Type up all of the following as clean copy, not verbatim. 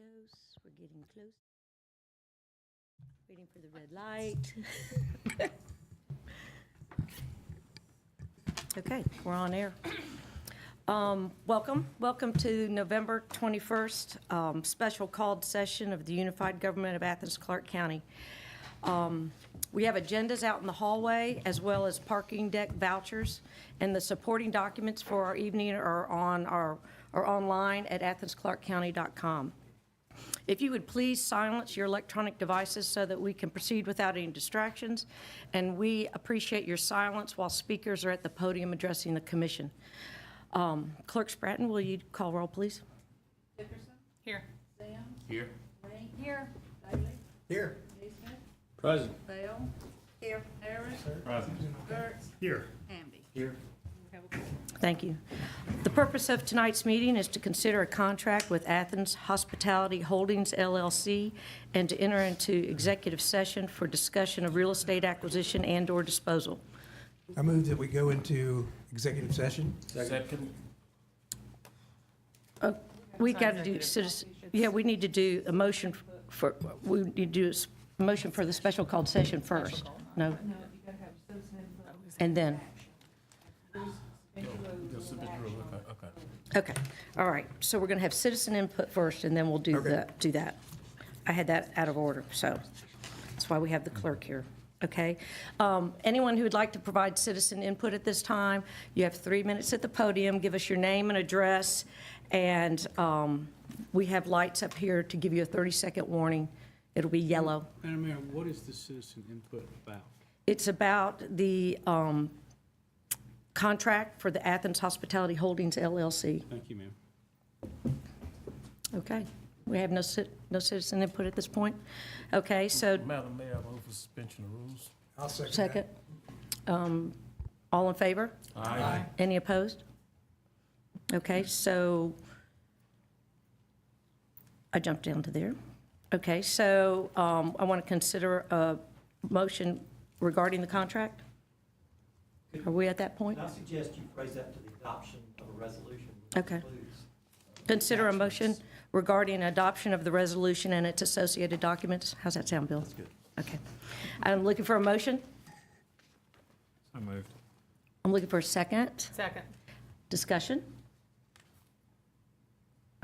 close. We're getting close. Waiting for the red light. Okay, we're on air. Welcome to November 21st special called session of the Unified Government of Athens-Clarke County. We have agendas out in the hallway as well as parking deck vouchers, and the supporting documents for our evening are online at athens-clarkecounty.com. If you would please silence your electronic devices so that we can proceed without any distractions, and we appreciate your silence while speakers are at the podium addressing the commission. Clerk Spratton, will you call roll, please? Dickerson? Here. Sam? Here. Ray? Here. Bailey? Here. Neesmith? Present. Bell? Here. Harris? Present. Gertz? Here. Hamby? Here. Thank you. The purpose of tonight's meeting is to consider a contract with Athens Hospitality Holdings, LLC, and to enter into executive session for discussion of real estate acquisition and/or disposal. I move that we go into executive session. Second. We got to do citizen, yeah, we need to do a motion for, we need to do a motion for the special called session first. No? No, you gotta have citizen input. And then? Okay, all right. So we're going to have citizen input first, and then we'll do that. I had that out of order, so that's why we have the clerk here. Okay? Anyone who would like to provide citizen input at this time, you have 3 minutes at the podium. Give us your name and address, and we have lights up here to give you a 30-second warning. It'll be yellow. Madam Mayor, what is the citizen input about? It's about the contract for the Athens Hospitality Holdings, LLC. Thank you, ma'am. Okay. We have no citizen input at this point? Okay, so Madam Mayor, I move for suspension of rules. I'll second second. All in favor? Aye. Any opposed? Okay, so I jumped down to there. Okay, so I want to consider a motion regarding the contract. Are we at that point? I suggest you phrase that to the adoption of a resolution. which Okay. includes Consider a motion regarding adoption of the resolution and its associated documents. How's that sound, Bill? That's good. Okay. I'm looking for a motion. So moved. I'm looking for a second. Second. Discussion?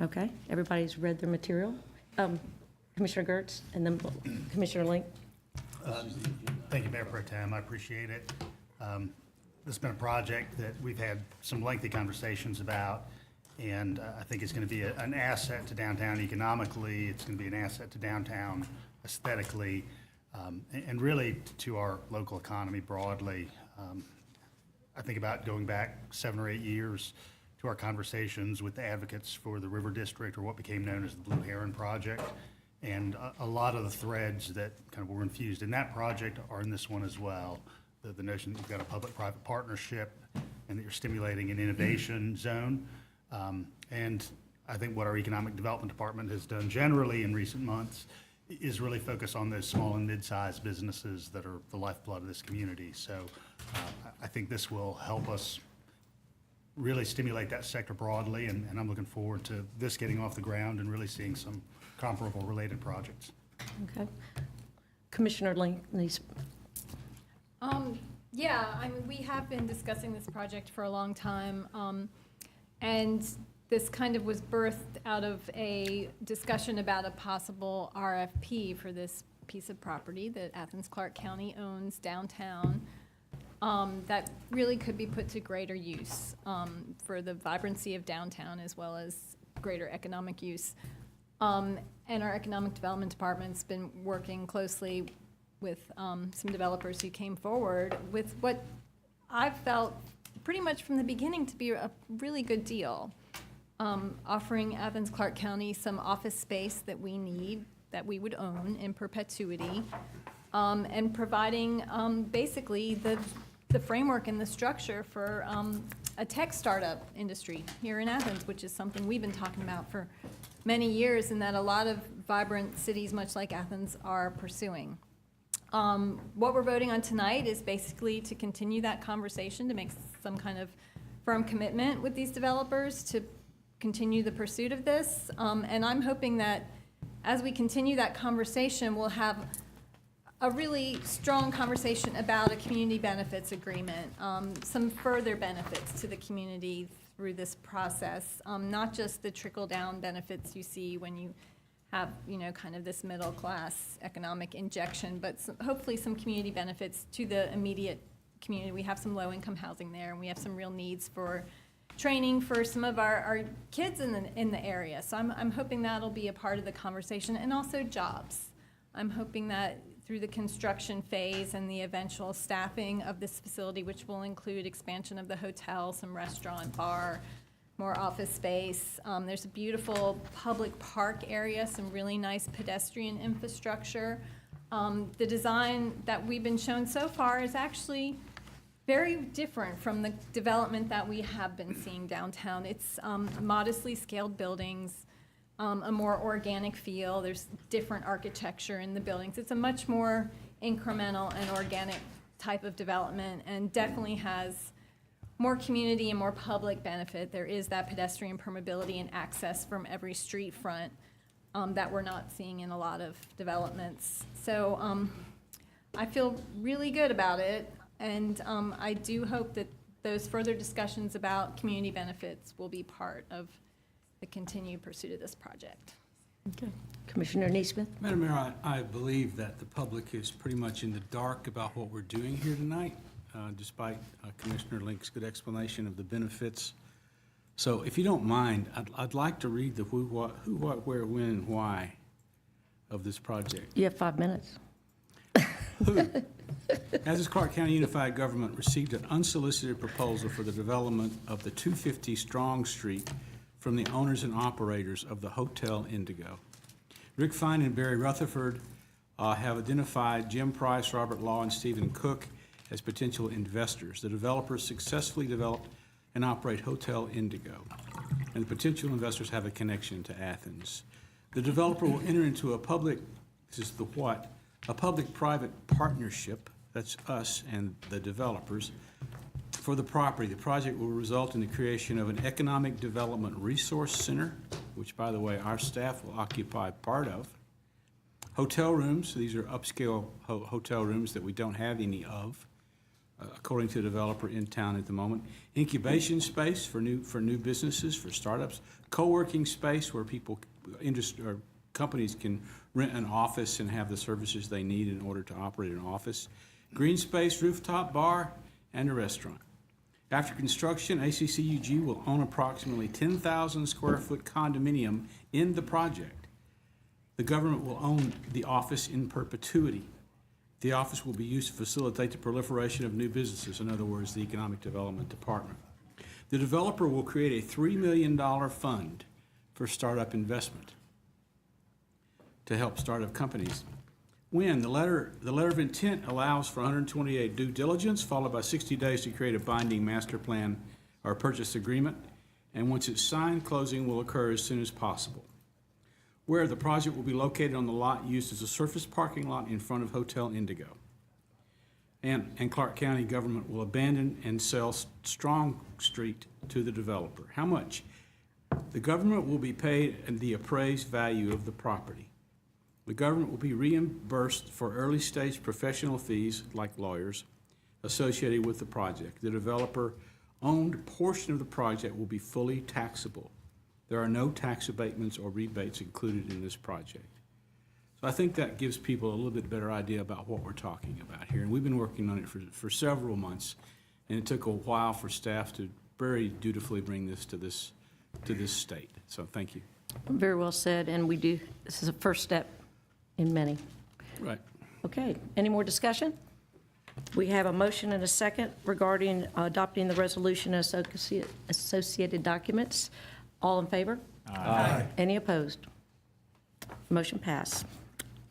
Okay, everybody's read their material. Commissioner Gertz and then Commissioner Link. Thank you, Mayor Pro Tem. I appreciate it. This has been a project that we've had some lengthy conversations about, and I think it's going to be an asset to downtown economically. It's going to be an asset to downtown aesthetically, and really to our local economy broadly. I think about going back 7 or 8 years to our conversations with the advocates for the River District, or what became known as the Blue Heron Project. And a lot of the threads that kind of were infused in that project are in this one as well. The notion that you've got a public-private partnership and that you're stimulating an innovation zone. And I think what our Economic Development Department has done generally in recent months is really focus on those small and mid-sized businesses that are the lifeblood of this community. So I think this will help us really stimulate that sector broadly, and I'm looking forward to this getting off the ground and really seeing some comparable related projects. Okay. Commissioner Link, please. Yeah, I mean, we have been discussing this project for a long time, and this kind of was birthed out of a discussion about a possible RFP for this piece of property that Athens-Clarke County owns downtown, that really could be put to greater use for the vibrancy of downtown as well as greater economic use. And our Economic Development Department's been working closely with some developers who came forward with what I've felt pretty much from the beginning to be a really good deal, offering Athens-Clarke County some office space that we need, that we would own in perpetuity, and providing basically the framework and the structure for a tech startup industry here in Athens, which is something we've been talking about for many years and that a lot of vibrant cities, much like Athens, are pursuing. What we're voting on tonight is basically to continue that conversation, to make some kind of firm commitment with these developers to continue the pursuit of this. And I'm hoping that as we continue that conversation, we'll have a really strong conversation about a community benefits agreement, some further benefits to the community through this process, not just the trickle-down benefits you see when you have, kind of this middle-class economic injection, but hopefully some community benefits to the immediate community. We have some low-income housing there, and we have some real needs for training for some of our kids in the area. So I'm hoping that'll be a part of the conversation, and also jobs. I'm hoping that through the construction phase and the eventual staffing of this facility, which will include expansion of the hotel, some restaurant, bar, more office space. There's a beautiful public park area, some really nice pedestrian infrastructure. The design that we've been shown so far is actually very different from the development that we have been seeing downtown. It's modestly scaled buildings, a more organic feel. There's different architecture in the buildings. It's a much more incremental and organic type of development, and definitely has more community and more public benefit. There is that pedestrian permeability and access from every street front that we're not seeing in a lot of developments. So I feel really good about it, and I do hope that those further discussions about community benefits will be part of the continued pursuit of this project. Okay. Commissioner Neesmith? Madam Mayor, I believe that the public is pretty much in the dark about what we're doing here tonight, despite Commissioner Link's good explanation of the benefits. So if you don't mind, I'd like to read the who, what, where, when, and why of this project. You have 5 minutes. Who? Athens-Clarke County Unified Government received an unsolicited proposal for the development of the 250 Strong Street from the owners and operators of the Hotel Indigo. Rick Fine and Barry Rutherford have identified Jim Price, Robert Law, and Stephen Cook as potential investors. The developers successfully developed and operate Hotel Indigo, and the potential investors have a connection to Athens. The developer will enter into a public-private partnership, that's us and the developers, for the property. The project will result in the creation of an economic development resource center, which, by the way, our staff will occupy part of. Hotel rooms, these are upscale hotel rooms that we don't have any of, according to the developer in town at the moment. Incubation space for new businesses, for startups. Co-working space where or companies can rent an office and have the services they need in order to operate an office. Green space, rooftop bar, and a restaurant. After construction, ACCUG will own approximately 10,000 square foot condominium in the project. The government will own the office in perpetuity. The office will be used to facilitate the proliferation of new businesses, in other words, the Economic Development Department. The developer will create a $3 million fund for startup investment to help startup companies. When the letter of intent allows for 128 due diligence, followed by 60 days to create a binding master plan or purchase agreement, and once it's signed, closing will occur as soon as possible. Where the project will be located on the lot used as a surface parking lot in front of Hotel Indigo. And Clarke County government will abandon and sell Strong Street to the developer. How much? The government will be paid the appraised value of the property. The government will be reimbursed for early-stage professional fees, like lawyers, associated with the project. The developer-owned portion of the project will be fully taxable. There are no tax abatements or rebates included in this project. So I think that gives people a little bit better idea about what we're talking about here. And we've been working on it for several months, and it took a while for staff to very dutifully bring this to this state. So thank you. Very well said, and this is a first step in many. Right. Okay, any more discussion? We have a motion and a second regarding adopting the resolution and associated documents. All in favor? Aye. Any opposed? Motion passed.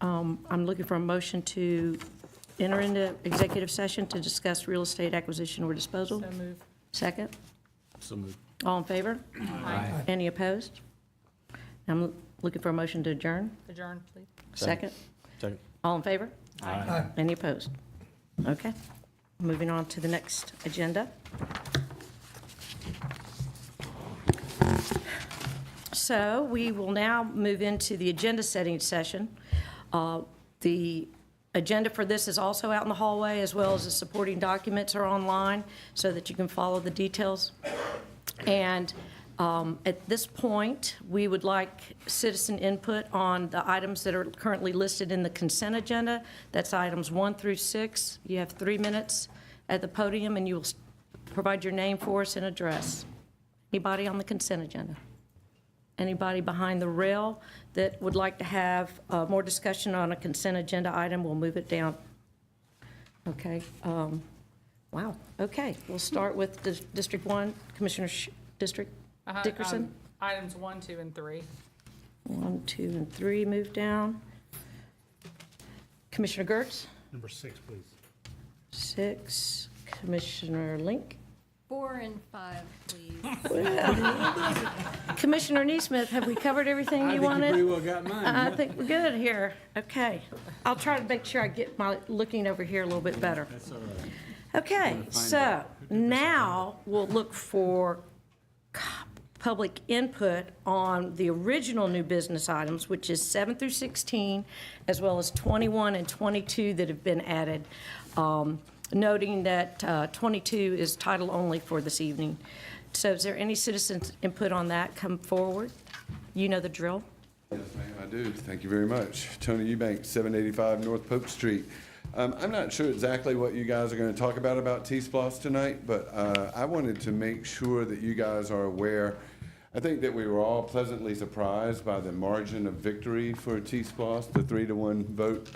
I'm looking for a motion to enter into executive session to discuss real estate acquisition or disposal. So moved. Second? So moved. All in favor? Aye. Any opposed? I'm looking for a motion to adjourn. Adjourn, please. Second? Second. All in favor? Aye. Any opposed? Okay. Moving on to the next agenda. so we will now move into the agenda setting session. The agenda for this is also out in the hallway, as well as the supporting documents are online, so that you can follow the details. And at this point, we would like citizen input on the items that are currently listed in the consent agenda. That's items 1 through 6. You have 3 minutes at the podium, and you will provide your name for us and address. Anybody on the consent agenda? Anybody behind the rail that would like to have more discussion on a consent agenda item, we'll move it down. Okay. Wow. Okay. We'll start with District 1, Commissioner District Dickerson. Items 1, 2, and 3. 1, 2, and 3 move down. Commissioner Gertz, Number 6, please. 6. Commissioner Link. 4 and 5, please. Commissioner Neesmith, have we covered everything you I think wanted? you pretty well got mine. I think we're good here. Okay. I'll try to make sure I get my looking over here a little bit better. That's all right. Okay, so now we'll look for public input on the original new business items, which is 7 through 16, as well as 21 and 22 that have been added, noting that 22 is title only for this evening. So is there any citizens' input on that? Come forward. You know the drill. Yes, ma'am, I do. Thank you very much. Tony Eubanks, 785 North Pope Street. I'm not sure exactly what you guys are going to talk about T-Splosh tonight, but I wanted to make sure that you guys are aware. I think that we were all pleasantly surprised by the margin of victory for T-Splosh, the 3-1 vote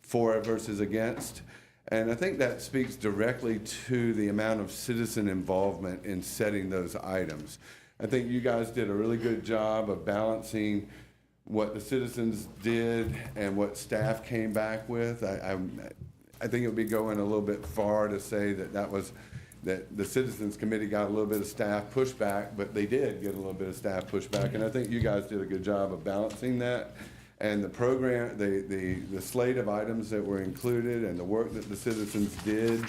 for versus against. And I think that speaks directly to the amount of citizen involvement in setting those items. I think you guys did a really good job of balancing what the citizens did and what staff came back with. I think it would be going a little bit far to say that the Citizens Committee got a little bit of staff pushback, but they did get a little bit of staff pushback, and I think you guys did a good job of balancing that. And the program, the slate of items that were included and the work that the citizens did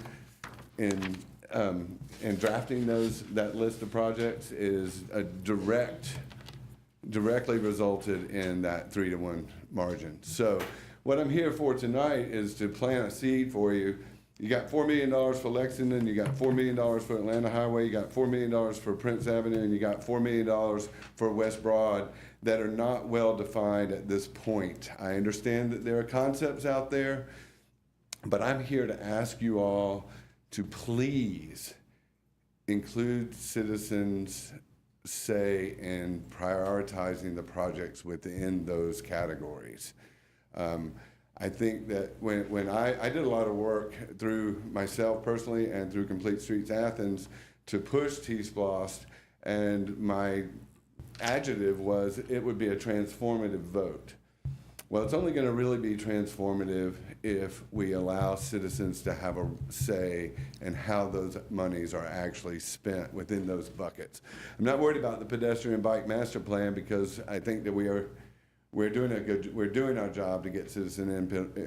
in drafting that list of projects is directly resulted in that 3-1 margin. So what I'm here for tonight is to plant a seed for you. You got $4 million for Lexington, you got $4 million for Atlanta Highway, you got $4 million for Prince Avenue, and you got $4 million for West Broad that are not well defined at this point. I understand that there are concepts out there, but I'm here to ask you all to please include citizens' say in prioritizing the projects within those categories. I think that when I did a lot of work through myself personally and through Complete Streets Athens to push T-Splosh, and my adjective was it would be a transformative vote. Well, it's only going to really be transformative if we allow citizens to have a say in how those monies are actually spent within those buckets. I'm not worried about the pedestrian bike master plan because I think that we're doing our job to get citizen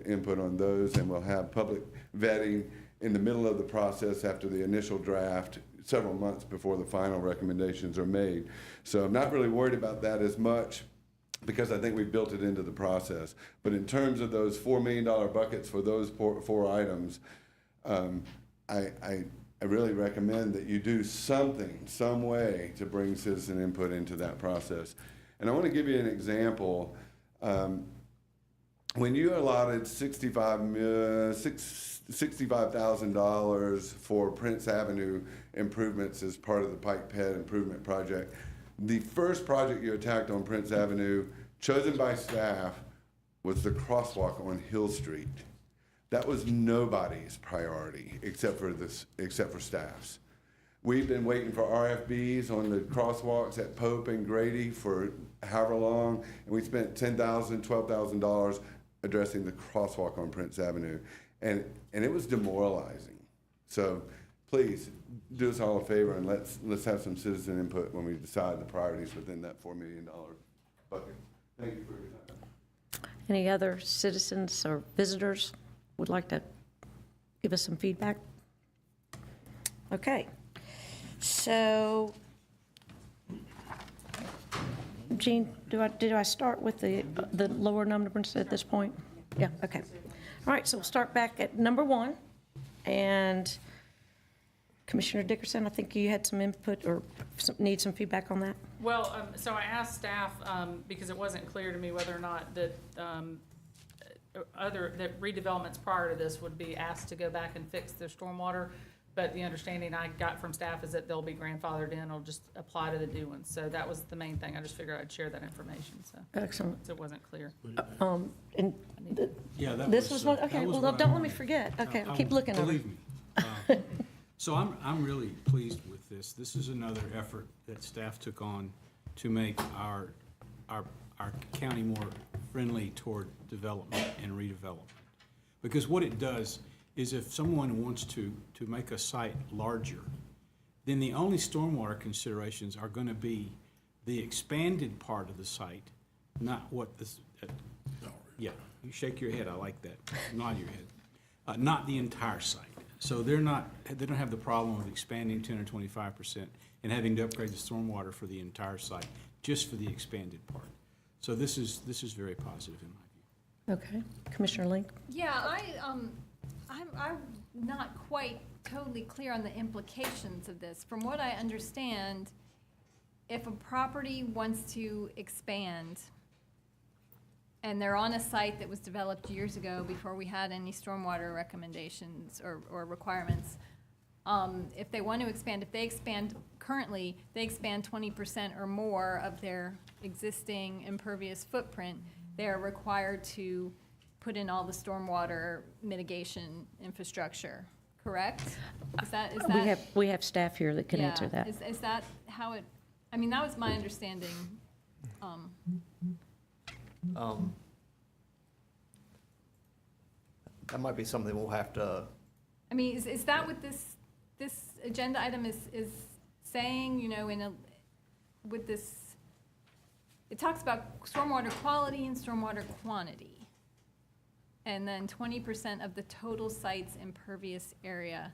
input on those, and we'll have public vetting in the middle of the process after the initial draft, several months before the final recommendations are made. So I'm not really worried about that as much, because I think we've built it into the process. But in terms of those $4 million buckets for those four items, I really recommend that you do something, some way to bring citizen input into that process. And I want to give you an example. When you allotted $65,000 for Prince Avenue improvements as part of the Pike Ped improvement project, the first project you attacked on Prince Avenue, chosen by staff, was the crosswalk on Hill Street. That was nobody's priority except for staff's. We've been waiting for RFBs on the crosswalks at Pope and Grady for however long, and we spent $10,000, $12,000 addressing the crosswalk on Prince Avenue, and it was demoralizing. So please do us all a favor and let's have some citizen input when we decide the priorities within that $4 million bucket. Thank you for your time. Any other citizens or visitors would like to give us some feedback? Okay. So Jean, did I start with the lower numbers at this point? Yeah, okay. All right, so we'll start back at number 1. And Commissioner Dickerson, I think you had some input or need some feedback on that? Well, so I asked staff, because it wasn't clear to me whether or not that, that redevelopments prior to this would be asked to go back and fix their stormwater. But the understanding I got from staff is that they'll be grandfathered in, or just apply to the new ones. So that was the main thing. I just figured I'd share that information, so. Excellent. So it wasn't clear. And Yeah, that this was one, that okay, was well, what I don't let me wanted. forget. Okay, I'll I- keep looking at it. Believe me. So I'm really pleased with this. This is another effort that staff took on to make our county more friendly toward development and redevelopment. Because what it does is if someone wants to make a site larger, then the only stormwater considerations are gonna be the expanded part of the site, not what this, yeah, you shake your head, I like that, nod your head. Not the entire site. So they don't have the problem of expanding 225% and having to upgrade the stormwater for the entire site, just for the expanded part. So this is very positive in my view. Okay, Commissioner Link? Yeah, I'm not quite totally clear on the implications of this. From what I understand, if a property wants to expand, and they're on a site that was developed years ago before we had any stormwater recommendations or requirements, if they want to expand, if they expand currently, they expand 20% or more of their existing impervious footprint, they're required to put in all the stormwater mitigation infrastructure, correct? Is that? We have staff here that can answer Yeah. that. Is that how it, I mean, that was my understanding. That might be something we'll have to, I mean, is that what this agenda item is saying, you know, with this, it talks about stormwater quality and stormwater quantity. And then 20% of the total site's impervious area.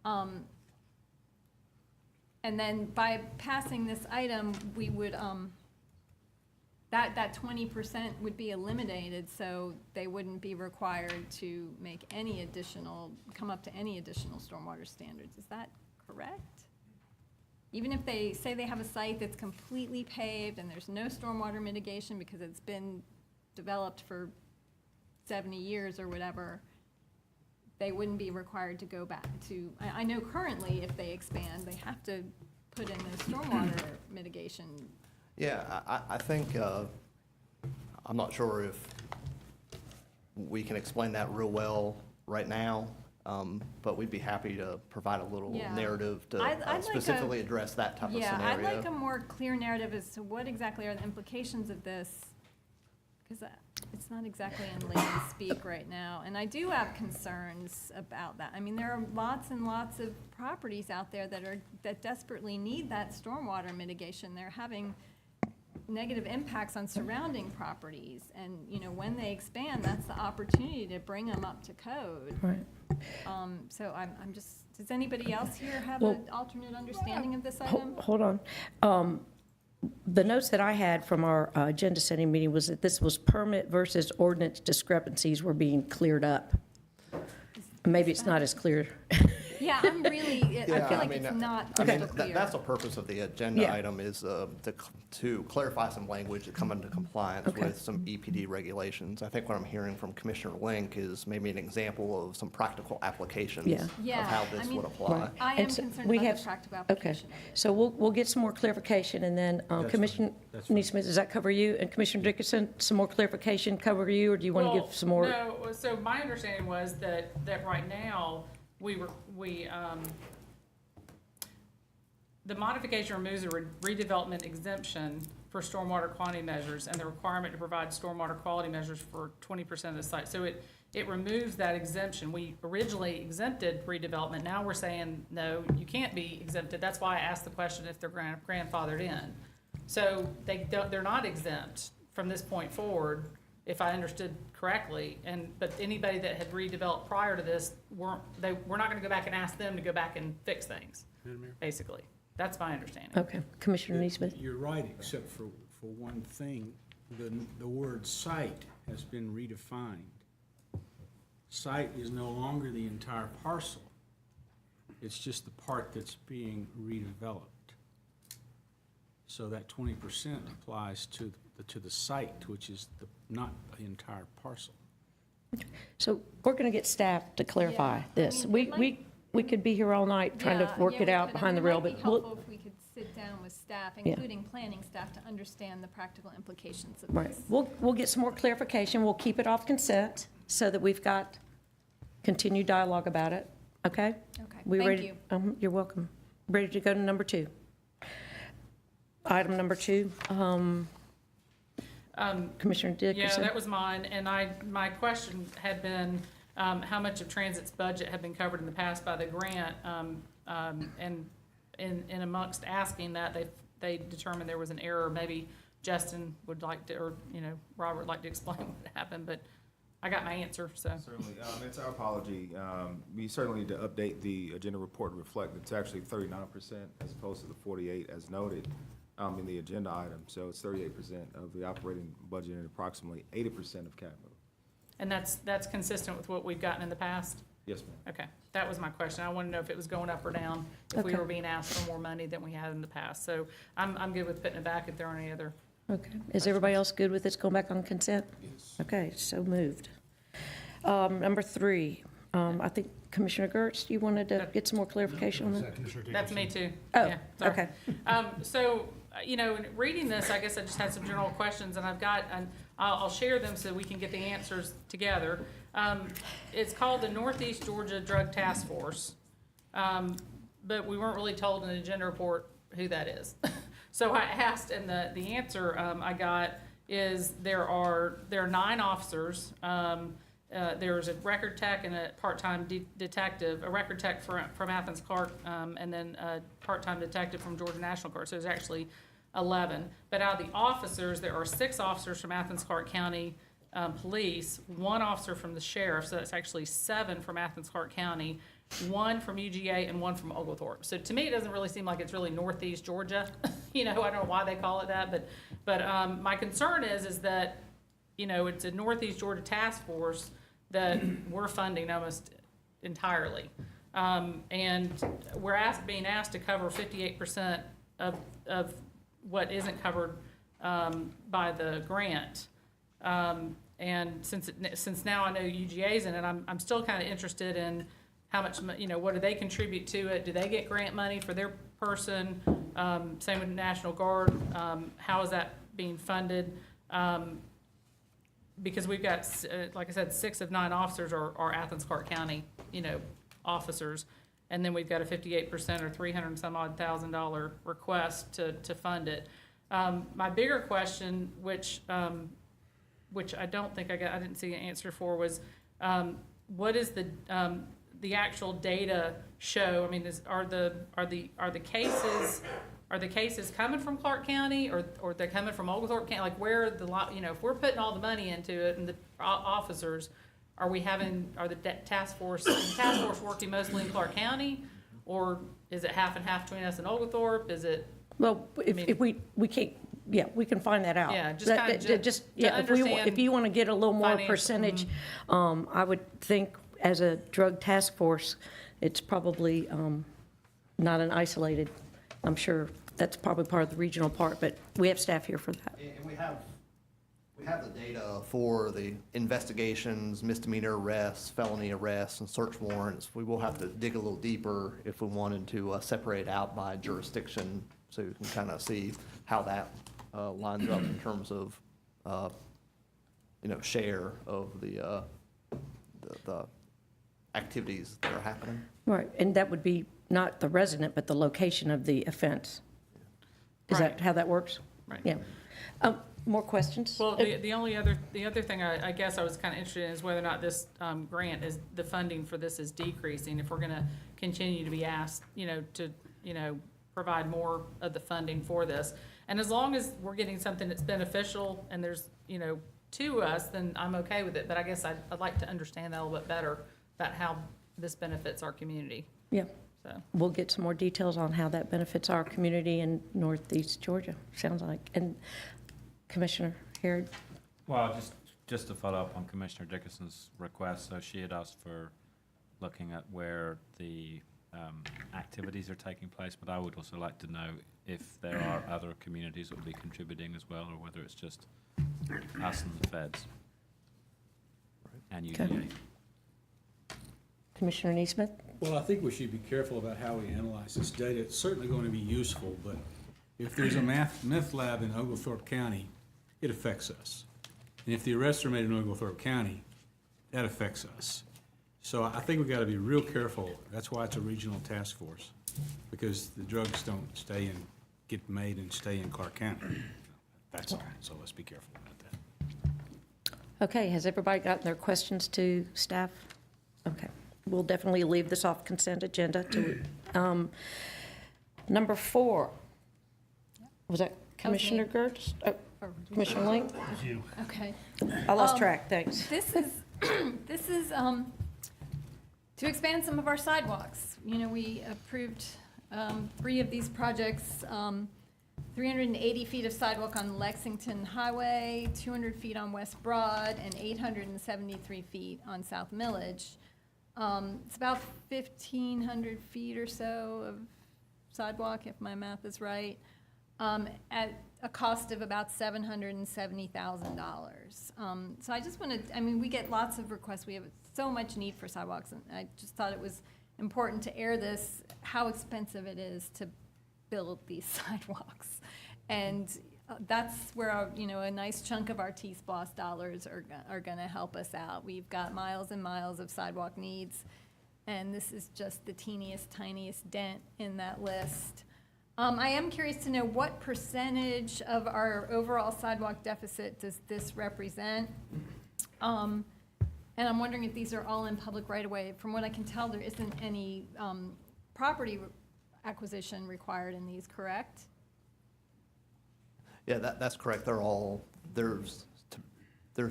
And then by passing this item, we would, that 20% would be eliminated, so they wouldn't be required to make any additional, come up to any additional stormwater standards. Is that correct? Even if they say they have a site that's completely paved and there's no stormwater mitigation because it's been developed for 70 years or whatever, they wouldn't be required to go back to, I know currently if they expand, they have to put in the stormwater mitigation. yeah, I think, I'm not sure if we can explain that real well right now, but we'd be happy to provide a little Yeah. narrative to I'd like a- specifically address that type of Yeah, scenario. I'd like a more clear narrative as to what exactly are the implications of this, because it's not exactly in layman's speak right now. And I do have concerns about that. I mean, there are lots and lots of properties out there that desperately need that stormwater mitigation. They're having negative impacts on surrounding properties. And, you know, when they expand, that's the opportunity to bring them up to code. Right. So I'm just, does anybody else here have Well- an alternate understanding of this item? Hold on. The notes that I had from our agenda setting meeting was that this was permit versus ordinance discrepancies were being cleared up. Maybe it's not as clear. Yeah, I'm really, I Yeah, feel I like mean, it's not I mean, crystal clear. that's the purpose of the agenda Yeah. item is to clarify some language to come into compliance Okay. with some EPD regulations. I think what I'm hearing from Commissioner Link is maybe an example of some practical applications Yeah. of Yeah, how I this mean- would apply. Right. I am And so concerned we about have- the practical Okay, application of it. so we'll get some more clarification, and then fine. Commissioner That's fine. Neesmith, does that cover you? And Commissioner Dickinson, some more clarification cover you, or do you want to Well, give some more? No, so my understanding was that right now, the modification removes the redevelopment exemption for stormwater quantity measures and the requirement to provide stormwater quality measures for 20% of the site. So it removes that exemption. We originally exempted redevelopment. Now we're saying, no, you can't be exempted. That's why I asked the question if they're grandfathered in. So they're not exempt from this point forward, if I understood correctly. But anybody that had redeveloped prior to this, we're not gonna go back and ask them to go back and fix things, Madam Mayor? basically. That's my understanding. Okay, Commissioner Neesmith? You're right, except for for one thing. The word site has been redefined. Site is no longer the entire parcel. It's just the part that's being redeveloped. So that 20% applies to the site, which is not the entire parcel. So we're going to get staff to clarify Yeah, I this. mean, it might- We could be here all night trying to Yeah, work yeah, it we out could. behind the It rail, might but be we'll, helpful if we could sit down with staff, Yeah. including planning staff, to understand the practical implications of right, this. we'll get some more clarification. We'll keep it off consent so that we've got continued dialogue about it, okay? Okay, We thank ready? you. You're welcome. Ready to go to number 2? Item number 2, Commissioner Yeah, Dickerson? that was mine, and my question had been, how much of Transit's budget had been covered in the past by the grant? And in amongst asking that, they determined there was an error. Maybe Justin would like to, or, Robert would like to explain what happened, but I got my answer, so. Certainly, it's our apology. We certainly need to update the agenda report to reflect it's actually 39% as opposed to the 48 as noted in the agenda item. So it's 38% of the operating budget and approximately 80% of capital. And that's consistent with what we've gotten in the past? Yes, ma'am. Okay, that was my question. I want to know if it was going up or down, if we Okay. were being asked for more money than we had in the past. So I'm good with putting it back if there are any other. Okay. Is everybody else good with this going back on consent? Yes. Okay, so moved. Number 3, I think Commissioner Gertz, you wanted to get some more clarification on that? That's me too. Oh, Yeah, sorry. okay. So, in reading this, I guess I just had some general questions, and I'll share them so we can get the answers together. It's called the Northeast Georgia Drug Task Force, but we weren't really told in the agenda report who that is. So I asked, and the answer I got is there are 9 officers. There's a record tech and a part-time detective, a record tech from Athens-Clarke, and then a part-time detective from Georgia National Guard. So there's actually 11. But out of the officers, there are 6 officers from Athens-Clarke County Police, 1 officer from the sheriff, so that's actually 7 from Athens-Clarke County, 1 from UGA, and 1 from Oglethorpe. So to me, it doesn't really seem like it's really Northeast Georgia. I don't know why they call it that, but my concern is that, it's a Northeast Georgia task force that we're funding almost entirely. And we're being asked to cover 58% of what isn't covered by the grant. And since now I know UGA's in it, I'm still kind of interested in how much, what do they contribute to it? Do they get grant money for their person? Same with National Guard. How is that being funded? Because we've got, like I said, 6 of 9 officers are Athens-Clarke County, officers. And then we've got a 58% or $300 and some odd $1,000 request to fund it. My bigger question, which I don't think I didn't see an answer for, was what is the actual data show? I mean, are the cases coming from Clarke County, or they're coming from Oglethorpe County? Like, where if we're putting all the money into it and the officers, are the task force working mostly in Clarke County, or is it half and half between us and Oglethorpe? Is it? Well, if we can't, yeah, we can find that out. Yeah, just kinda if you want to get a little more financial- percentage, I would think as a drug task force, it's probably not an isolated, I'm sure that's probably part of the regional part, but we have staff here for that. And we have the data for the investigations, misdemeanor arrests, felony arrests, and search warrants. We will have to dig a little deeper if we wanted to separate out by jurisdiction, so you can kind of see how that lines up in terms of, share of the activities that are happening. Right, and that would be not the resident, but the location of the offense. Is that Right. how that works? Right. Yeah. More questions? Well, the other thing I guess I was kind of interested in is whether or not this grant the funding for this is decreasing, if we're going to continue to be asked, to provide more of the funding for this. And as long as we're getting something that's beneficial and there's, to us, then I'm okay with it. But I guess I'd like to understand that a little bit better about how this benefits our community. Yeah, So, we'll get some more details on how that benefits our community in Northeast Georgia, sounds like. And Commissioner Harrod? Well, just to follow up on Commissioner Dickinson's request, so she had asked for looking at where the activities are taking place, but I would also like to know if there are other communities that will be contributing as well, or whether it's just us and the feds and Okay. UDA. Commissioner Neesmith? Well, I think we should be careful about how we analyze this data. It's certainly going to be useful, but if there's a meth lab in Oglethorpe County, it affects us. And if the arrests are made in Oglethorpe County, that affects us. So I think we've got to be real careful. That's why it's a regional task force, because the drugs don't get made and stay in Clarke County. That's all. So let's be careful about that. Okay, has everybody gotten their questions to staff? Okay, we'll definitely leave this off consent agenda to, number 4. Was that Commissioner Gertz? Oh, Commissioner Link? Okay. I lost track, thanks. This is to expand some of our sidewalks. You know, we approved 3 of these projects, 380 feet of sidewalk on Lexington Highway, 200 feet on West Broad, and 873 feet on South Milledge. It's about 1,500 feet or so of sidewalk, if my math is right, at a cost of about $770,000. So I just want to, I mean, we get lots of requests. We have so much need for sidewalks, and I just thought it was important to air this, how expensive it is to build these sidewalks. And that's where, a nice chunk of our T-SPOS dollars are going to help us out. We've got miles and miles of sidewalk needs, and this is just the teeniest, tiniest dent in that list. I am curious to know what percentage of our overall sidewalk deficit does this represent? And I'm wondering if these are all in public right-of-way. From what I can tell, there isn't any property acquisition required in these, correct? Yeah, that's correct. They're all, there's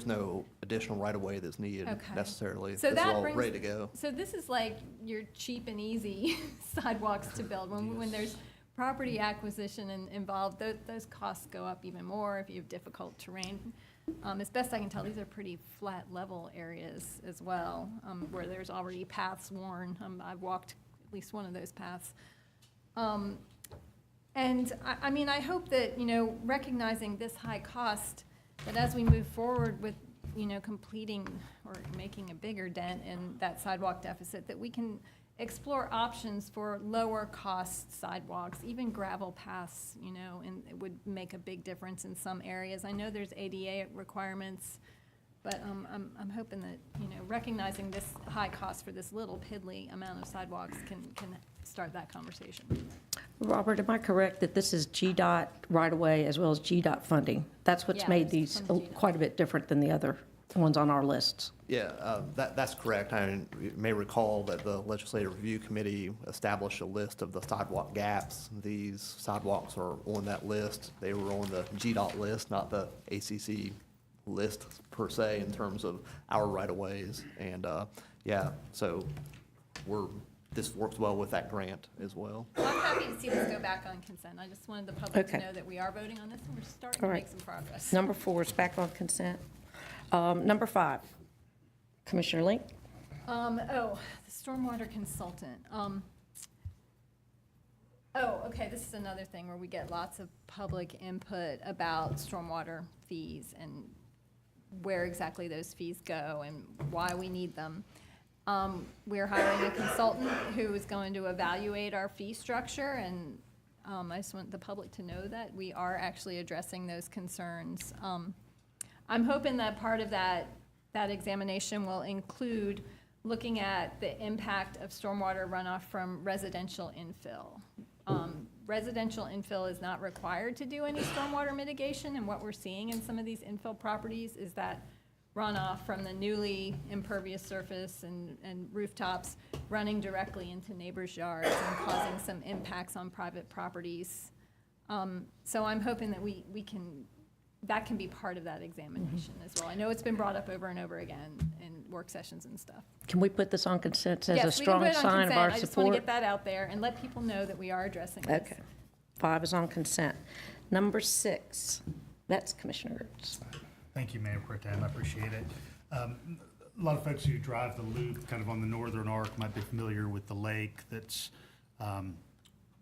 no additional right-of-way that's needed Okay. necessarily. So It's that all brings- ready to go. So this is like your cheap and easy sidewalks to build. When there's property acquisition involved, those costs go up even more if you have difficult terrain. As best I can tell, these are pretty flat level areas as well, where there's already paths worn. I've walked at least one of those paths. And I mean, I hope that, recognizing this high cost, that as we move forward with, completing or making a bigger dent in that sidewalk deficit, that we can explore options for lower cost sidewalks, even gravel paths, and it would make a big difference in some areas. I know there's ADA requirements, but I'm hoping that, recognizing this high cost for this little piddly amount of sidewalks can start that conversation. Robert, am I correct that this is GDOT right-of-way as well as GDOT funding? That's what's Yeah, made it's these from GDOT. quite a bit different than the other ones on our lists. Yeah, that's correct. You may recall that the Legislative Review Committee established a list of the sidewalk gaps. These sidewalks are on that list. They were on the GDOT list, not the ACC list per se in terms of our right-of-ways. And, so this works well with that grant as well. Well, I'm happy to see this go back on consent. I just wanted the public to Okay. know that we are voting on this and we're starting All to right. make some progress. Number 4 is back on consent. Number 5, Commissioner Link? The stormwater consultant. Okay, this is another thing where we get lots of public input about stormwater fees and where exactly those fees go and why we need them. We're hiring a consultant who is going to evaluate our fee structure, and I just want the public to know that we are actually addressing those concerns. I'm hoping that part of that examination will include looking at the impact of stormwater runoff from residential infill. Residential infill is not required to do any stormwater mitigation, and what we're seeing in some of these infill properties is that runoff from the newly impervious surface and rooftops running directly into neighbors' yards and causing some impacts on private properties. So I'm hoping that that can be part of that examination as well. I know it's been brought up over and over again in work sessions and stuff. Can we put this on consent as a Yes, we can strong put it on sign of consent. our I just want to support? get that out there and let people know that we are addressing this. Okay. 5 is on consent. Number 6, That's Commissioner Ritz. Thank you, Mayor Pro Tem, I appreciate it. A lot of folks who drive the loop kind of on the northern arc might be familiar with the lake that's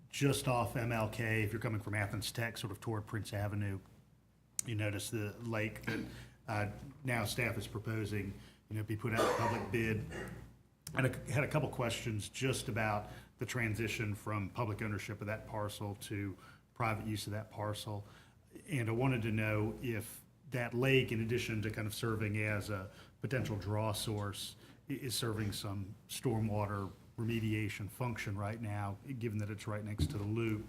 just off MLK. If you're coming from Athens Tech, sort of toward Prince Avenue, you notice the lake that now staff is proposing, be put out to public bid. And I had a couple questions just about the transition from public ownership of that parcel to private use of that parcel. And I wanted to know if that lake, in addition to kind of serving as a potential draw source, is serving some stormwater remediation function right now, given that it's right next to the loop.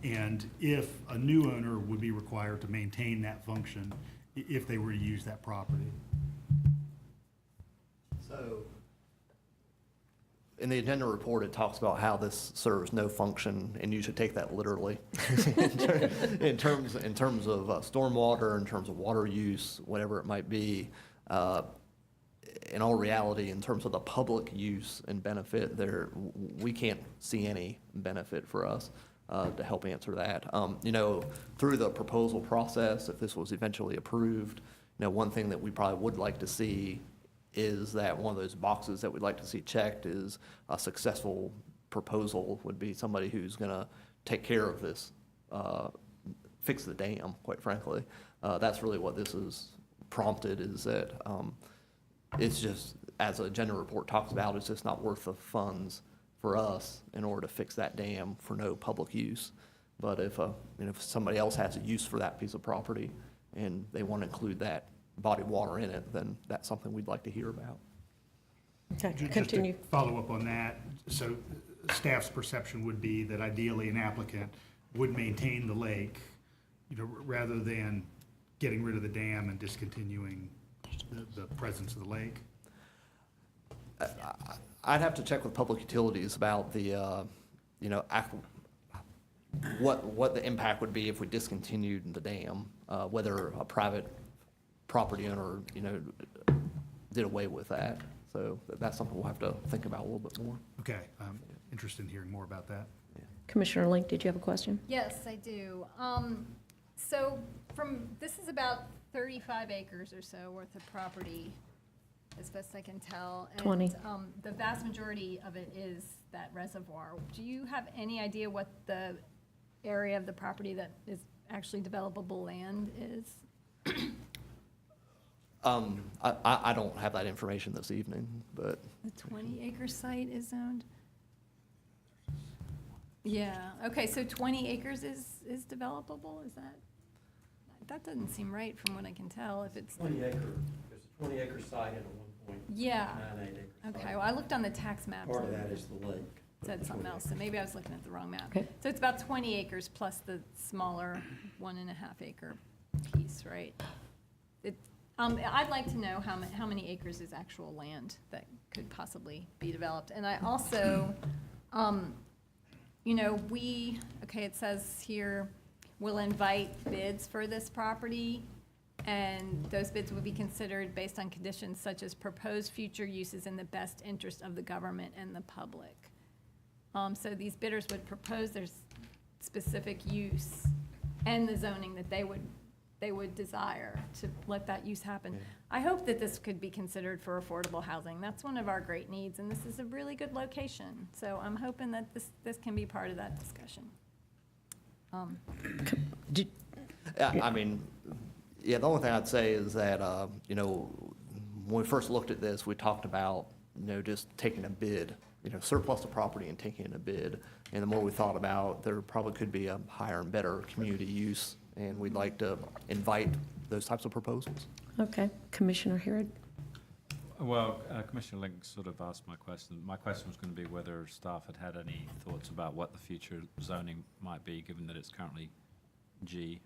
And if a new owner would be required to maintain that function if they were to use that property. So, in the agenda report, it talks about how this serves no function, and you should take that literally. in terms of stormwater, in terms of water use, whatever it might be. In all reality, in terms of the public use and benefit, we can't see any benefit for us to help answer that. Through the proposal process, if this was eventually approved, one thing that we probably would like to see is that one of those boxes that we'd like to see checked is a successful proposal would be somebody who's going to take care of this, fix the dam, quite frankly. That's really what this is prompted, is that it's just, as the agenda report talks about, it's just not worth the funds for us in order to fix that dam for no public use. But if somebody else has a use for that piece of property and they want to include that body of water in it, then that's something we'd like to hear about. Okay, Just continue. to follow up on that, so staff's perception would be that ideally an applicant would maintain the lake, rather than getting rid of the dam and discontinuing the presence of the lake. I'd have to check with public utilities about the, what the impact would be if we discontinued the dam, whether a private property owner, did away with that. So that's something we'll have to think about a little bit more. Okay, I'm interested in hearing more about that. Commissioner Link, did you have a question? Yes, I do. So this is about 35 acres or so worth of property, as best I can tell. And, 20. The vast majority of it is that reservoir. Do you have any idea what the area of the property that is actually developable land is? I don't have that information this evening, but The 20-acre site is zoned? Yeah, okay, so 20 acres is developable, is that doesn't seem right from what I can tell, if it's. 20 acre, there's a 20 acre site and a 1.98 Yeah, acre site. okay, well, I looked on the tax map. Part of and that is the lake. it Said something else, so maybe I was looking at the wrong map. Okay. So it's about 20 acres plus the smaller 1.5 acre piece, right? I'd like to know how many acres is actual land that could possibly be developed. And I also, it says here, we'll invite bids for this property, and those bids will be considered based on conditions such as proposed future uses in the best interest of the government and the public. So these bidders would propose their specific use and the zoning that they would desire to let that use happen. Yeah. I hope that this could be considered for affordable housing. That's one of our great needs, and this is a really good location. So I'm hoping that this can be part of that discussion. The only thing I'd say is that, when we first looked at this, we talked about, just taking a bid, surplus of property and taking in a bid. And the more we thought about, there probably could be a higher and better community use, and we'd like to invite those types of proposals. Okay, Commissioner Harrod? Well, Commissioner Link sort of asked my question. My question was going to be whether staff had any thoughts about what the future zoning might be, given that it's currently G.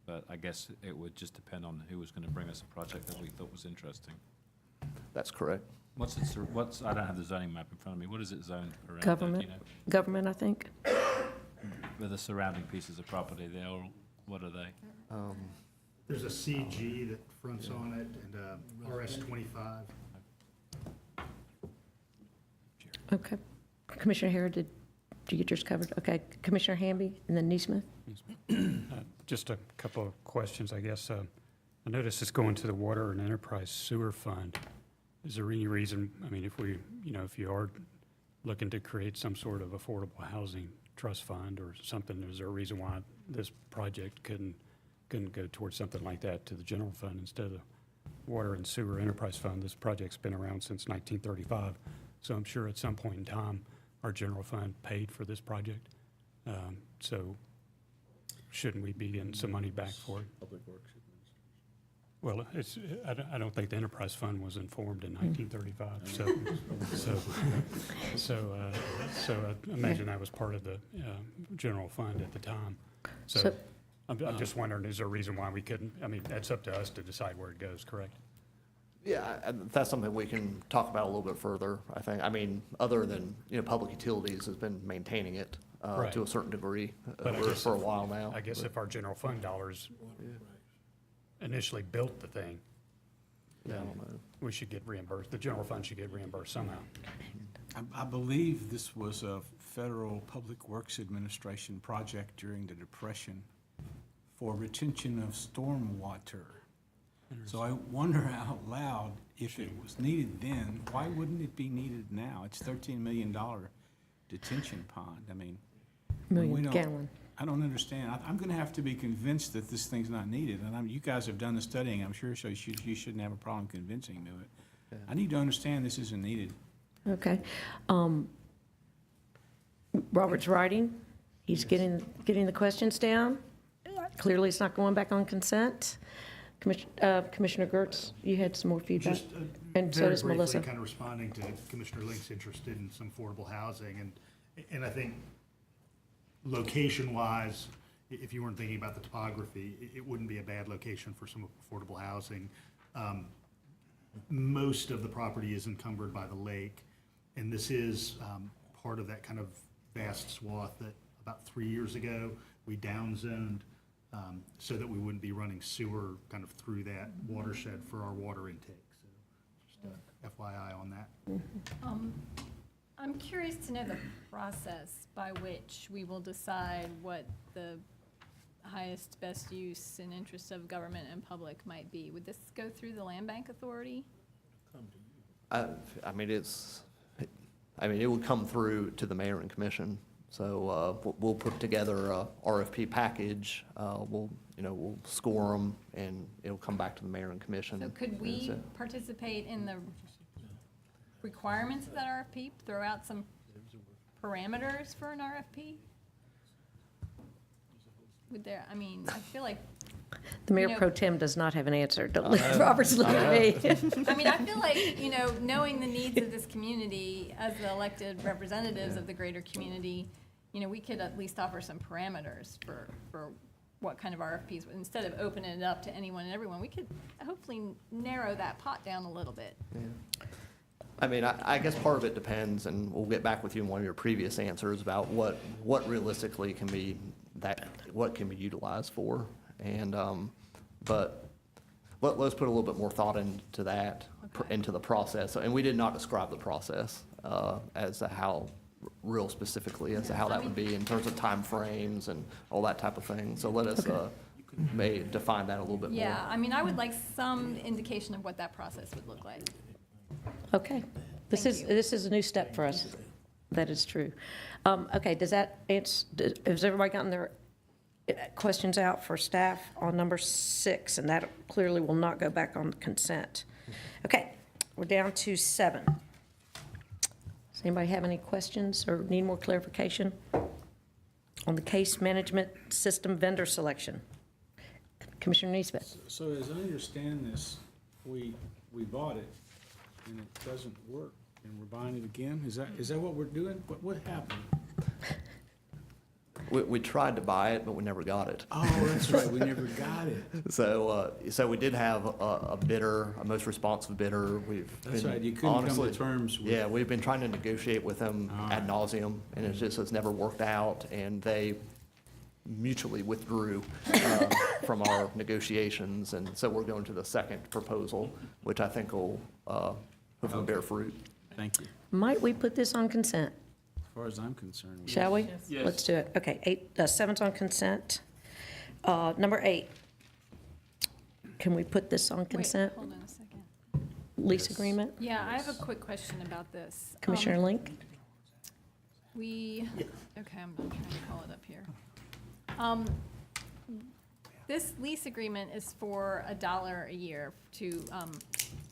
But I guess it would just depend on who was going to bring us a project that we thought was interesting. That's correct. I don't have the zoning map in front of me. What is it zoned around? Government. Government, I think. With the surrounding pieces of property, what are they? There's a CG that fronts on it and RS 25. Okay. Commissioner Harrod, did you get yours covered? Okay, Commissioner Hamby and then Neesmith? Just a couple of questions, I guess. I noticed it's going to the Water and Enterprise Sewer Fund. Is there any reason, I mean, if we, if you are looking to create some sort of affordable housing trust fund or something, is there a reason why this project couldn't go towards something like that to the general fund instead of the Water and Sewer Enterprise Fund? This project's been around since 1935, so I'm sure at some point in time, our general fund paid for this project. So shouldn't we be getting some money back for it? Public Works. Well, I don't think the enterprise fund was informed in 1935, so I imagine that was part of the general fund at the time. So So- I'm just wondering, is there a reason why we couldn't, I mean, that's up to us to decide where it goes, correct? Yeah, that's something we can talk about a little bit further, I think. I mean, other than, Public Utilities has been maintaining it Right. to a certain degree But I guess for a while now. I guess if our general fund dollars initially built the thing, Yeah, I don't know. we should get reimbursed, the general fund should get reimbursed somehow. I believe this was a Federal Public Works Administration project during the Depression for retention of stormwater. So I wonder out loud, if it was needed then, why wouldn't it be needed now? It's $13 million detention pond. I mean, we Million don't- gallon. I don't understand. I'm gonna have to be convinced that this thing's not needed, and you guys have done the studying, I'm sure, so you shouldn't have a problem convincing me of it. I need to understand this isn't needed. Okay. Robert's writing. He's getting the questions down. Clearly, it's not going back on consent. Commissioner Gertz, you had some more feedback? Just And so very does briefly, Melissa. kind of responding to Commissioner Link's interested in some affordable housing, and I think location-wise, if you weren't thinking about the topography, it wouldn't be a bad location for some affordable housing. Most of the property is encumbered by the lake, and this is part of that kind of vast swath that about 3 years ago, we downzoned so that we wouldn't be running sewer kind of through that watershed for our water intake. So just a FYI on that. I'm curious to know the process by which we will decide what the highest, best use and interest of government and public might be. Would this go through the Land Bank Authority? I mean, it would come through to the mayor and commission. So we'll put together a RFP package. We'll score them, and it'll come back to the mayor and commission. So could we participate in the requirements of that RFP, throw out some parameters for an RFP? Would there, I mean, I feel like, The mayor know- pro tem does not have an answer. Don't look, Robert's looking at me. I mean, I feel like, knowing the needs of this community as the elected representatives of the greater community, we could at least offer some parameters for what kind of RFPs, instead of opening it up to anyone and everyone, we could hopefully narrow that pot down a little bit. I mean, I guess part of it depends, and we'll get back with you in one of your previous answers about what realistically what can be utilized for. And, but let's put a little bit more thought into that, Okay. into the process. And we did not describe the process as to how, real specifically, as to how that would be in terms of timeframes and all that type of thing. So let us may define that a little bit more. Yeah, I mean, I would like some indication of what that process would look like. Okay. This Thank is a new step for us. That is true. Okay, does that answer, has everybody gotten their questions out for staff on number 6? And that clearly will not go back on consent. Okay, we're down to 7. Does anybody have any questions or need more clarification on the case management system vendor selection? Commissioner Neesmith. So as I understand this, we bought it, and it doesn't work, and we're buying it again? Is that what we're doing? What happened? We tried to buy it, but we never got it. Oh, that's right, we never got it. So we did have a bidder, a most responsive bidder. That's been- right, you couldn't come honestly, to terms with. Yeah, we've been trying to negotiate with them All ad right. nauseum, and it's never worked out, and they mutually withdrew from our negotiations, and so we're going to the second proposal, which I think will hopefully bear fruit. Thank you. Might we put this on consent? As far as I'm concerned. Shall we? Yes. Let's do it. Okay, 7's on consent. Number 8. Can we put this on consent? Wait, hold on a second. Lease agreement? Yeah, I have a quick question about this. Commissioner Link? Okay, I'm trying to pull it up here. This lease agreement is for $1 a year to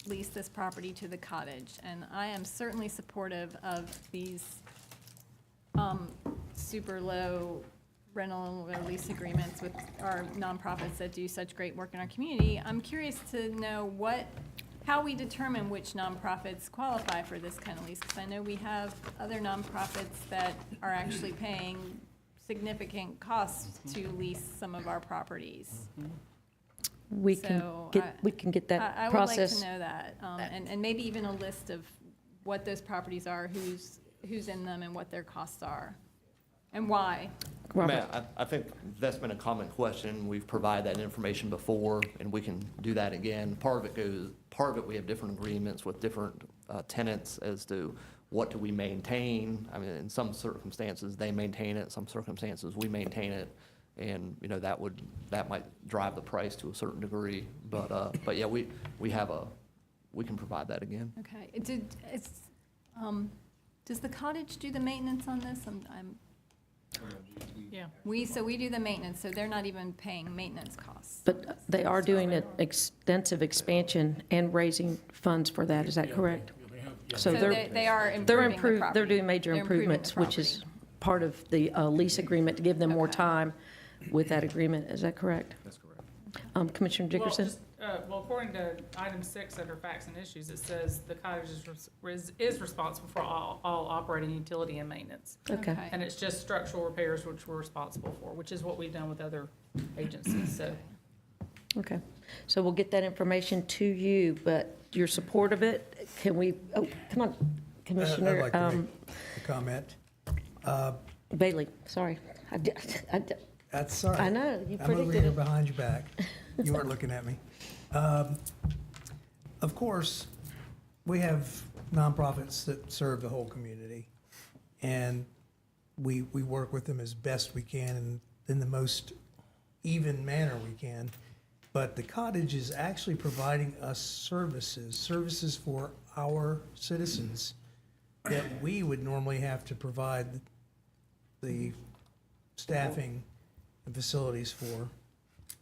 lease this property to the cottage, and I am certainly supportive of these super low rental or lease agreements with our nonprofits that do such great work in our community. I'm curious to know how we determine which nonprofits qualify for this kind of lease, because I know we have other nonprofits that are actually paying significant costs to lease some of our properties. We can So get that I would like process. to know that, and maybe even a list of what those properties are, who's in them, and what their costs are, and why. Robert? Matt, I think that's been a common question. We've provided that information before, and we can do that again. Part of it, we have different agreements with different tenants as to what do we maintain. I mean, in some circumstances, they maintain it, some circumstances, we maintain it. And, you know, that might drive the price to a certain degree. But yeah, we can provide that again. Okay, does the cottage do the maintenance on this? Yeah. We do the maintenance, so they're not even paying maintenance costs. But they are doing an extensive expansion and raising funds for that, is that correct? So So they are they're improving the property. they're doing major They're improving the improvements, which is property. part of the lease agreement to give them more Okay. time with that agreement, is that correct? That's correct. Commissioner Dickerson? Well, according to item 6 under facts and issues, it says the cottage is responsible for all operating utility and maintenance. Okay. And it's just structural repairs which we're responsible for, which is what we've done with other agencies, so. Okay, so we'll get that information to you, but your support of it, can we, come on, Commissioner. I'd like to make a comment. Bailey, sorry. That's all right. I know, you I'm over predicted here it. behind your back. You weren't looking at me. Of course, we have nonprofits that serve the whole community, and we work with them as best we can and in the most even manner we can. But the cottage is actually providing us services for our citizens that we would normally have to provide the staffing and facilities for.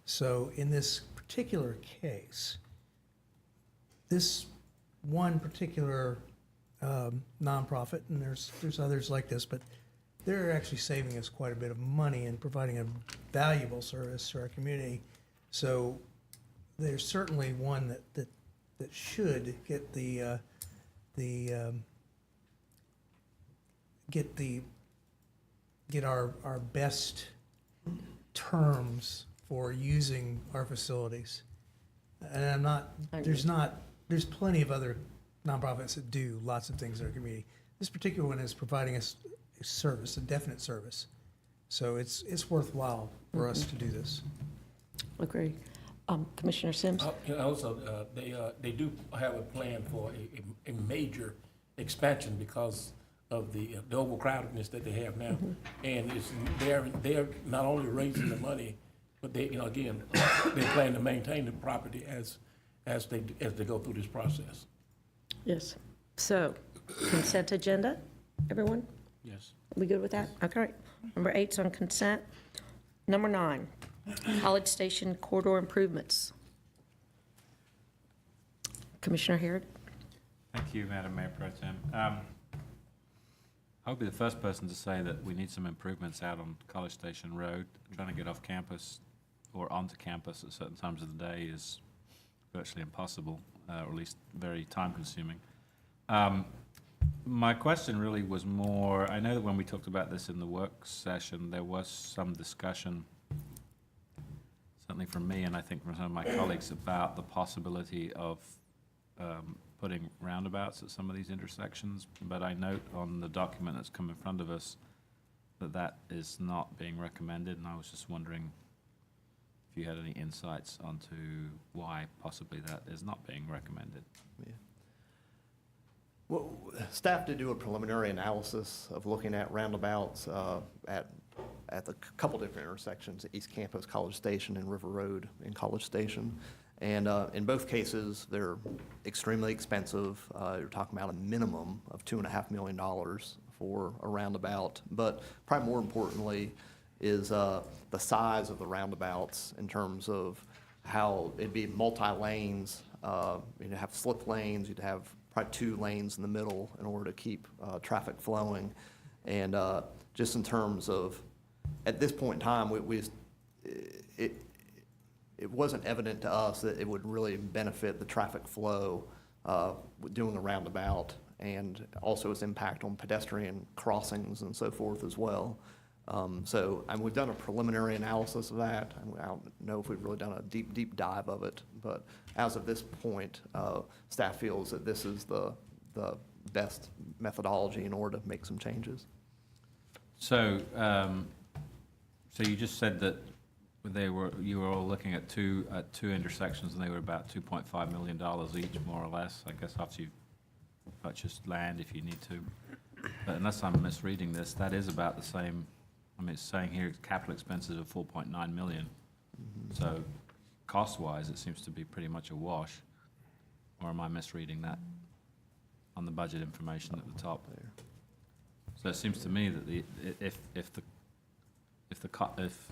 So in this particular case, this one particular nonprofit, and there's others like this, but they're actually saving us quite a bit of money and providing a valuable service to our community. So there's certainly one that should get our best terms for using our facilities. And there's plenty of other nonprofits that do lots of things in our community. This particular one is providing us a service, a definite service. So it's worthwhile for us to do this. Agree. Commissioner Sims? And also, they do have a plan for a major expansion because of the overcrowdedness that they have now. And they're not only raising the money, but they, again, they plan to maintain the property as they go through this process. Yes. So, consent agenda, everyone? Yes. We good with that? Okay. Number 8's on consent. Number 9, College Station corridor improvements. Commissioner Harrod? Thank you, Madam Mayor Pro Tem. I'll be the first person to say that we need some improvements out on College Station Road. Trying to get off campus or onto campus at certain times of the day is virtually impossible, or at least very time-consuming. My question really was more, I know that when we talked about this in the work session, there was some discussion, certainly from me and I think from some of my colleagues, about the possibility of putting roundabouts at some of these intersections, but I note on the document that's come in front of us that that is not being recommended, and I was just wondering if you had any insights onto why possibly that is not being recommended. Yeah. Well, staff did do a preliminary analysis of looking at roundabouts at at the couple different intersections, East Campus, College Station, and River Road in College Station. And in both cases, they're extremely expensive. You're talking about a minimum of $2.5 million for a roundabout. But probably more importantly is the size of the roundabouts in terms of how it'd be multi-lanes. You'd have slip lanes, you'd have probably 2 lanes in the middle in order to keep traffic flowing. And just in terms of, at this point in time, it wasn't evident to us that it would really benefit the traffic flow with doing a roundabout, and also its impact on pedestrian crossings and so forth as well. So, and we've done a preliminary analysis of that. I don't know if we've really done a deep dive of it, but as of this point, staff feels that this is the best methodology in order to make some changes. So, so you just said that you were all looking at two intersections, and they were about $2.5 million each, more or less, I guess, after you've purchased land, if you need to. But unless I'm misreading this, that is about the same. I mean, it's saying here capital expenses of $4.9 million. So cost-wise, it seems to be pretty much a wash. Or am I misreading that on the budget information at the top there? So it seems to me that if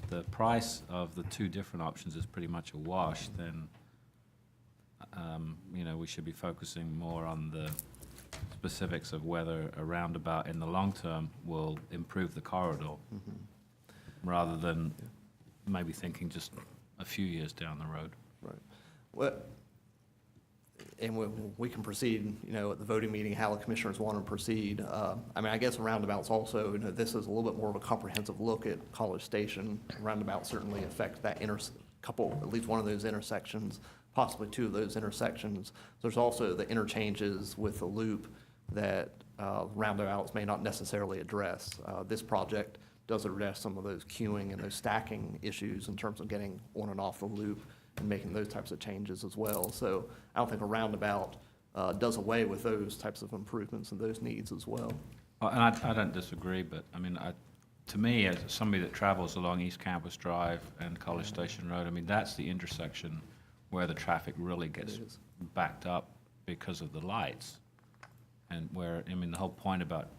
the price of the 2 different options is pretty much a wash, then you know, we should be focusing more on the specifics of whether a roundabout in the long term will improve the corridor, rather than maybe thinking just a few years down the road. Right. Well, and we can proceed, you know, at the voting meeting, how the commissioners want to proceed. I mean, I guess roundabouts also, you know, this is a little bit more of a comprehensive look at College Station. Roundabouts certainly affect that at least one of those intersections, possibly 2 of those intersections. There's also the interchanges with the loop that roundabouts may not necessarily address. This project does address some of those queuing and those stacking issues in terms of getting on and off the loop and making those types of changes as well. So I don't think a roundabout does away with those types of improvements and those needs as well. And I don't disagree, but I mean, to me, as somebody that travels along East Campus Drive and College Station Road, I mean, that's the intersection where the traffic really gets backed up because of the lights. And where, I mean, the whole point about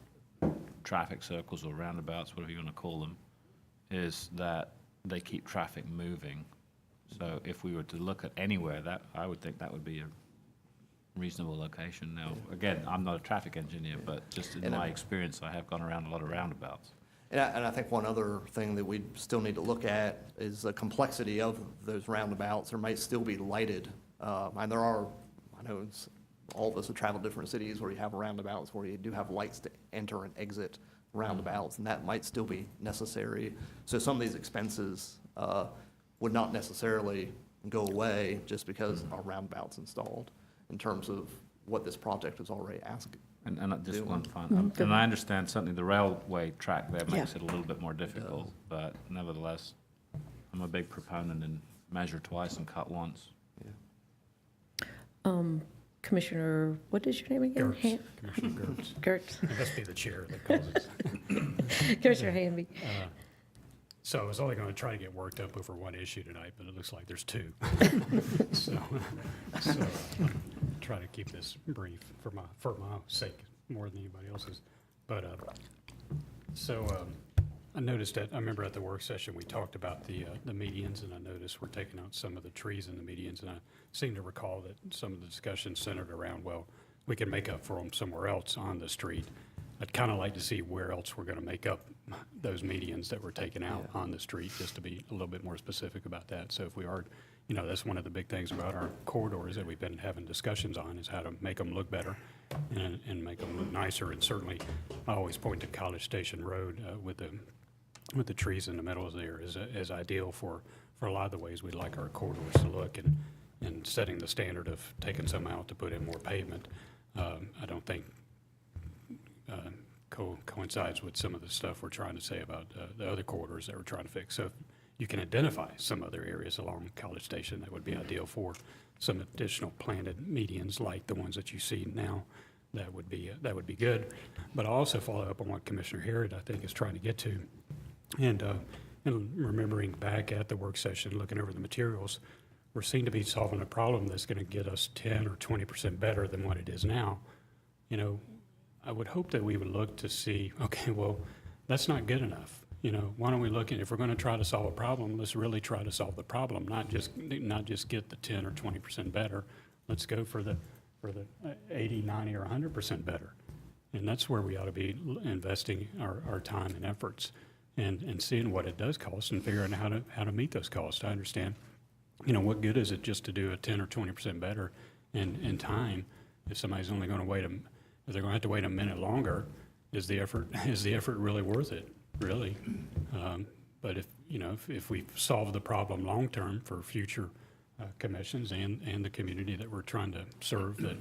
traffic circles or roundabouts, whatever you want to call them, is that they keep traffic moving. So if we were to look at anywhere, that I would think that would be a reasonable location. Now, again, I'm not a traffic engineer, but just in my experience, I have gone around a lot of roundabouts. And I think one other thing that we still need to look at is the complexity of those roundabouts. There might still be lighted, and there are, I know all of us have traveled different cities where you have roundabouts where you do have lights to enter and exit roundabouts, and that might still be necessary. So some of these expenses would not necessarily go away just because our roundabout's installed in terms of what this project is already asking. And just one final, and I understand certainly the railway track there makes it a little bit more difficult, but nevertheless, I'm a big proponent in measure twice and cut once. Commissioner, what is your name again? Gertz, Commissioner Gertz. Gertz. It must be the chair that calls it. Commissioner Hamby. So I was only going to try to get worked up over one issue tonight, but it looks like there's 2. So try to keep this brief for my sake more than anybody else's. But I noticed that, I remember at the work session, we talked about the medians, and I noticed we're taking out some of the trees in the medians, and I seem to recall that some of the discussion centered around, well, we can make up for them somewhere else on the street. I'd kind of like to see where else we're going to make up those medians that were taken out on the street, just to be a little bit more specific about that. So if we are, you know, that's one of the big things about our corridors that we've been having discussions on, is how to make them look better and make them look nicer. And certainly, I always point to College Station Road with the trees in the middle there as ideal for a lot of the ways we'd like our corridors to look, and setting the standard of taking some out to put in more pavement. I don't think coincides with some of the stuff we're trying to say about the other corridors that we're trying to fix. So if you can identify some other areas along College Station that would be ideal for some additional planted medians like the ones that you see now, that would be good. But I'll also follow up on what Commissioner Harrod, I think, is trying to get to, And remembering back at the work session, looking over the materials, we're seen to be solving a problem that's going to get us 10 or 20% better than what it is now. You know, I would hope that we would look to see, okay, well, that's not good enough. You know, why don't we look at, if we're going to try to solve a problem, let's really try to solve the problem, not just get the 10 or 20% better. Let's go for the 80, 90, or 100% better. And that's where we ought to be investing our time and efforts and seeing what it does cost and figuring out how to meet those costs. I understand, you know, what good is it just to do a 10 or 20% better in time if somebody's only going to wait if they're going to have to wait a minute longer? Is the effort really worth it? Really? But if we solve the problem long term for future commissions and the community that we're trying to serve that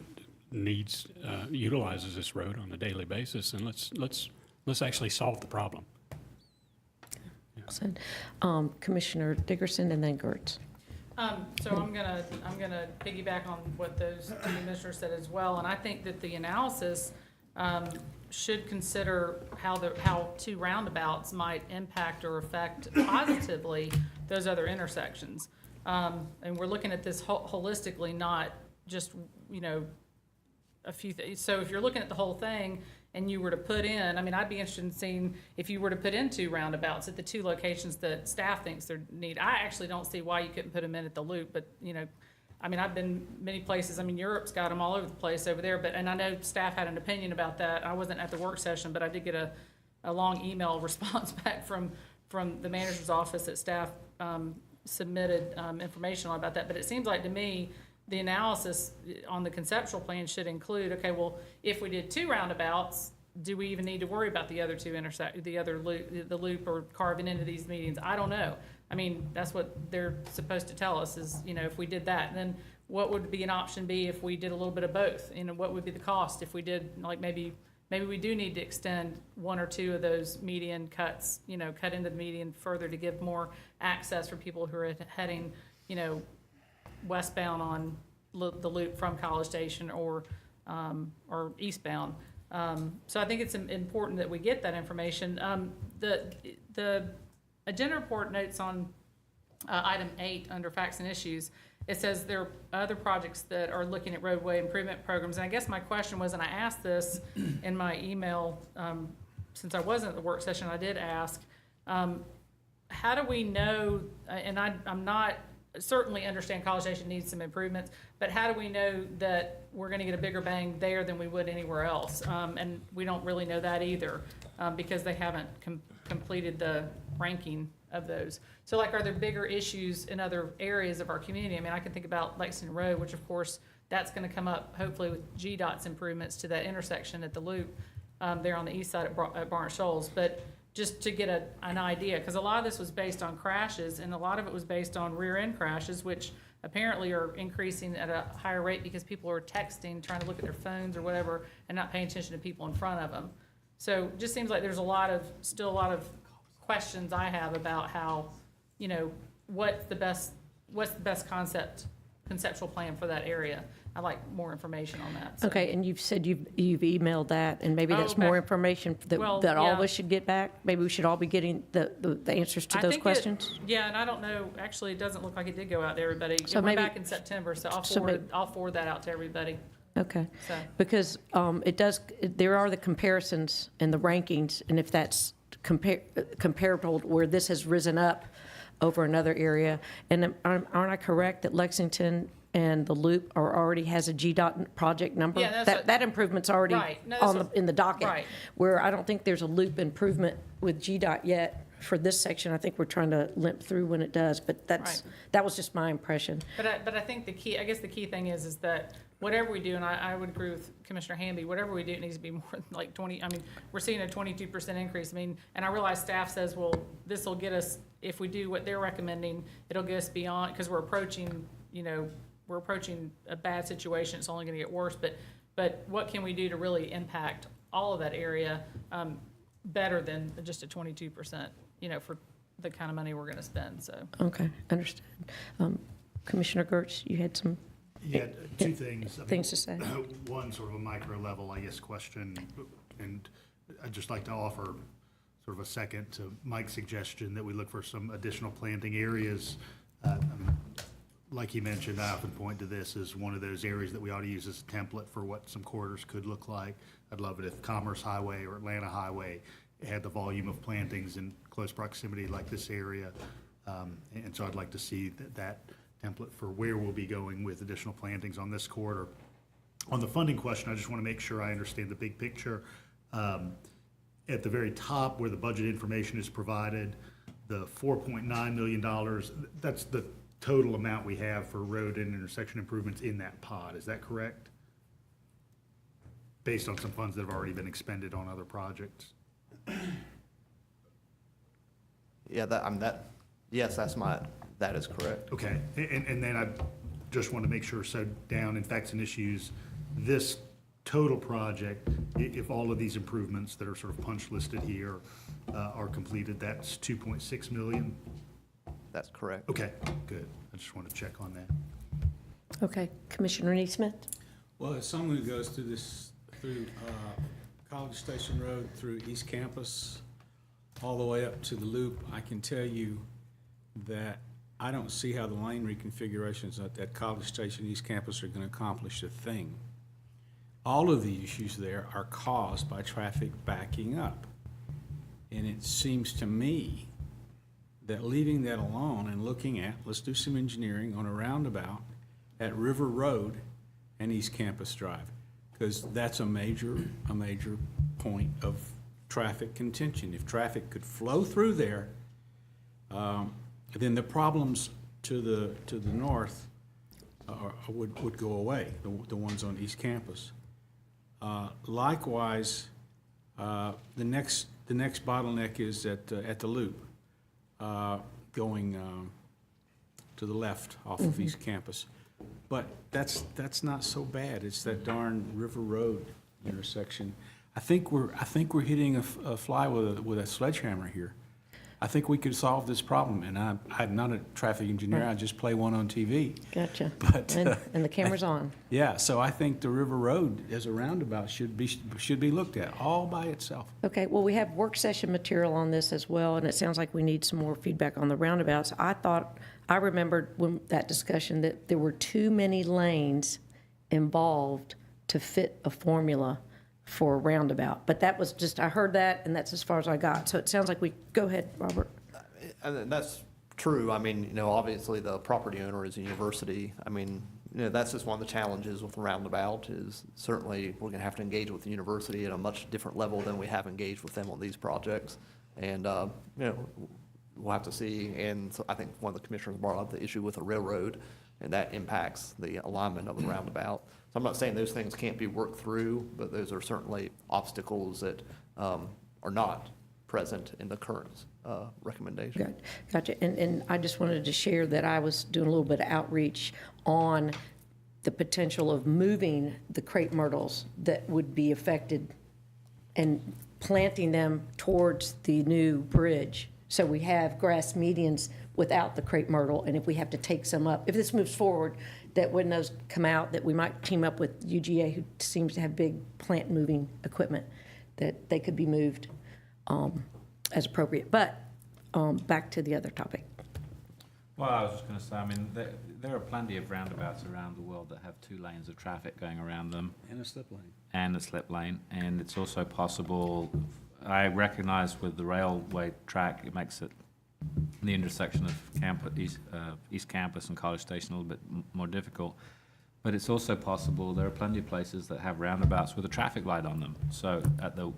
utilizes this road on a daily basis, and let's actually solve the problem. Commissioner Dickerson and then Gertz. So I'm gonna piggyback on what those two commissioners said as well, and I think that the analysis should consider how two roundabouts might impact or affect positively those other intersections. And we're looking at this holistically, not just, you know, a few things. So if you're looking at the whole thing and you were to put in, I mean, I'd be interested in seeing if you were to put in two roundabouts at the two locations that staff thinks they need. I actually don't see why you couldn't put them in at the loop, but, you know, I mean, I've been many places. I mean, Europe's got them all over the place over there, and I know staff had an opinion about that. I wasn't at the work session, but I did get a long email response back from the manager's office that staff submitted information on about that. But it seems like to me, the analysis on the conceptual plan should include, okay, well, if we did two roundabouts, do we even need to worry about the other two the loop or carving into these medians? I don't know. I mean, that's what they're supposed to tell us is, you know, if we did that, then what would be an option B if we did a little bit of both? You know, what would be the cost if we did, like, maybe we do need to extend one or two of those median cuts, you know, cut into the median further to give more access for people who are heading, you know, westbound on the loop from College Station or eastbound. So I think it's important that we get that information. The agenda report notes on item 8 under facts and issues, it says there are other projects that are looking at roadway improvement programs. And I guess my question was, and I asked this in my email, since I wasn't at the work session, I did ask, how do we know, and I'm not, certainly understand College Station needs some improvements, but how do we know that we're gonna get a bigger bang there than we would anywhere else? And we don't really know that either, because they haven't completed the ranking of those. So, like, are there bigger issues in other areas of our community? I mean, I can think about Lexington Road, which of course, that's gonna come up hopefully with GDOT's improvements to that intersection at the loop there on the east side at Barnes Shoals. But just to get an idea, because a lot of this was based on crashes, and a lot of it was based on rear-end crashes, which apparently are increasing at a higher rate because people are texting, trying to look at their phones or whatever, and not paying attention to people in front of them. So it just seems like there's still a lot of questions I have about how, you know, what's the best conceptual plan for that area. I'd like more information on that. So. Okay, and you've said you've emailed that, and maybe that's okay. more information that all of yeah. us should get back? Maybe we should all be getting the answers to I those think questions? Yeah, and I don't know, actually, it doesn't look like it did go out to everybody. So It went maybe- back in September, so I'll forward that out to everybody. Okay, So, because there are the comparisons and the rankings, and if that's comparable where this has risen up over another area, and aren't I correct that Lexington and the loop already has a GDOT project number? Yeah, that's That improvement's already Right. No, that's in the docket. Right. Where I don't think there's a loop improvement with GDOT yet for this section. I think we're trying to limp through when it does, but Right. that was just my impression. but I think the key thing is that whatever we do, and I would agree with Commissioner Hamby, whatever we do, it needs to be more than like 20, I mean, we're seeing a 22% increase. I mean, and I realize staff says, well, this will get us, if we do what they're recommending, it'll get us beyond, because we're approaching a bad situation. It's only gonna get worse, but what can we do to really impact all of that area better than just a 22%, you know, for the kind of money we're gonna spend, so. Okay, understood. Commissioner Gertz, you had some Yeah, two things. I mean, things to say? One sort of a micro level, I guess, question, and I'd just like to offer sort sort of a second to Mike's suggestion that we look for some additional planting areas. I mean, like he mentioned, I often point to this as one of those areas that we ought to use as a template for what some corridors could look like. I'd love it if Commerce Highway or Atlanta Highway had the volume of plantings in close proximity like this area. And so I'd like to see that template for where we'll be going with additional plantings on this corridor. On the funding question, I just want to make sure I understand the big picture. At the very top where the budget information is provided, the $4.9 million, that's the total amount we have for road and intersection improvements in that pot. Is that correct? Based on some funds that have already been expended on other projects? Yeah, yes, that is correct. Okay, and then I just want to make sure, so down in facts and issues, this total project, if all of these improvements that are sort of punch listed here are completed, that's 2.6 million? That's correct. Okay, good. I just want to check on that. Okay, Commissioner Neesmith? Well, as someone who goes through College Station Road, through East Campus, all the way up to the Loop, I can tell you that I don't see how the lane reconfigurations at College Station, East Campus are going to accomplish a thing. All of the issues there are caused by traffic backing up. And it seems to me that leaving that alone and looking at, let's do some engineering on a roundabout at River Road and East Campus Drive, because that's a major point of traffic contention. If traffic could flow through there, then the problems to the north would go away, the ones on East Campus. Likewise, the next bottleneck is at the Loop, going to the left off of East Campus. But that's not so bad. It's that darn River Road intersection. I think we're hitting a fly with a sledgehammer here. I think we could solve this problem, and I'm not a traffic engineer. I just play one on TV. Gotcha. But And the camera's on. yeah, so I think the River Road as a roundabout should be looked at all by itself. Okay, well, we have work session material on this as well, and it sounds like we need some more feedback on the roundabouts. I remembered when that discussion that there were too many lanes involved to fit a formula for a roundabout. But that was just, I heard that, and that's as far as I got. So it sounds like go ahead, Robert. And that's true. I mean, obviously the property owner is a university. I mean, that's just one of the challenges with the roundabout is certainly we're going to have to engage with the university at a much different level than we have engaged with them on these projects. And, we'll have to see. And so I think one of the commissioners brought up the issue with the railroad, and that impacts the alignment of the roundabout. So I'm not saying those things can't be worked through, but those are certainly obstacles that are not present in the current recommendation. Gotcha. And I just wanted to share that I was doing a little bit of outreach on the potential of moving the crepe myrtles that would be affected and planting them towards the new bridge. So we have grass medians without the crepe myrtle, and if we have to take some up, if this moves forward, that when those come out, that we might team up with UGA, who seems to have big plant moving equipment, that they could be moved as appropriate. But back to the other topic. Well, I was just going to say, I mean, there are plenty of roundabouts around the world that have 2 lanes of traffic going around them. And a slip lane. And a slip lane. And it's also possible, I recognize with the railway track, it makes it the intersection of East Campus and College Station a little bit more difficult. But it's also possible, there are plenty of places that have roundabouts with a traffic light on them. So at the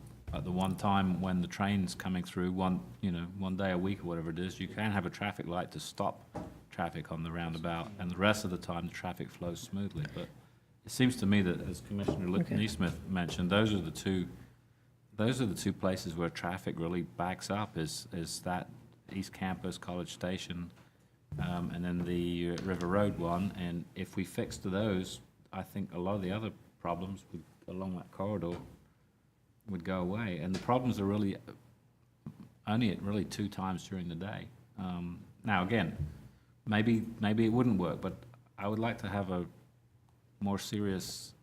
one time when the train's coming through, one day a week or whatever it is, you can have a traffic light to stop traffic on the roundabout, and the rest of the time the traffic flows smoothly. But it seems to me that, as Commissioner Neesmith mentioned, those are the two places where traffic really backs up, is that East Campus, College Station, and then the River Road one. And if we fixed those, I think a lot of the other problems along that corridor would go away. And the problems are really only at really 2 times during the day. Now again, maybe it wouldn't work, but I would like to have a more serious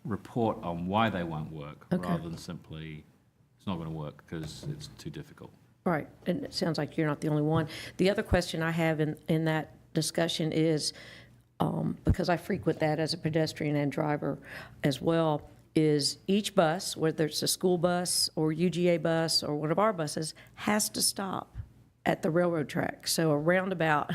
report on why they won't work, rather than simply it's not going to work because it's too difficult. Right, and it sounds like you're not the only one. The other question I have in that discussion is, because I frequent that as a pedestrian and driver as well, is each bus, whether it's a school bus or UGA bus or one of our buses, has to stop at the railroad track. So a roundabout,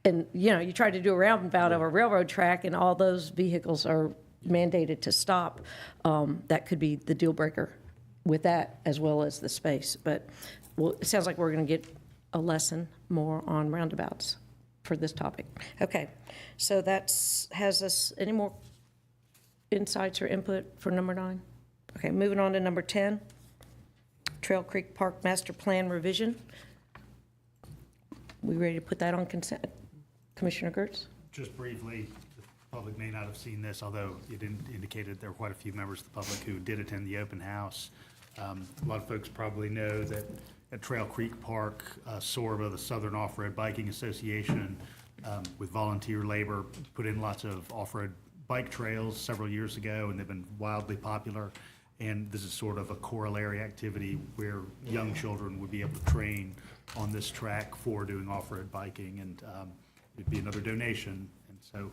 and, you know, you try to do a roundabout of a railroad track and all those vehicles are mandated to stop. That could be the deal breaker with that as well as the space. But, well, it sounds like we're going to get a lesson more on roundabouts for this topic. Okay, so has us, any more insights or input for number 9? Okay, moving on to number 10, Trail Creek Park Master Plan Revision. We ready to put that on consent? Commissioner Gertz? Just briefly, the public may not have seen this, although it indicated there were quite a few members of the public who did attend the open house. A lot of folks probably know that at Trail Creek Park, SORBA, the Southern Off-Road Biking Association, with volunteer labor, put in lots of off-road bike trails several years ago, and they've been wildly popular. And this is sort of a corollary activity where young children would be able to train on this track for doing off-road biking, and it'd be another donation. And so,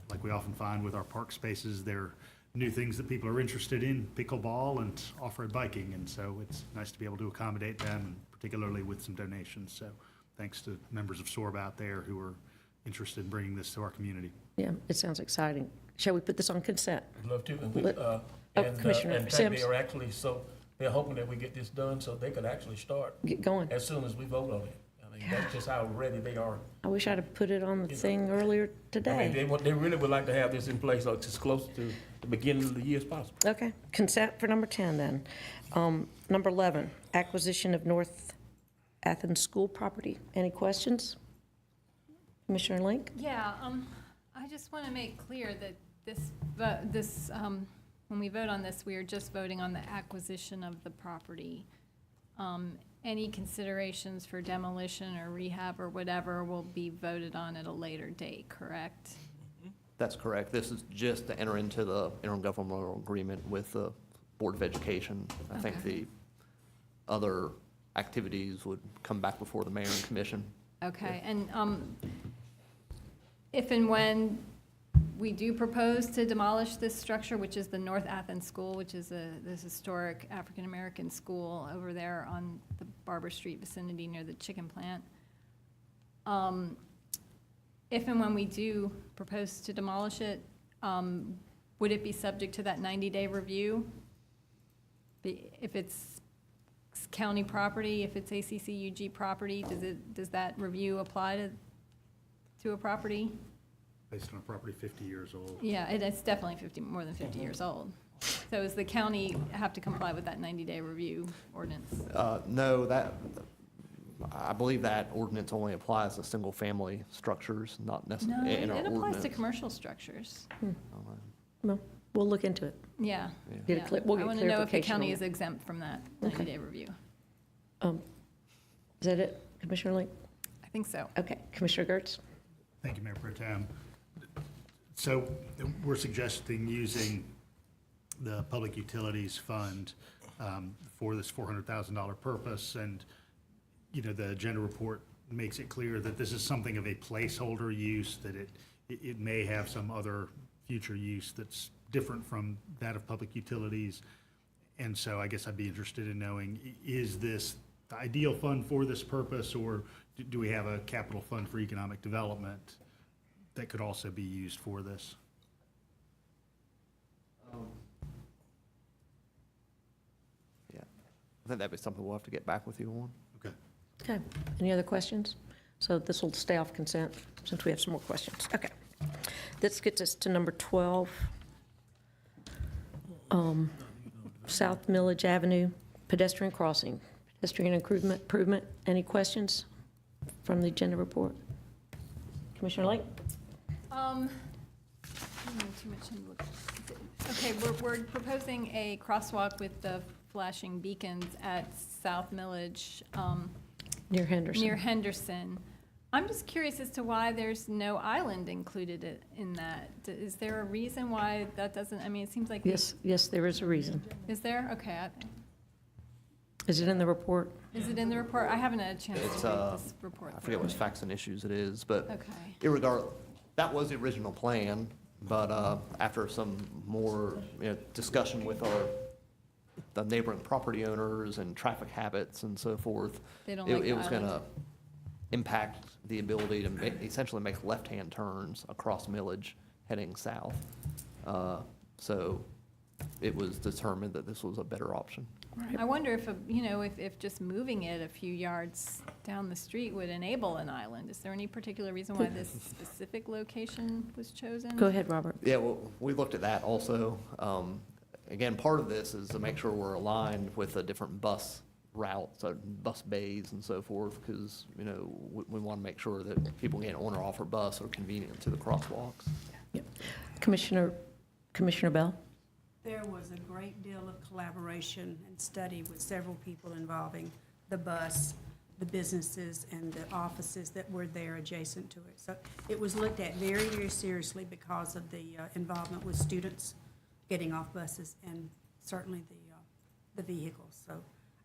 like we often find with our park spaces, there are new things that people are interested in, pickleball and off-road biking, and so it's nice to be able to accommodate them, particularly with some donations. So thanks to members of SORB out there who are interested in bringing this to our community. Yeah, it sounds exciting. Shall we put this on consent? I'd love to, and we, Let- Commissioner in fact, Sims. they are actually, so, they're hoping that we get this done so they could actually start Get going. as soon as we vote on it. I mean, that's just how ready they are. I wish I'd have put it on the thing earlier I mean, today. they really would like to have this in place as close to the beginning of the year as possible. Okay, consent for number 10 then. Number 11, acquisition of North Athens School property. Any questions? Commissioner Link? Yeah, I just want to make clear that when we vote on this, we are just voting on the acquisition of the property. Any considerations for demolition or rehab or whatever will be voted on at a later date, correct? That's correct. This is just to enter into the intergovernmental agreement with the Board of Education. I think Okay. the other activities would come back before the mayor and commission. Okay, and if and when we do propose to demolish this structure, which is the North Athens School, which is this historic African-American school over there on the Barber Street vicinity near the chicken plant. If and when we do propose to demolish it, would it be subject to that 90-day review? If it's county property, if it's ACCUG property, does that review apply to a property? Based on a property 50 years old. Yeah, it's definitely more than 50 years old. So does the county have to comply with that 90-day review ordinance? No, I believe that ordinance only applies to single-family structures, not No, necessarily in our it ordinance. applies to commercial structures. Well, we'll look into it. Yeah. Get a we'll get I want to know if the clarification county on is exempt from that 90-day review. Is that it, Commissioner Link? I think so. Okay, Commissioner Gertz? Thank you, Mayor Pro Tem. So we're suggesting using the Public Utilities Fund for this $400,000 purpose. And, you know, the agenda report makes it clear that this is something of a placeholder use, that it may have some other future use that's different from that of public utilities. And so I guess I'd be interested in knowing, is this the ideal fund for this purpose, or do we have a capital fund for economic development that could also be used for this? Yeah, I think that'd be something we'll have to get back with you on. Okay. Okay, any other questions? So this will stay off consent since we have some more questions. Okay. This gets us to number 12. South Milledge Avenue, pedestrian crossing, pedestrian improvement. Any questions from the agenda report? Commissioner Lake? I don't know too much to look at. Okay, we're proposing a crosswalk with the flashing beacons at South Milledge, Near Henderson. near Henderson. I'm just curious as to why there's no island included in that. Is there a reason why that doesn't, I mean, it seems like. Yes, there is a reason. Is there? Okay. Is it in the report? Is it in the report? I haven't had a chance It's, to read this report. I forget which facts and issues it is, but Okay. irregardless, that was the original plan, but after some more, discussion with the neighboring property owners and traffic habits and so forth, They don't like it the was island. gonna impact the ability to essentially make left-hand turns across Milledge heading south. So it was determined that this was a better option. I wonder if, if just moving it a few yards down the street would enable an island. Is there any particular reason why this specific location was chosen? Go ahead, Robert. Yeah, well, we looked at that also. Again, part of this is to make sure we're aligned with the different bus routes, bus bays and so forth, because, we want to make sure that people getting on or off our bus are convenient to the crosswalks. Yep. Commissioner Bell? There was a great deal of collaboration and study with several people involving the bus, the businesses, and the offices that were there adjacent to it. So it was looked at very, very seriously because of the involvement with students getting off buses and certainly the vehicles. So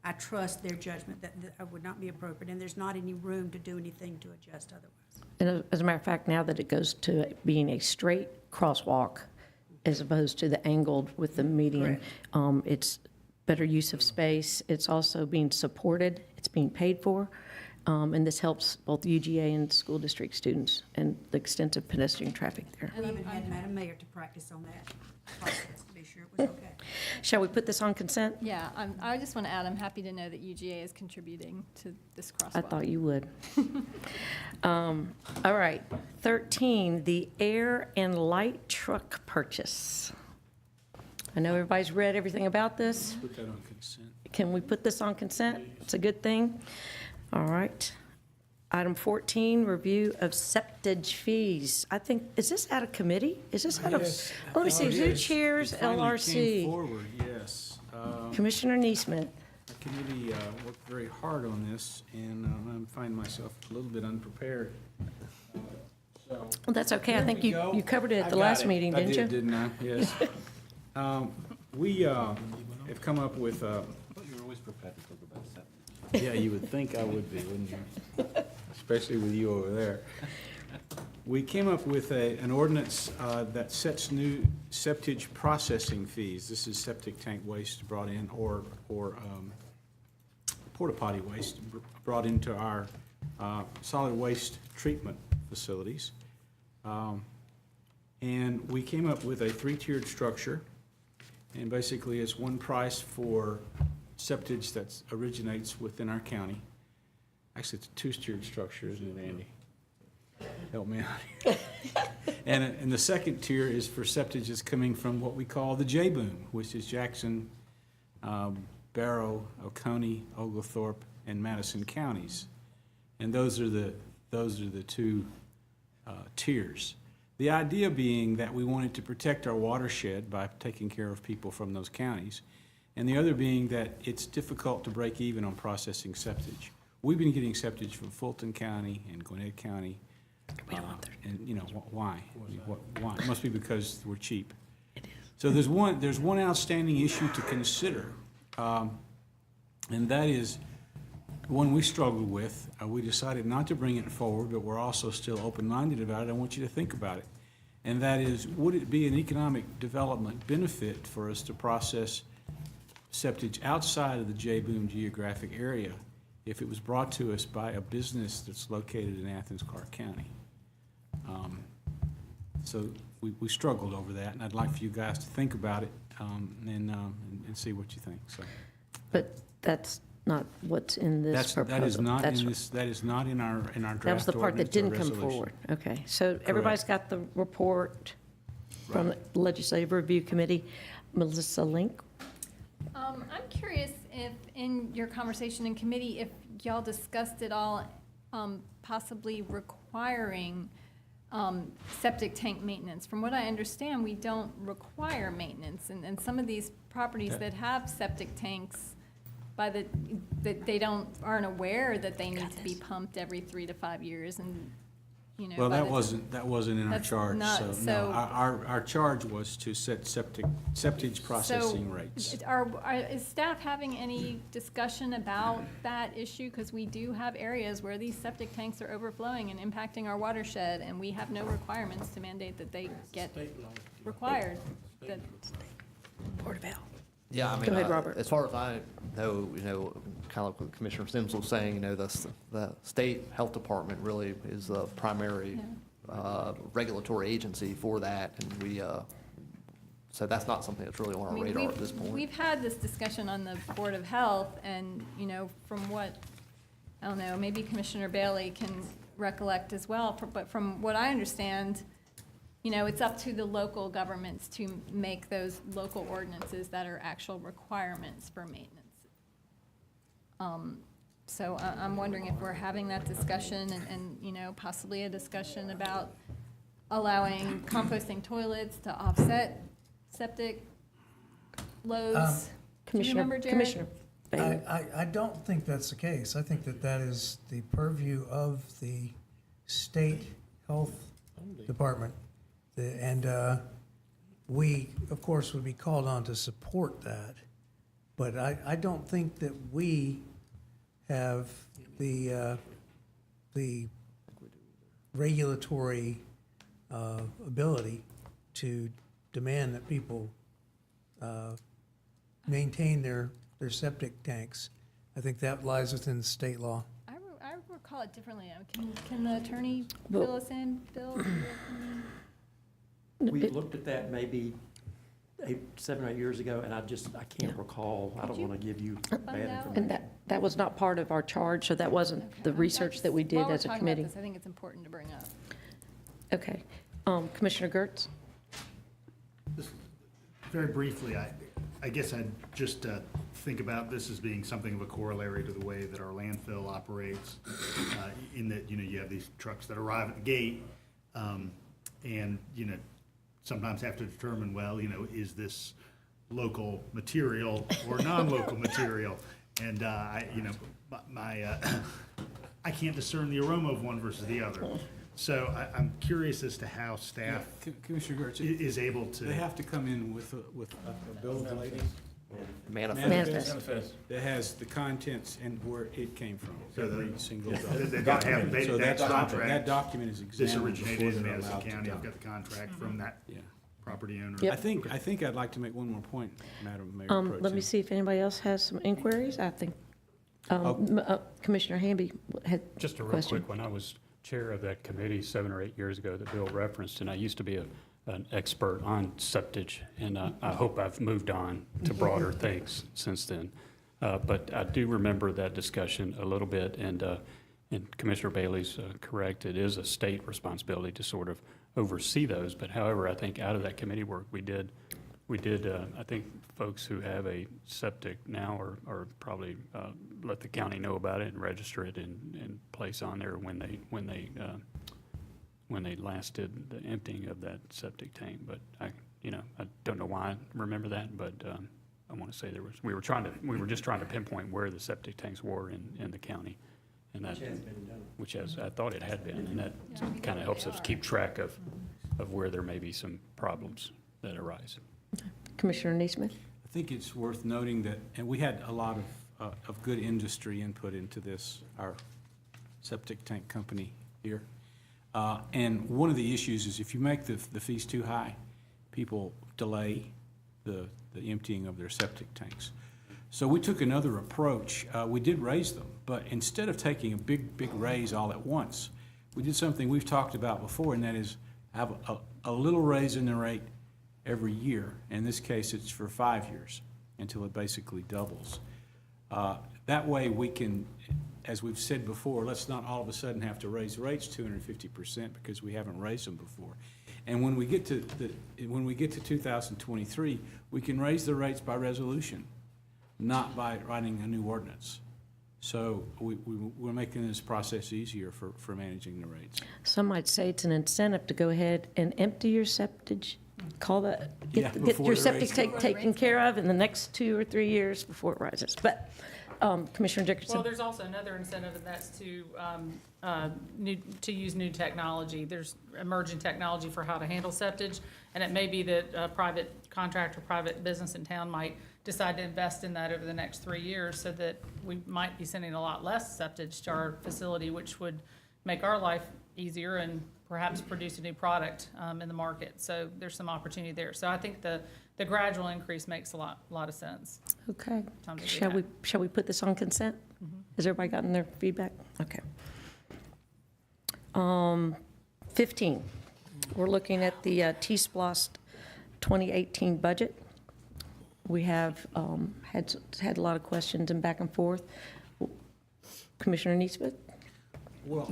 I trust their judgment that that would not be appropriate, and there's not any room to do anything to adjust otherwise. And as a matter of fact, now that it goes to being a straight crosswalk as opposed to the angled with the median, it's better use of space. It's also being supported. It's being paid for. And this helps both UGA and school district students and the extensive pedestrian traffic there. We even had Madam Mayor to practice on that process to be sure it was okay. Shall we put this on consent? Yeah, I just want to add, I'm happy to know that UGA is contributing to this crosswalk. I thought you would. All right, 13, the air and light truck purchase. I know everybody's read everything about this. Put that on consent. Can we put this on consent? It's a good thing. All right. Item 14, review of septage fees. I think, is this out of committee? Is this out of, Yes. let me see, Oh, who yes. chairs It finally LRC? came forward, yes. Commissioner Neesmith. The committee worked very hard on this, and I'm finding myself a little bit unprepared. So, Well, that's okay. I think There we go. you covered it I at the got last it. meeting, I didn't you? didn't I? Yes. We have come up with, You're always prepared to talk about septic. yeah, you would think I would be, wouldn't you? Especially with you over there. We came up with an ordinance that sets new septage processing fees. This is septic tank waste brought in or porta potty waste brought into our solid waste treatment facilities. And we came up with a three-tiered structure. And basically, it's one price for septage that originates within our county. Actually, it's a two-tiered structure, isn't it, Andy? Help me out here. And the second tier is for septage that's coming from what we call the J-boom, which is Jackson, Barrow, Oconee, Oglethorpe, and Madison counties. And those are the two tiers. The idea being that we wanted to protect our watershed by taking care of people from those counties, and the other being that it's difficult to break even on processing septage. We've been getting septage from Fulton County and Gwinnett County. And, why? Why? It must be because we're cheap. So there's one outstanding issue to consider, and that is one we struggled with. We decided not to bring it forward, but we're also still open-minded about it. I want you to think about it. And that is, would it be an economic development benefit for us to process septage outside of the J-boom geographic area if it was brought to us by a business that's located in Athens-Clarke County? So we struggled over that, and I'd like for you guys to think about it and see what you think. So But that's not what's in this proposal. that is not That's in this. That is not in our draft That was the part that ordinance or didn't come resolution. forward. Okay, so everybody's got the report from the Legislative Review Committee. Melissa Link? I'm curious if, in your conversation in committee, if y'all discussed at all possibly requiring septic tank maintenance. From what I understand, we don't require maintenance, and some of these properties that have septic tanks that they aren't aware that they need to be pumped every 3 to 5 years, and, you know. Well, by that the- wasn't in our That's charge, not- so, no. so- Our charge was to set septage processing rates. Is staff having any discussion about that issue? Because we do have areas where these septic tanks are overflowing and impacting our watershed, and we have no requirements to mandate that they get required. That- Board of Health. Yeah, I mean, Go ahead, Robert. as far as I know, kind of like what Commissioner Sims was saying, the state health department really is the primary regulatory agency for that, and so that's not something that's really on I our mean, radar at this point. We've had this discussion on the Board of Health, and, from what, I don't know, maybe Commissioner Bailey can recollect as well, but from what I understand, it's up to the local governments to make those local ordinances that are actual requirements for maintenance. So I'm wondering if we're having that discussion and possibly a discussion about allowing composting toilets to offset septic loads. Do you remember, Jared? Commissioner Bailey. I don't think that's the case. I think that is the purview of the state health department. And we, of course, would be called on to support that. But I don't think that we have the regulatory ability to demand that people maintain their septic tanks. I think that lies within state law. I recall it differently. Can the attorney fill us in, Bill? We looked at that maybe 7 or 8 years ago, and I can't recall. I don't you want to give you find bad out? information. And that was not part of our charge, so that wasn't the research that we did as a While we're committee. talking about this, I think it's important to bring up. Okay. Commissioner Gertz? Very briefly, I guess I'd just think about this as being something of a corollary to the way that our landfill operates, in that, you have these trucks that arrive at the gate, and, sometimes have to determine, well, is this local material or non-local material? And, I can't discern the aroma of one versus the other. So I'm curious as to how staff Commissioner Gertz, is able to. they have to come in with a bill of lading Manifest. Manifest. that has the contents and where it came from, So every single document. They've got to have So that that contract. document is This examined before originated in they're Madison allowed to County. I've go. got the contract from that Yeah. property owner. Yep. I think I'd like to make one more point, Madam Mayor Pro Let me Tem. see if anybody else has some inquiries. I think Commissioner Hamby had Just a a real question. quick one. I was chair of that committee 7 or 8 years ago that Bill referenced, and I used to be an expert on septage, and I hope I've moved on to broader things since then. But I do remember that discussion a little bit, and Commissioner Bailey's correct. It is a state responsibility to sort of oversee those, but however, I think out of that committee work, we did, I think folks who have a septic now are probably let the county know about it and register it and place on there when they last did the emptying of that septic tank. But I don't know why I remember that, but I want to say we were just trying to pinpoint where the septic tanks were in the county. And that, which has, I thought it had been, and that kind of helps us keep track of where there may be some problems that arise. Commissioner Neesmith? I think it's worth noting that, and we had a lot of good industry input into this, our septic tank company here. And one of the issues is if you make the fees too high, people delay the emptying of their septic tanks. So we took another approach. We did raise them, but instead of taking a big raise all at once, we did something we've talked about before, and that is have a little raise in the rate every year. In this case, it's for 5 years until it basically doubles. That way we can, as we've said before, let's not all of a sudden have to raise rates 250% because we haven't raised them before. And when we get to 2023, we can raise the rates by resolution, not by writing a new ordinance. So we're making this process easier for managing the rates. Some might say it's an incentive to go ahead and empty your septage, Yeah, get before your the septic rates tank taken care of in the next 2 or 3 years before it rises. But Commissioner Well, Dickerson? there's also another incentive, and that's to use new technology. There's emerging technology for how to handle septage, and it may be that a private contractor, private business in town might decide to invest in that over the next 3 years, so that we might be sending a lot less septage to our facility, which would make our life easier and perhaps produce a new product in the market. So there's some opportunity there. So I think the gradual increase makes a lot of sense. Okay. Sounds like Shall we put this on consent? Has everybody gotten their feedback? Okay. 15, we're looking at the T-Splost 2018 budget. We have had a lot of questions and back and forth. Commissioner Neesmith? Well,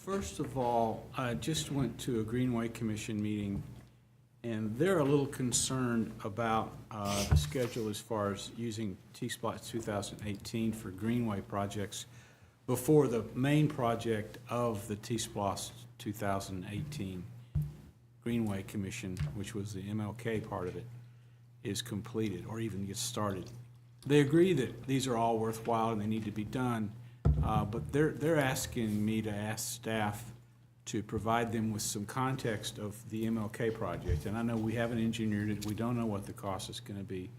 first of all, I just went to a Greenway Commission meeting, and they're a little concerned about the schedule as far as using T-Splost 2018 for Greenway projects before the main project of the T-Splost 2018 Greenway Commission, which was the MLK part of it, is completed or even gets started. They agree that these are all worthwhile and they need to be done, but they're asking me to ask staff to provide them with some context of the MLK project. And I know we haven't engineered it, we don't know what the cost is gonna be.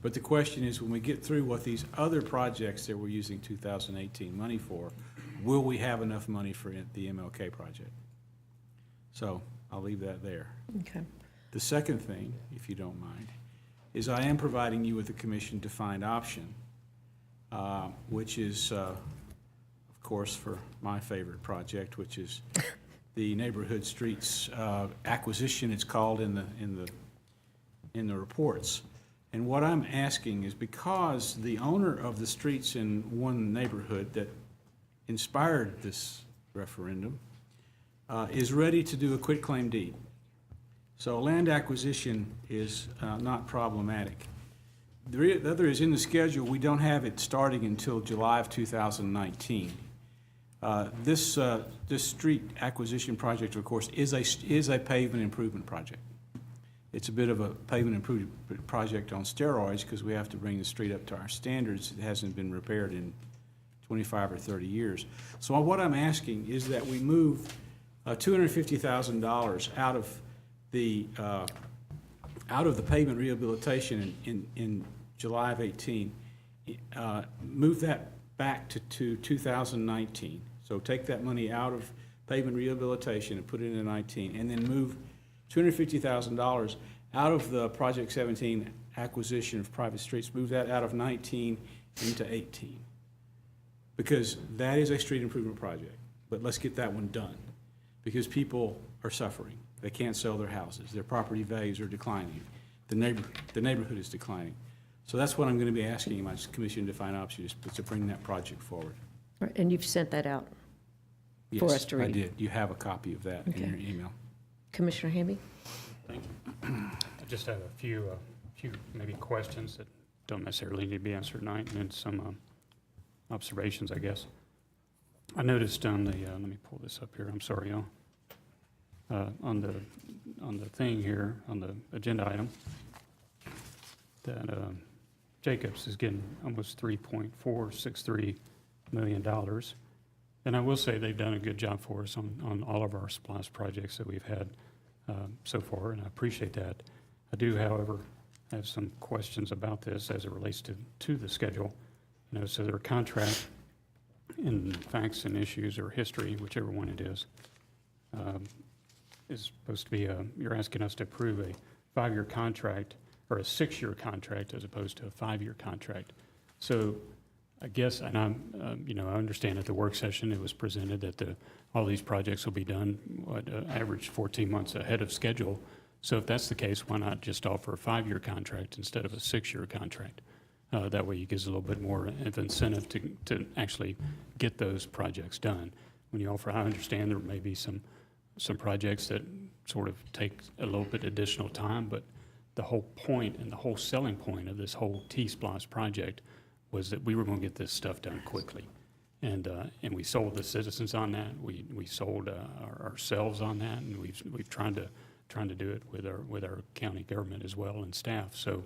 But the question is, when we get through what these other projects that we're using 2018 money for, will we have enough money for the MLK project? So I'll leave that there. Okay. The second thing, if you don't mind, is I am providing you with a commission-defined option, which is, of course, for my favorite project, which is the neighborhood streets acquisition, it's called in the reports. And what I'm asking is, because the owner of the streets in one neighborhood that inspired this referendum is ready to do a quitclaim deed. So land acquisition is not problematic. The other is in the schedule, we don't have it starting until July of 2019. This street acquisition project, of course, is a pavement improvement project. It's a bit of a pavement improvement project on steroids because we have to bring the street up to our standards. It hasn't been repaired in 25 or 30 years. So what I'm asking is that we move $250,000 out of the pavement rehabilitation in July of 18, move that back to 2019. So take that money out of pavement rehabilitation and put it in 19, and then move $250,000 out of the Project 17 acquisition of private streets, move that out of 19 into 18. Because that is a street improvement project, but let's get that one done. Because people are suffering. They can't sell their houses. Their property values are declining. The neighborhood is declining. So that's what I'm going to be asking my commission-defined option is to bring that project forward. Right, and you've sent that out for us to read? Yes, I did. You have a copy of that in your email. Commissioner Hamby? Thank you. I just have a few maybe questions that don't necessarily need to be answered tonight, and then some observations, I guess. I noticed on the, let me pull this up here, I'm sorry, y'all. On the thing here, on the agenda item, that Jacobs is getting almost $3.463 million. And I will say they've done a good job for us on all of our SPLOST projects that we've had so far, and I appreciate that. I do, however, have some questions about this as it relates to the schedule. You know, so their contract in facts and issues or history, whichever one it is supposed to be you're asking us to approve a 5-year contract or a 6-year contract as opposed to a 5-year contract. So I guess, and I'm, I understand at the work session it was presented that all these projects will be done, average 14 months ahead of schedule. So if that's the case, why not just offer a 5-year contract instead of a 6-year contract? That way it gives a little bit more of incentive to actually get those projects done. When you offer, I understand there may be some projects that sort of take a little bit additional time, but the whole point and the whole selling point of this whole T-Splost project was that we were going to get this stuff done quickly. And we sold the citizens on that. We sold ourselves on that, and we've trying to do it with our county government as well and staff. So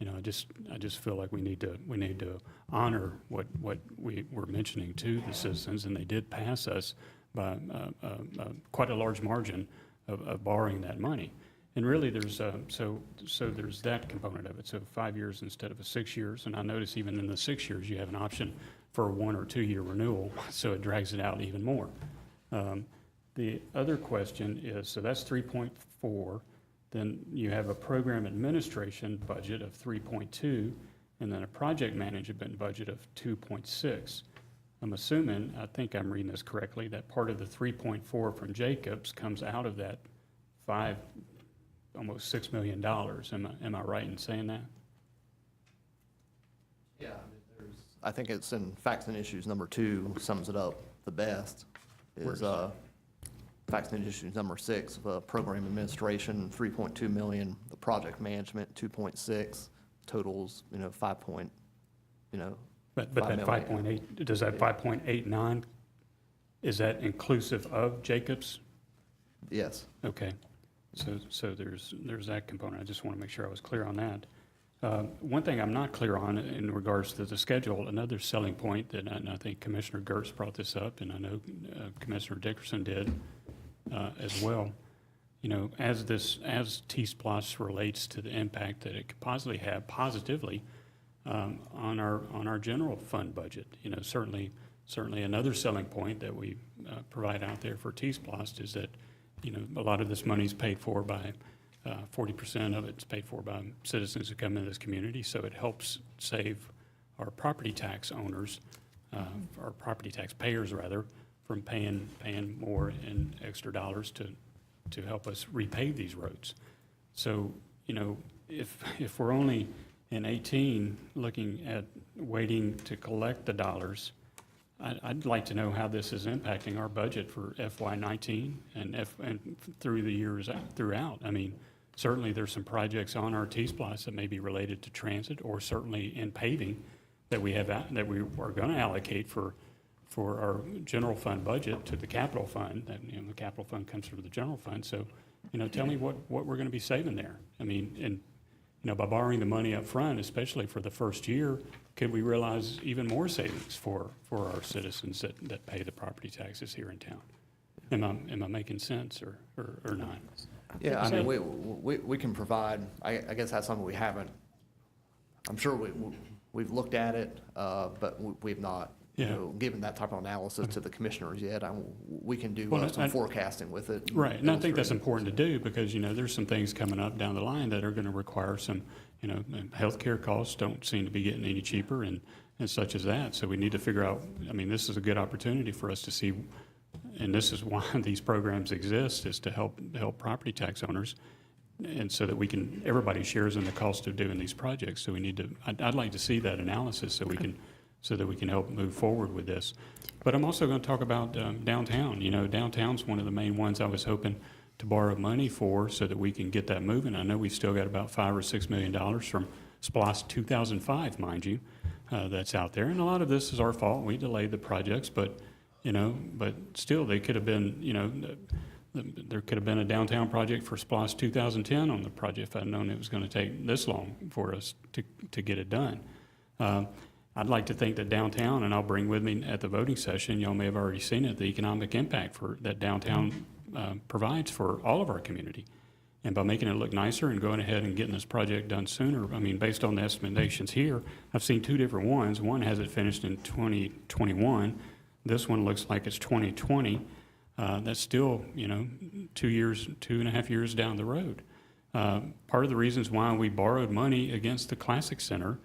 I just feel like we need to honor what we were mentioning to the citizens, and they did pass us by quite a large margin of borrowing that money. And really, there's so there's that component of it. So 5 years instead of 6 years, and I notice even in the 6 years, you have an option for a 1 or 2 year renewal, so it drags it out even more. The other question is, so that's 3.4. Then you have a program administration budget of 3.2, and then a project management budget of 2.6. I'm assuming, I think I'm reading this correctly, that part of the 3.4 from Jacobs comes out of that almost $6 million. Am I right in saying that? Yeah, I think it's in Facts and Issues number 2 sums it up the best. Is Facts and Issues number 6, program administration, 3.2 million, the project management, 2.6, totals, 5 point, But 5 that million. 5.8, does that 5.89, is that inclusive of Jacobs? Yes. Okay, so there's that component. I just want to make sure I was clear on that. One thing I'm not clear on in regards to the schedule, another selling point that I think Commissioner Gertz brought this up, and I know Commissioner Dickerson did as well. As T-Splosh relates to the impact that it could possibly have positively on our general fund budget. Certainly another selling point that we provide out there for T-Splosh is that a lot of this money is paid for by 40% of it's paid for by citizens who come into this community, so it helps save our property tax owners, our property tax payers rather, from paying more in extra dollars to help us repave these roads. So, if we're only in 18 looking at waiting to collect the dollars, I'd like to know how this is impacting our budget for FY19 and through the years throughout. I mean, certainly there's some projects on our T-Splosh that may be related to transit, or certainly in paving that we are going to allocate for our general fund budget to the capital fund. That the capital fund comes from the general fund. So, tell me what we're going to be saving there. I mean, and by borrowing the money up front, especially for the first year, could we realize even more savings for our citizens that pay the property taxes here in town? Am I making sense or not? Yeah, I mean, we can provide, I guess that's something we haven't, I'm sure we've looked at it, but we've not, given that type of analysis to the commissioners yet. We can do some forecasting with it. Right, and I think that's important to do because, there's some things coming up down the line that are going to require some, healthcare costs don't seem to be getting any cheaper and such as that. So we need to figure out, this is a good opportunity for us to see, and this is why these programs exist, is to help property tax owners, and so that everybody shares in the cost of doing these projects. So we need to, I'd like to see that analysis so that we can help move forward with this. But I'm also going to talk about downtown. Downtown's one of the main ones I was hoping to borrow money for so that we can get that moving. I know we've still got about $5 or $6 million from SPLOST 2005, mind you, that's out there. And a lot of this is our fault. We delayed the projects, but still they could have been, there could have been a downtown project for SPLOST 2010 on the project if I'd known it was going to take this long for us to get it done. I'd like to think that downtown, and I'll bring with me at the voting session, y'all may have already seen it, the economic impact that downtown provides for all of our community. And by making it look nicer and going ahead and getting this project done sooner, based on the estimations here, I've seen two different ones. One has it finished in 2021. This one looks like it's 2020. That's still, 2.5 years down the road. Part of the reasons why we borrowed money against the Classic Center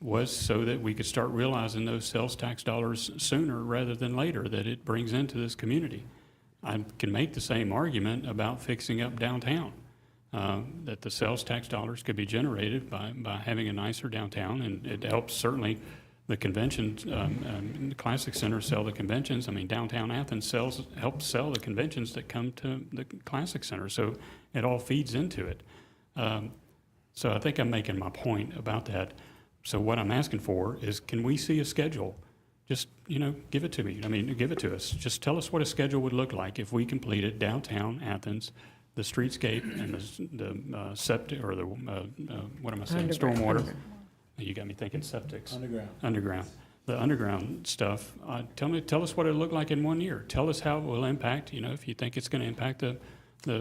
was so that we could start realizing those sales tax dollars sooner rather than later that it brings into this community. I can make the same argument about fixing up downtown, that the sales tax dollars could be generated by having a nicer downtown, and it helps certainly the conventions, the Classic Center sell the conventions. Downtown Athens helps sell the conventions that come to the Classic Center, so it all feeds into it. So I think I'm making my point about that. So what I'm asking for is, can we see a schedule? Just, give it to me. Give it to us. Just tell us what a schedule would look like if we completed downtown Athens the streetscape and the septic, or the, what am I saying, Underground. stormwater. You got me thinking septics. Underground. The underground stuff, tell us what it'll look like in 1 year. Tell us how it will impact, if you think it's gonna impact the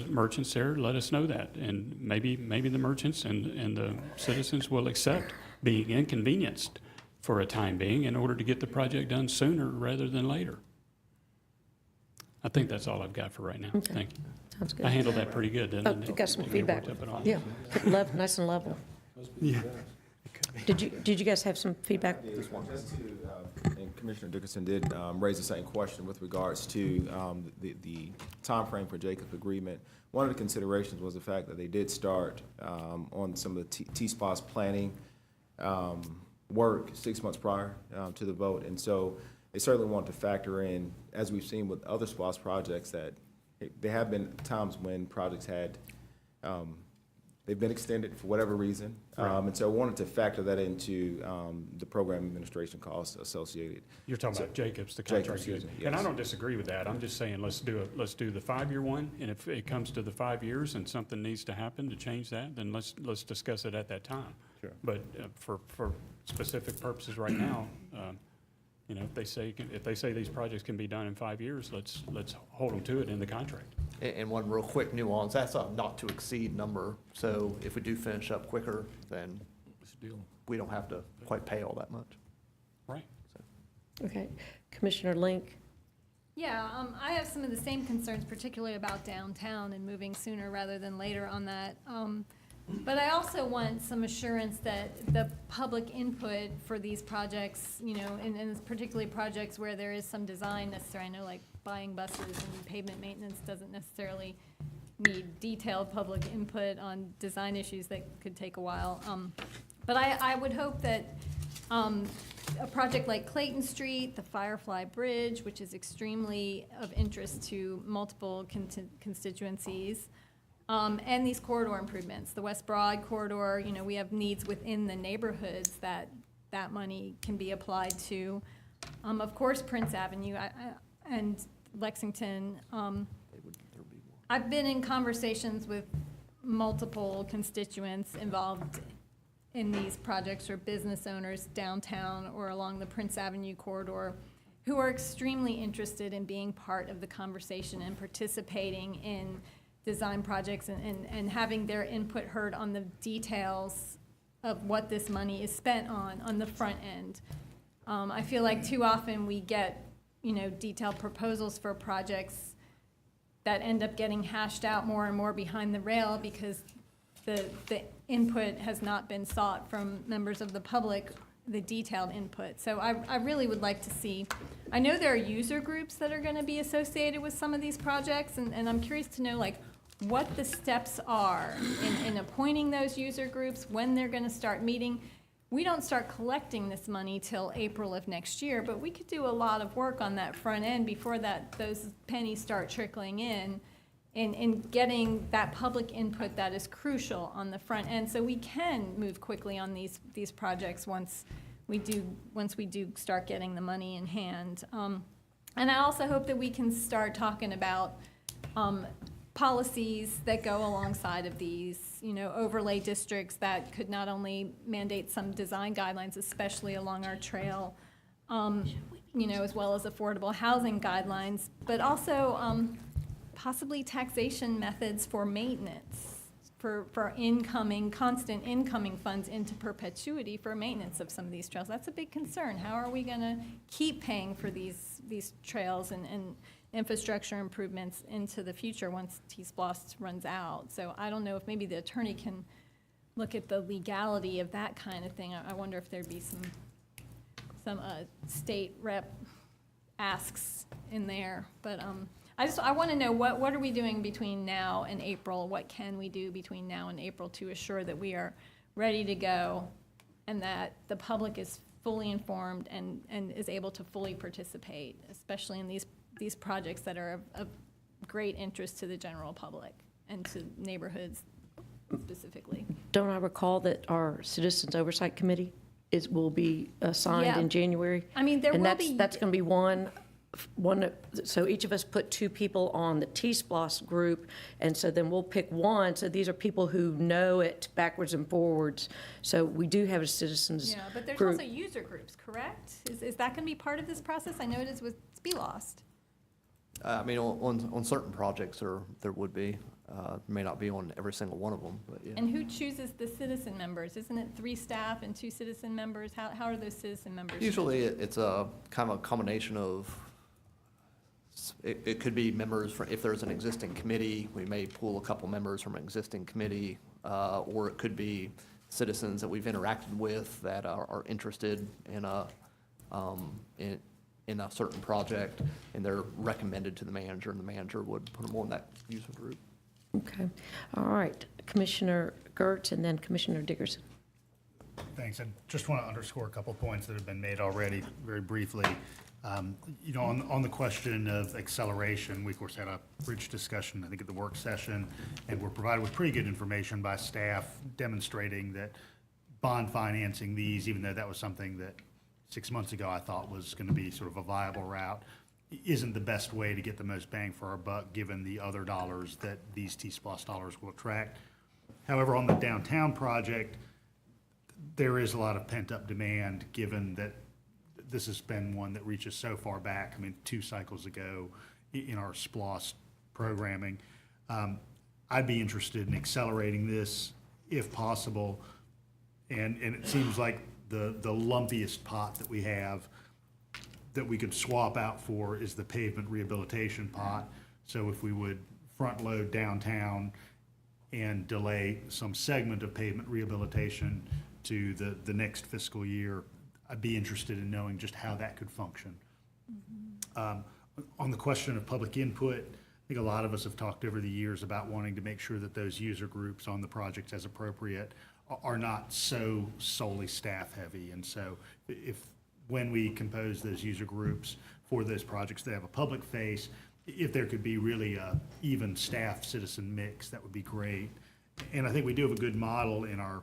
merchants there, let us know that. And maybe the merchants and the citizens will accept being inconvenienced for a time being in order to get the project done sooner rather than later. I think that's all I've got for right now. Okay. Thank you. Sounds good. I handled that pretty good, didn't I? Oh, you got some Didn't get feedback. worked up at all. Yeah, nice and level. Yeah. Did you guys have some feedback? Just to, and Commissioner Dickerson did raise the same question with regards to the timeframe for Jacob's agreement. One of the considerations was the fact that they did start on some of the T-SPOS planning work 6 months prior to the vote. And so they certainly want to factor in, as we've seen with other SPOS projects, that there have been times when projects had they've been extended for whatever reason. And so I wanted to factor that into the program administration costs associated. You're talking about Jacobs, the contract. Jacobs, excuse me, And I yes. don't disagree with that. I'm just saying, let's do the 5-year one, and if it comes to the 5 years and something needs to happen to change that, then let's discuss it at that time. Sure. But for specific purposes right now, if they say these projects can be done in 5 years, let's hold them to it in the contract. And one real quick nuance, that's a not to exceed number. So if we do finish up quicker, then we don't have to quite pay all that much. Right. Okay. Commissioner Link? Yeah, I have some of the same concerns, particularly about downtown and moving sooner rather than later on that. But I also want some assurance that the public input for these projects, and particularly projects where there is some design necessary. I know like buying buses and pavement maintenance doesn't necessarily need detailed public input on design issues that could take a while. But I would hope that a project like Clayton Street, the Firefly Bridge, which is extremely of interest to multiple constituencies, and these corridor improvements, the West Broad corridor, we have needs within the neighborhoods that money can be applied to. Of course, Prince Avenue and Lexington. I've been in conversations with multiple constituents involved in these projects, or business owners downtown or along the Prince Avenue corridor, who are extremely interested in being part of the conversation and participating in design projects and having their input heard on the details of what this money is spent on the front end. I feel like too often we get, detailed proposals for projects that end up getting hashed out more and more behind the rail because the input has not been sought from members of the public, the detailed input. So I really would like to see, I know there are user groups that are gonna be associated with some of these projects, and I'm curious to know what the steps are in appointing those user groups, when they're gonna start meeting. We don't start collecting this money till April of next year, but we could do a lot of work on that front end before those pennies start trickling in getting that public input that is crucial on the front end, so we can move quickly on these projects once we do start getting the money in hand. And I also hope that we can start talking about policies that go alongside of these, overlay districts that could not only mandate some design guidelines, especially along our trail, as well as affordable housing guidelines, but also possibly taxation methods for maintenance, for constant incoming funds into perpetuity for maintenance of some of these trails. That's a big concern. How are we gonna keep paying for these trails and infrastructure improvements into the future once T-SPOS runs out? So I don't know if maybe the attorney can look at the legality of that kind of thing. I wonder if there'd be some state rep asks in there. But I want to know what are we doing between now and April? What can we do between now and April to assure that we are ready to go and that the public is fully informed and is able to fully participate, especially in these projects that are of great interest to the general public and to neighborhoods specifically. Don't I recall that our Citizens Oversight Committee will be assigned in January? I mean, there will be. That's going to be one so each of us put 2 people on the T-Splosh group, and so then we'll pick one. So these are people who know it backwards and forwards. So we do have a citizens Yeah, but there's group. also user groups, correct? Is that going to be part of this process? I know it is with Speelost. I mean, on certain projects, there would be. May not be on every single one of them, but yeah. And who chooses the citizen members? Isn't it 3 staff and 2 citizen members? How are those citizen members? Usually, it's a kind of a combination of, it could be members, if there's an existing committee, we may pull a couple members from an existing committee, or it could be citizens that we've interacted with that are interested in a certain project, and they're recommended to the manager, and the manager would put them on that user group. Okay. All right. Commissioner Gertz and then Commissioner Dickerson. Thanks. I just want to underscore a couple points that have been made already, very briefly. You know, on the question of acceleration, we of course had a rich discussion, I think, at the work session, and we're provided with pretty good information by staff demonstrating that bond financing these, even though that was something that 6 months ago I thought was going to be sort of a viable route, isn't the best way to get the most bang for our buck, given the other dollars that these T-Splosh dollars will attract. However, on the downtown project, there is a lot of pent-up demand, given that this has been one that reaches so far back. I mean, 2 cycles ago in our SPLOST programming. I'd be interested in accelerating this if possible. And it seems like the lumpiest pot that we have that we could swap out for is the pavement rehabilitation pot. So if we would front load downtown and delay some segment of pavement rehabilitation to the next fiscal year, I'd be interested in knowing just how that could function. On the question of public input, I think a lot of us have talked over the years about wanting to make sure that those user groups on the projects as appropriate are not so solely staff heavy. And so when we compose those user groups for those projects, they have a public face. If there could be really a even staff citizen mix, that would be great. And I think we do have a good model in our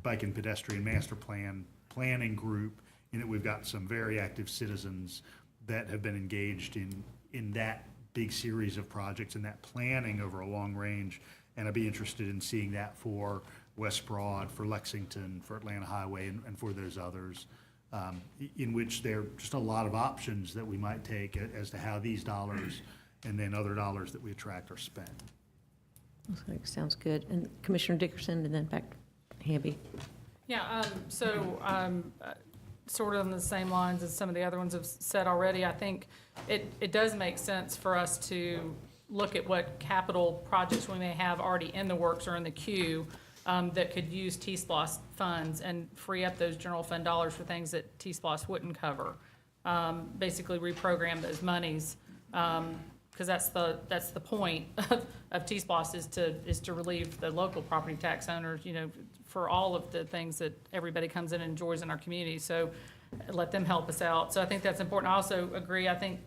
bike and pedestrian master planning group, in that we've got some very active citizens that have been engaged in that big series of projects and that planning over a long range. And I'd be interested in seeing that for West Broad, for Lexington, for Atlanta Highway, and for those others, in which there are just a lot of options that we might take as to how these dollars and then other dollars that we attract are spent. Okay, sounds good. And Commissioner Dickerson, and then back to Hamby. Yeah, sort of on the same lines as some of the other ones have said already, I think it does make sense for us to look at what capital projects we may have already in the works or in the queue that could use T-Splosh funds and free up those general fund dollars for things that T-Splosh wouldn't cover. Basically reprogram those monies, because that's the point of T-Splosh is to relieve the local property tax owners, you know, for all of the things that everybody comes in and enjoys in our community. So let them help us out. So I think that's important. I also agree. I think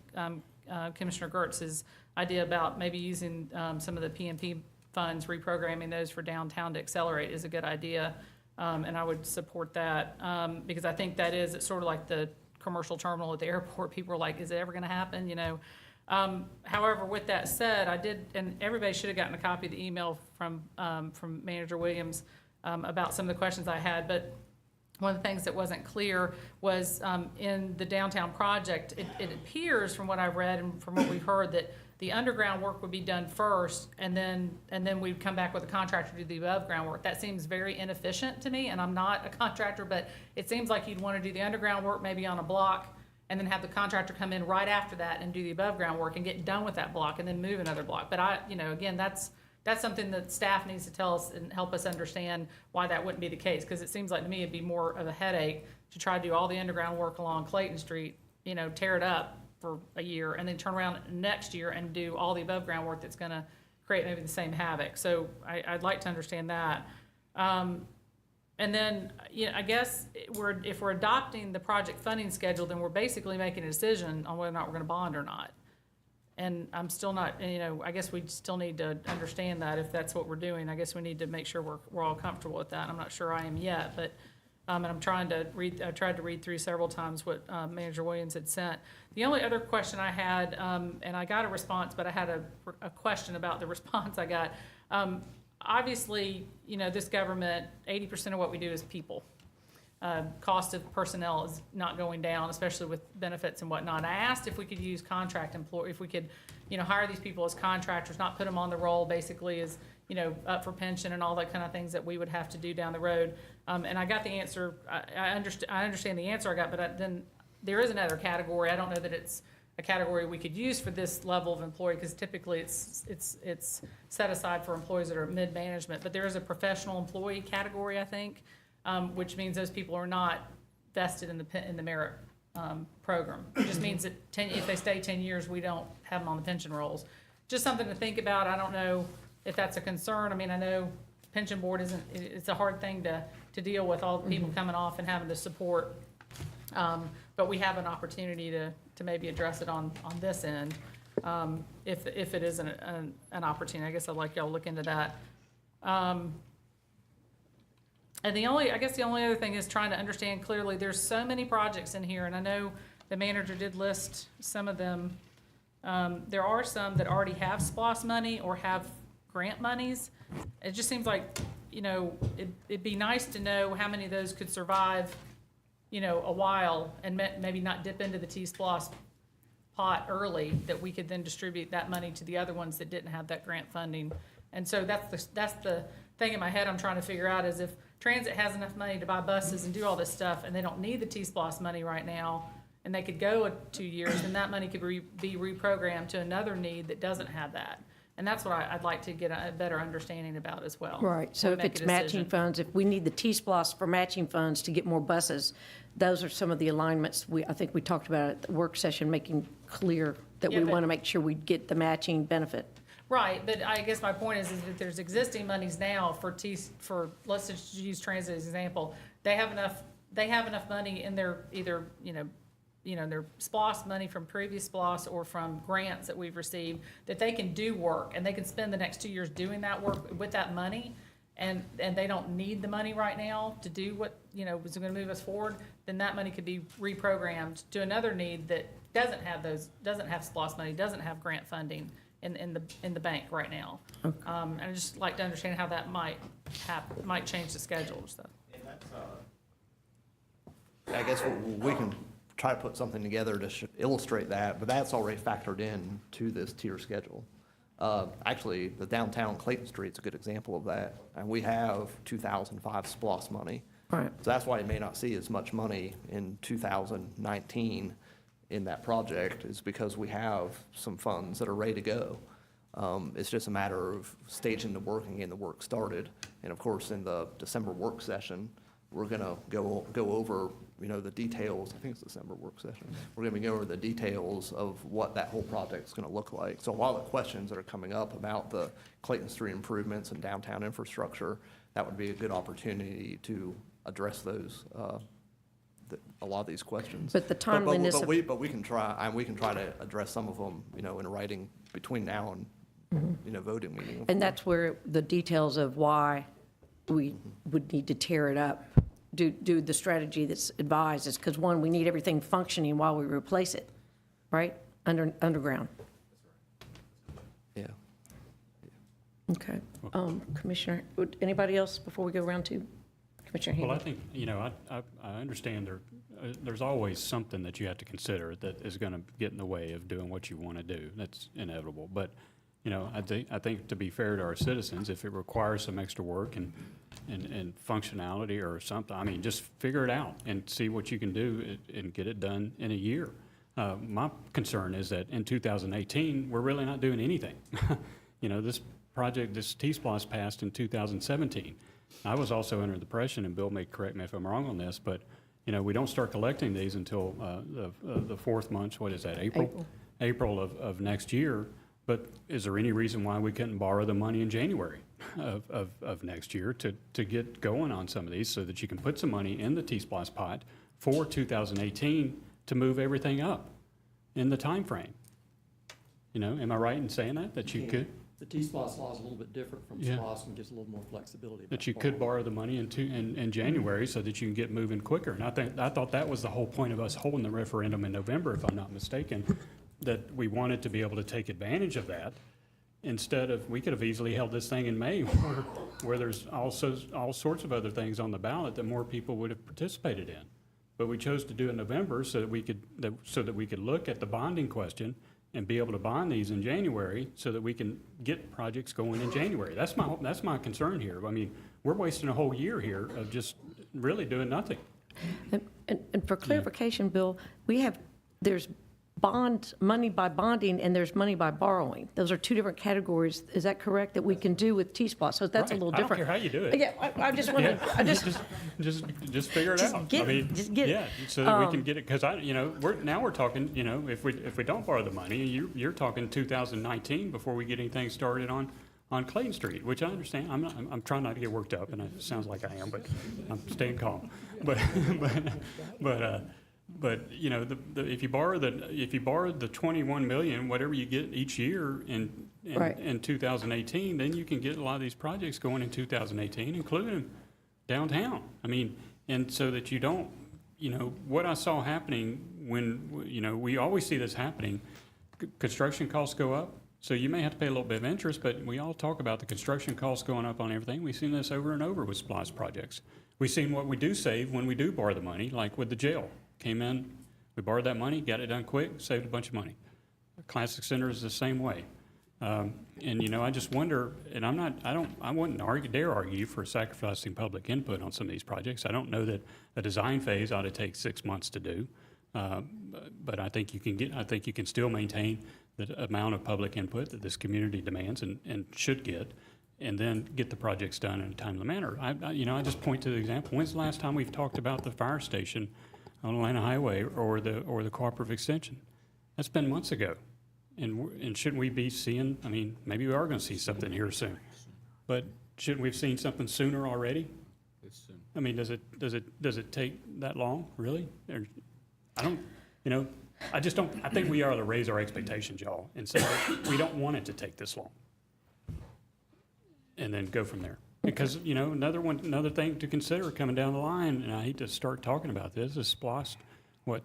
Commissioner Gertz's idea about maybe using some of the PMP funds, reprogramming those for downtown to accelerate is a good idea. And I would support that because I think that is, it's sort of like the commercial terminal at the airport. People are like, is it ever going to happen? You know. However, with that said, I did, and everybody should have gotten a copy of the email from Manager Williams about some of the questions I had, but one of the things that wasn't clear was in the downtown project, it appears from what I've read and from what we've heard that the underground work would be done first, and then we'd come back with a contractor to do the above ground work. That seems very inefficient to me, and I'm not a contractor, but it seems like you'd want to do the underground work maybe on a block, and then have the contractor come in right after that and do the above ground work and get done with that block and then move another block. But again, that's something that staff needs to tell us and help us understand why that wouldn't be the case. Because it seems like to me it'd be more of a headache to try to do all the underground work along Clayton Street, tear it up for a year and then turn around next year and do all the above ground work that's gonna create maybe the same havoc. So I'd like to understand that. And then, I guess if we're adopting the project funding schedule, then we're basically making a decision on whether or not we're going to bond or not. And I'm still not, I guess we still need to understand that if that's what we're doing. I guess we need to make sure we're all comfortable with that. I'm not sure I am yet, but And I'm trying to read, I tried to read through several times what Manager Williams had sent. The only other question I had, and I got a response, but I had a question about the response I got. Obviously, you know, this government, 80% of what we do is people. Cost of personnel is not going down, especially with benefits and whatnot. I asked if we could use contract if we could, you know, hire these people as contractors, not put them on the roll basically as, you know, up for pension and all that kind of things that we would have to do down the road. And I got the answer, I understand the answer I got, but then there is another category. I don't know that it's a category we could use for this level of employee, because typically it's set aside for employees that are mid-management. But there is a professional employee category, I think, which means those people are not vested in the merit program. It just means that if they stay 10 years, we don't have them on the pension rolls. Just something to think about. I don't know if that's a concern. I mean, I know pension board it's a hard thing to deal with, all the people coming off and having to support. But we have an opportunity to maybe address it on this end, if it is an opportunity. I guess I'd like y'all to look into that. And I guess the only other thing is trying to understand clearly, there's so many projects in here, and I know the manager did list some of them. There are some that already have SPOS money or have grant monies. It just seems like, you know, it'd be nice to know how many of those could survive, you know, a while and maybe not dip into the T-SPOS pot early, that we could then distribute that money to the other ones that didn't have that grant funding. And so that's the thing in my head I'm trying to figure out, is if transit has enough money to buy buses and do all this stuff, and they don't need the T-SPOS money right now, and they could go 2 years, then that money could be reprogrammed to another need that doesn't have that. And that's what I'd like to get a better understanding about as well. Right, so Or if make a it's matching decision. funds, if we need the T-SPOS for matching funds to get more buses, those are some of the alignments I think we talked about at the work session, making clear that Yeah, we but- want to make sure we get the matching benefit. Right, but I guess my point is that there's existing monies now for let's just use transit as an example. They have enough money in their either, their SPOS money from previous SPOS or from grants that we've received, that they can do work, and they can spend the next 2 years doing that work with that money, and they don't need the money right now to do what, is gonna move us forward, then that money could be reprogrammed to another need that doesn't have SPOS money, doesn't have grant funding in the bank right now. And I'd just like to understand how that might change the schedule and stuff. And that's, I guess we can try to put something together to illustrate that, but that's already factored in to this tier schedule. Actually, the downtown Clayton Street's a good example of that, and we have 2005 SPOS money. Right. So that's why you may not see as much money in 2019 in that project, is because we have some funds that are ready to go. It's just a matter of staging the work and getting the work started. And of course, in the December work session, we're gonna go over, the details. I think it's December work session. We're gonna go over the details of what that whole project's gonna look like. So a lot of the questions that are coming up about the Clayton Street improvements and downtown infrastructure, that would be a good opportunity to address those, a lot of these questions. But the timeliness But of- we can try, and we can try to address some of them, in writing between now and, voting meeting. And that's where the details of why we would need to tear it up, do the strategy that's advised, is because, one, we need everything functioning while we replace it, right? Underground. Yeah. Okay. Commissioner, anybody else before we go round two? Commissioner Well, I Haney? think, I understand there's always something that you have to consider that is going to get in the way of doing what you want to do. That's inevitable. But, I think to be fair to our citizens, if it requires some extra work and functionality or something, I mean, just figure it out and see what you can do and get it done in a year. My concern is that in 2018, we're really not doing anything. This project, this T-SPOS passed in 2017. I was also under the impression, and Bill may correct me if I'm wrong on this, but, we don't start collecting these until the fourth month, what is that, April? April of next year. But is there any reason why we couldn't borrow the money in January of next year to get going on some of these, so that you can put some money in the T-SPOS pot for 2018 to move everything up in the time frame? Am I right in saying that you could? The T-Splosh law is a little bit different from Yeah. SPOS and gives a little more flexibility. That you could borrow the money in January so that you can get moving quicker. And I thought that was the whole point of us holding the referendum in November, if I'm not mistaken, that we wanted to be able to take advantage of that. Instead of, we could have easily held this thing in May where there's also all sorts of other things on the ballot that more people would have participated in. But we chose to do it in November so that we could look at the bonding question and be able to bond these in January so that we can get projects going in January. That's my concern here. I mean, we're wasting a whole year here of just really doing nothing. And for clarification, Bill, there's money by bonding, and there's money by borrowing. Those are two different categories. Is that correct, that we can do with T-Splosh? So that's a Right. little I don't different. care how you do it. Yeah, I just want to, I just, Just figure it Just out. get I it. mean, Just get it. yeah, so that we can get it, because we're talking, if we don't borrow the money, you're talking 2019 before we get anything started on Clayton Street, which I understand. I'm trying not to get worked up, and it sounds like I am, but I'm staying calm. But if you borrow the 21 million, whatever you get each year Right. in 2018, then you can get a lot of these projects going in 2018, including downtown. I mean, and so that you don't, what I saw happening when, we always see this happening, construction costs go up. So you may have to pay a little bit of interest, but we all talk about the construction costs going up on everything. We've seen this over and over with SPLOST projects. We've seen what we do save when we do borrow the money, like with the jail. Came in, we borrowed that money, got it done quick, saved a bunch of money. Classic Center is the same way. And I just wonder, and I wouldn't dare argue for sacrificing public input on some of these projects. I don't know that a design phase ought to take 6 months to do. But I think you can still maintain the amount of public input that this community demands and should get, and then get the projects done in a timely manner. I just point to the example. When's the last time we've talked about the fire station on Atlanta Highway or the cooperative extension? That's been months ago. And shouldn't we be seeing, maybe we are gonna see something here soon, but shouldn't we have seen something sooner already? Does it take that long, really? Or, I think we ought to raise our expectations, y'all, and say we don't want it to take this long. And then go from there. Because, another thing to consider coming down the line, and I hate to start talking about this, is SPLOST,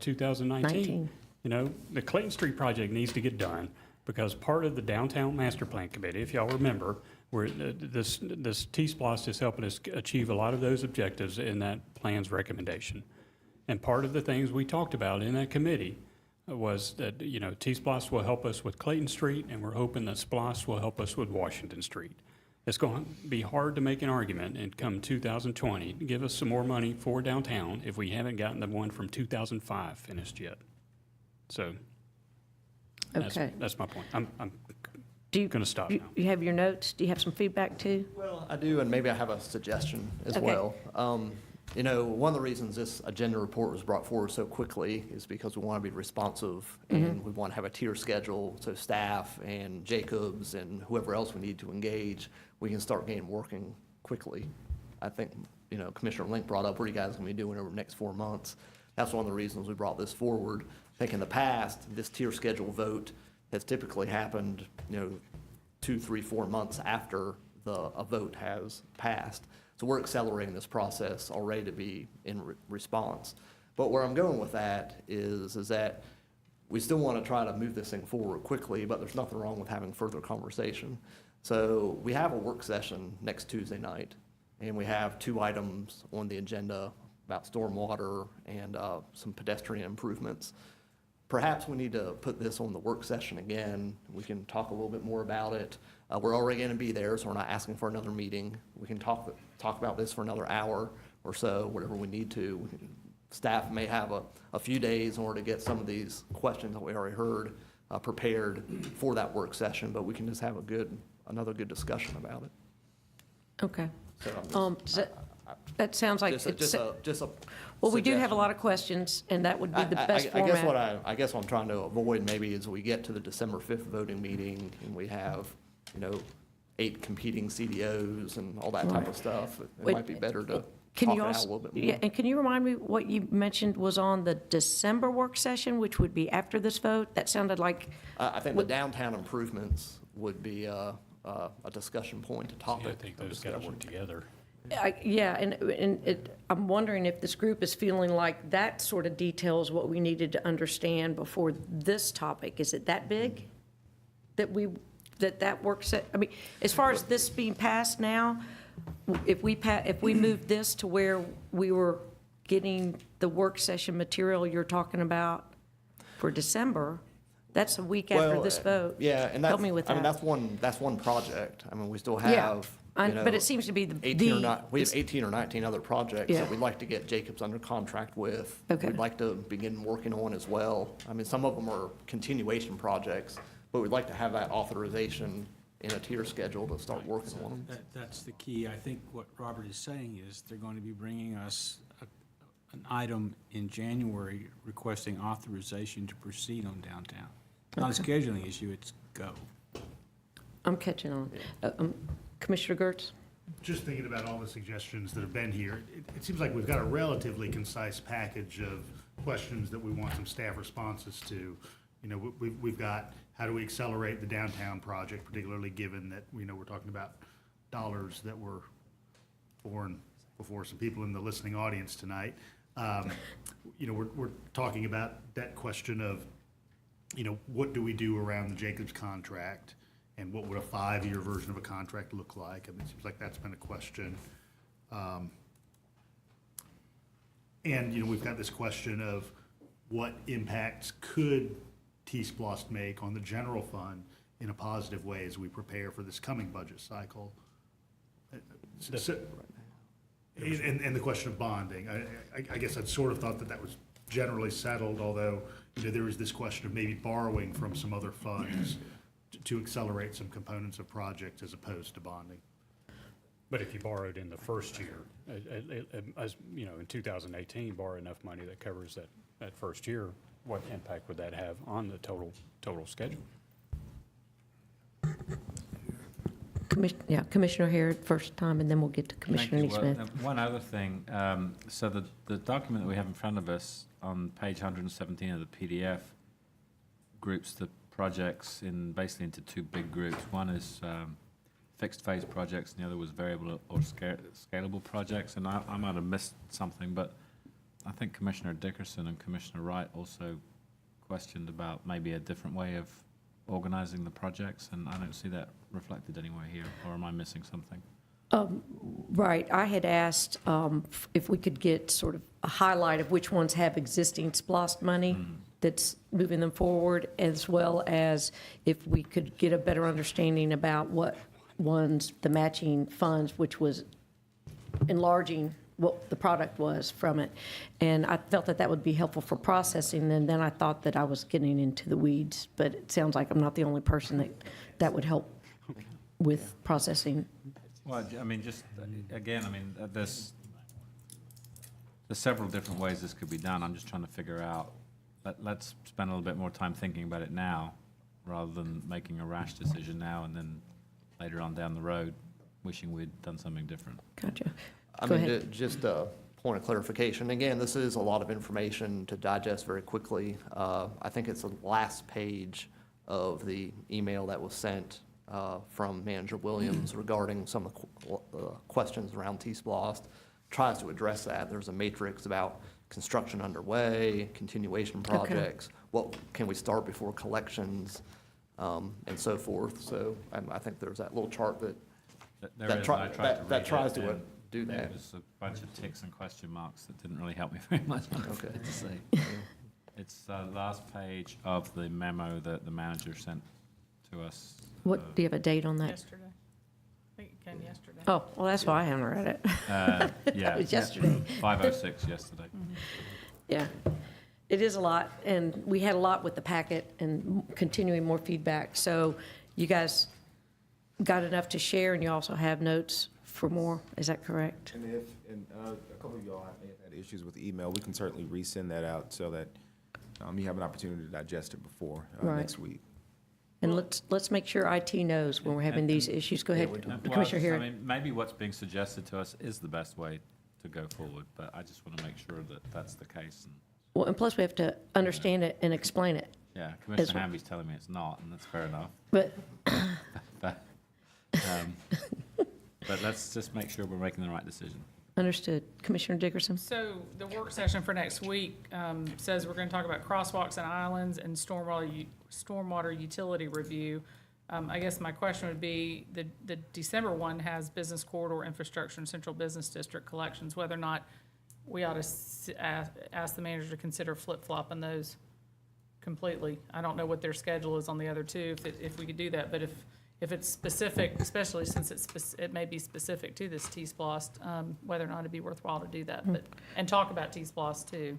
2019. The Clayton Street project needs to get done because part of the Downtown Master Plan Committee, if y'all remember, where this T-SPLOST is helping us achieve a lot of those objectives in that plan's recommendation. And part of the things we talked about in that committee was that, T-SPLOST will help us with Clayton Street, and we're hoping that SPLOST will help us with Washington Street. It's going to be hard to make an argument and come 2020 to give us some more money for downtown if we haven't gotten the one from 2005 finished yet. So okay. that's my point. I'm Do you, going to stop now. you have your notes? Do you have some feedback too? Well, I do, and maybe I have a suggestion as Okay. well. One of the reasons this agenda report was brought forward so quickly is because we want to be responsive and we want to have a tier schedule so staff and Jacobs and whoever else we need to engage, we can start getting working quickly. I think, Commissioner Link brought up what are you guys going to be doing over the next 4 months. That's one of the reasons we brought this forward. I think in the past, this tier schedule vote has typically happened, 2, 3, 4 months after a vote has passed. So we're accelerating this process already to be in response. But where I'm going with that is that we still want to try to move this thing forward quickly, but there's nothing wrong with having further conversation. So we have a work session next Tuesday night, and we have 2 items on the agenda about stormwater and some pedestrian improvements. Perhaps we need to put this on the work session again. We can talk a little bit more about it. We're already going to be there, so we're not asking for another meeting. We can talk about this for another hour or so, whatever we need to. Staff may have a few days in order to get some of these questions that we already heard prepared for that work session, but we can just have another good discussion about it. Okay. So That sounds like just it's, a well, we do have a suggestion. lot of questions, and that would be the best I guess format. I guess what I'm trying to avoid maybe is we get to the December 5th voting meeting and we have, 8 competing CDOs and all that type Right. of stuff. It Wait, might be better to Can talk you it out a also, little bit more. yeah, and can you remind me what you mentioned was on the December work session, which would be after this vote? That sounded like, I think the downtown improvements would be a a discussion point, a Yeah, topic I think of those got to discussion. work together. Yeah, and I'm wondering if this group is feeling like that sort of details what we needed to understand before this topic. Is it that big? That works, I mean, as far as this being passed now, if we move this to where we were getting the work session material you're talking about for December, that's a week after this vote. Yeah, and that's, Help me with I mean, that. that's one project. I mean, we still Yeah, have, but it seems to be 18 or 19 other projects Yeah. that we'd like to get Jacobs under contract with. Okay. We'd like to begin working on as well. I mean, some of them are continuation projects, but we'd like to have that authorization in a tier schedule to start working on them. That's the key. I think what Robert is saying is they're going to be bringing us an item in January requesting authorization to proceed on downtown. Not a scheduling issue, it's go. I'm catching on. Commissioner Gertz? Just thinking about all the suggestions that have been here, it seems like we've got a relatively concise package of questions that we want some staff responses to. You know, we've got, how do we accelerate the downtown project, particularly given that, you know, we're talking about dollars that were born before some people in the listening audience tonight. You know, we're talking about that question of, you know, what do we do around the Jacobs contract? And what would a 5-year version of a contract look like? I mean, it seems like that's been a question. And, you know, we've got this question of what impacts could T-Splost make on the general fund in a positive way as we prepare for this coming budget cycle? And the question of bonding. I guess I'd sort of thought that was generally settled, although, you know, there was this question of maybe borrowing from some other funds to accelerate some components of projects as opposed to bonding. But if you borrowed in the first year, as, you know, in 2018, borrow enough money that covers that first year, what impact would that have on the total schedule? Commissioner Harrod first time, and then we'll get to Commissioner Thank you. Neesmith. Well, one other thing, so the document that we have in front of us on page 117 of the PDF groups the projects basically into two big groups. One is fixed phase projects, and the other was variable or scalable projects. And I might have missed something, but I think Commissioner Dickerson and Commissioner Wright also questioned about maybe a different way of organizing the projects, and I don't see that reflected anywhere here, or am I missing something? Right, I had asked if we could get sort of a highlight of which ones have existing SPLOST money that's moving them forward, as well as if we could get a better understanding about what ones, the matching funds, which was enlarging what the product was from it. And I felt that that would be helpful for processing, and then I thought that I was getting into the weeds, but it sounds like I'm not the only person that would help with processing. Well, I mean, just, again, I mean, there's several different ways this could be done. I'm just trying to figure out, let's spend a little bit more time thinking about it now, rather than making a rash decision now and then later on down the road wishing we'd done something different. Gotcha. I Go mean, ahead. just a point of clarification. Again, this is a lot of information to digest very quickly. I think it's the last page of the email that was sent from Manager Williams regarding some of the questions around T-Splost. Tries to address that. There's a matrix about construction underway, continuation projects, what can we start before collections, and so forth. So I think there's that little chart that tries to do that. There was a bunch of ticks and question marks that didn't really help me very much. Okay. To say. It's the last page of the memo that the manager sent to us. What, do you have a date on that? Yesterday. I think it came yesterday. Oh, well, that's why I haven't read it. Yeah. It was yesterday. 5:06 yesterday. Yeah, it is a lot, and we had a lot with the packet and continuing more feedback. So you guys got enough to share, and you also have notes for more, is that correct? And a couple of y'all may have had issues with the email, we can certainly resend that out so that you have an opportunity to digest it before Right. next week. And let's make sure IT knows when we're having these issues. Go ahead, Commissioner Well, I Harrod. mean, maybe what's being suggested to us is the best way to go forward, but I just want to make sure that that's the case. And, Well, and plus we have to understand it and explain it. yeah, As Commissioner well. Hamby's telling me it's not, and that's fair enough. But, But But let's just make sure we're making the right decision. Understood. Commissioner Dickerson? So the work session for next week says we're going to talk about crosswalks and islands and stormwater utility review. I guess my question would be, the December one has business corridor infrastructure and central business district collections, whether or not we ought to ask the manager to consider flip-flopping those completely. I don't know what their schedule is on the other two, if we could do that, but if it's specific, especially since it may be specific to this T-Splost, whether or not it'd be worthwhile to do that, but, and talk about T-Splost too.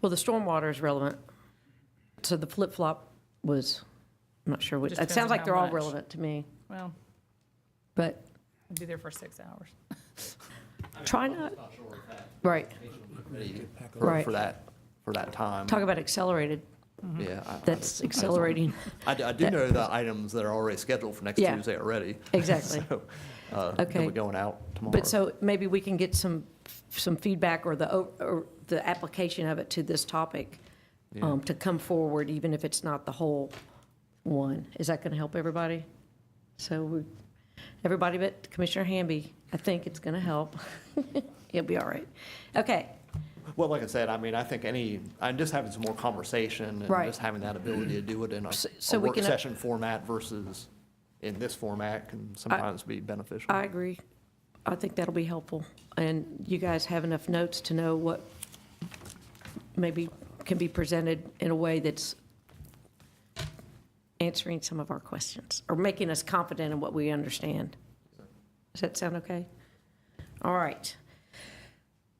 Well, the stormwater is relevant. So the flip-flop was, I'm not sure what, Just it sounds depends on like they're how all much. relevant to me, Well, but I'd be there for 6 hours. try not, right, Right. For that time. talk about accelerated, Yeah. that's accelerating, I do know the items that are already scheduled for next Yeah. Tuesday already. exactly. So, Okay. they'll be going out tomorrow. But so maybe we can get some feedback or the application of it to this topic Yeah. to come forward, even if it's not the whole one. Is that going to help everybody? So everybody but Commissioner Hamby, I think it's going to help. It'll be all right. Okay, Well, like I said, I mean, I think I'm just having some more conversation and Right. just having that ability to do it in So a we work can- session format versus in this format can sometimes be beneficial. I agree. I think that'll be helpful. And you guys have enough notes to know what maybe can be presented in a way that's answering some of our questions or making us confident in what we understand. Does that sound okay? All right.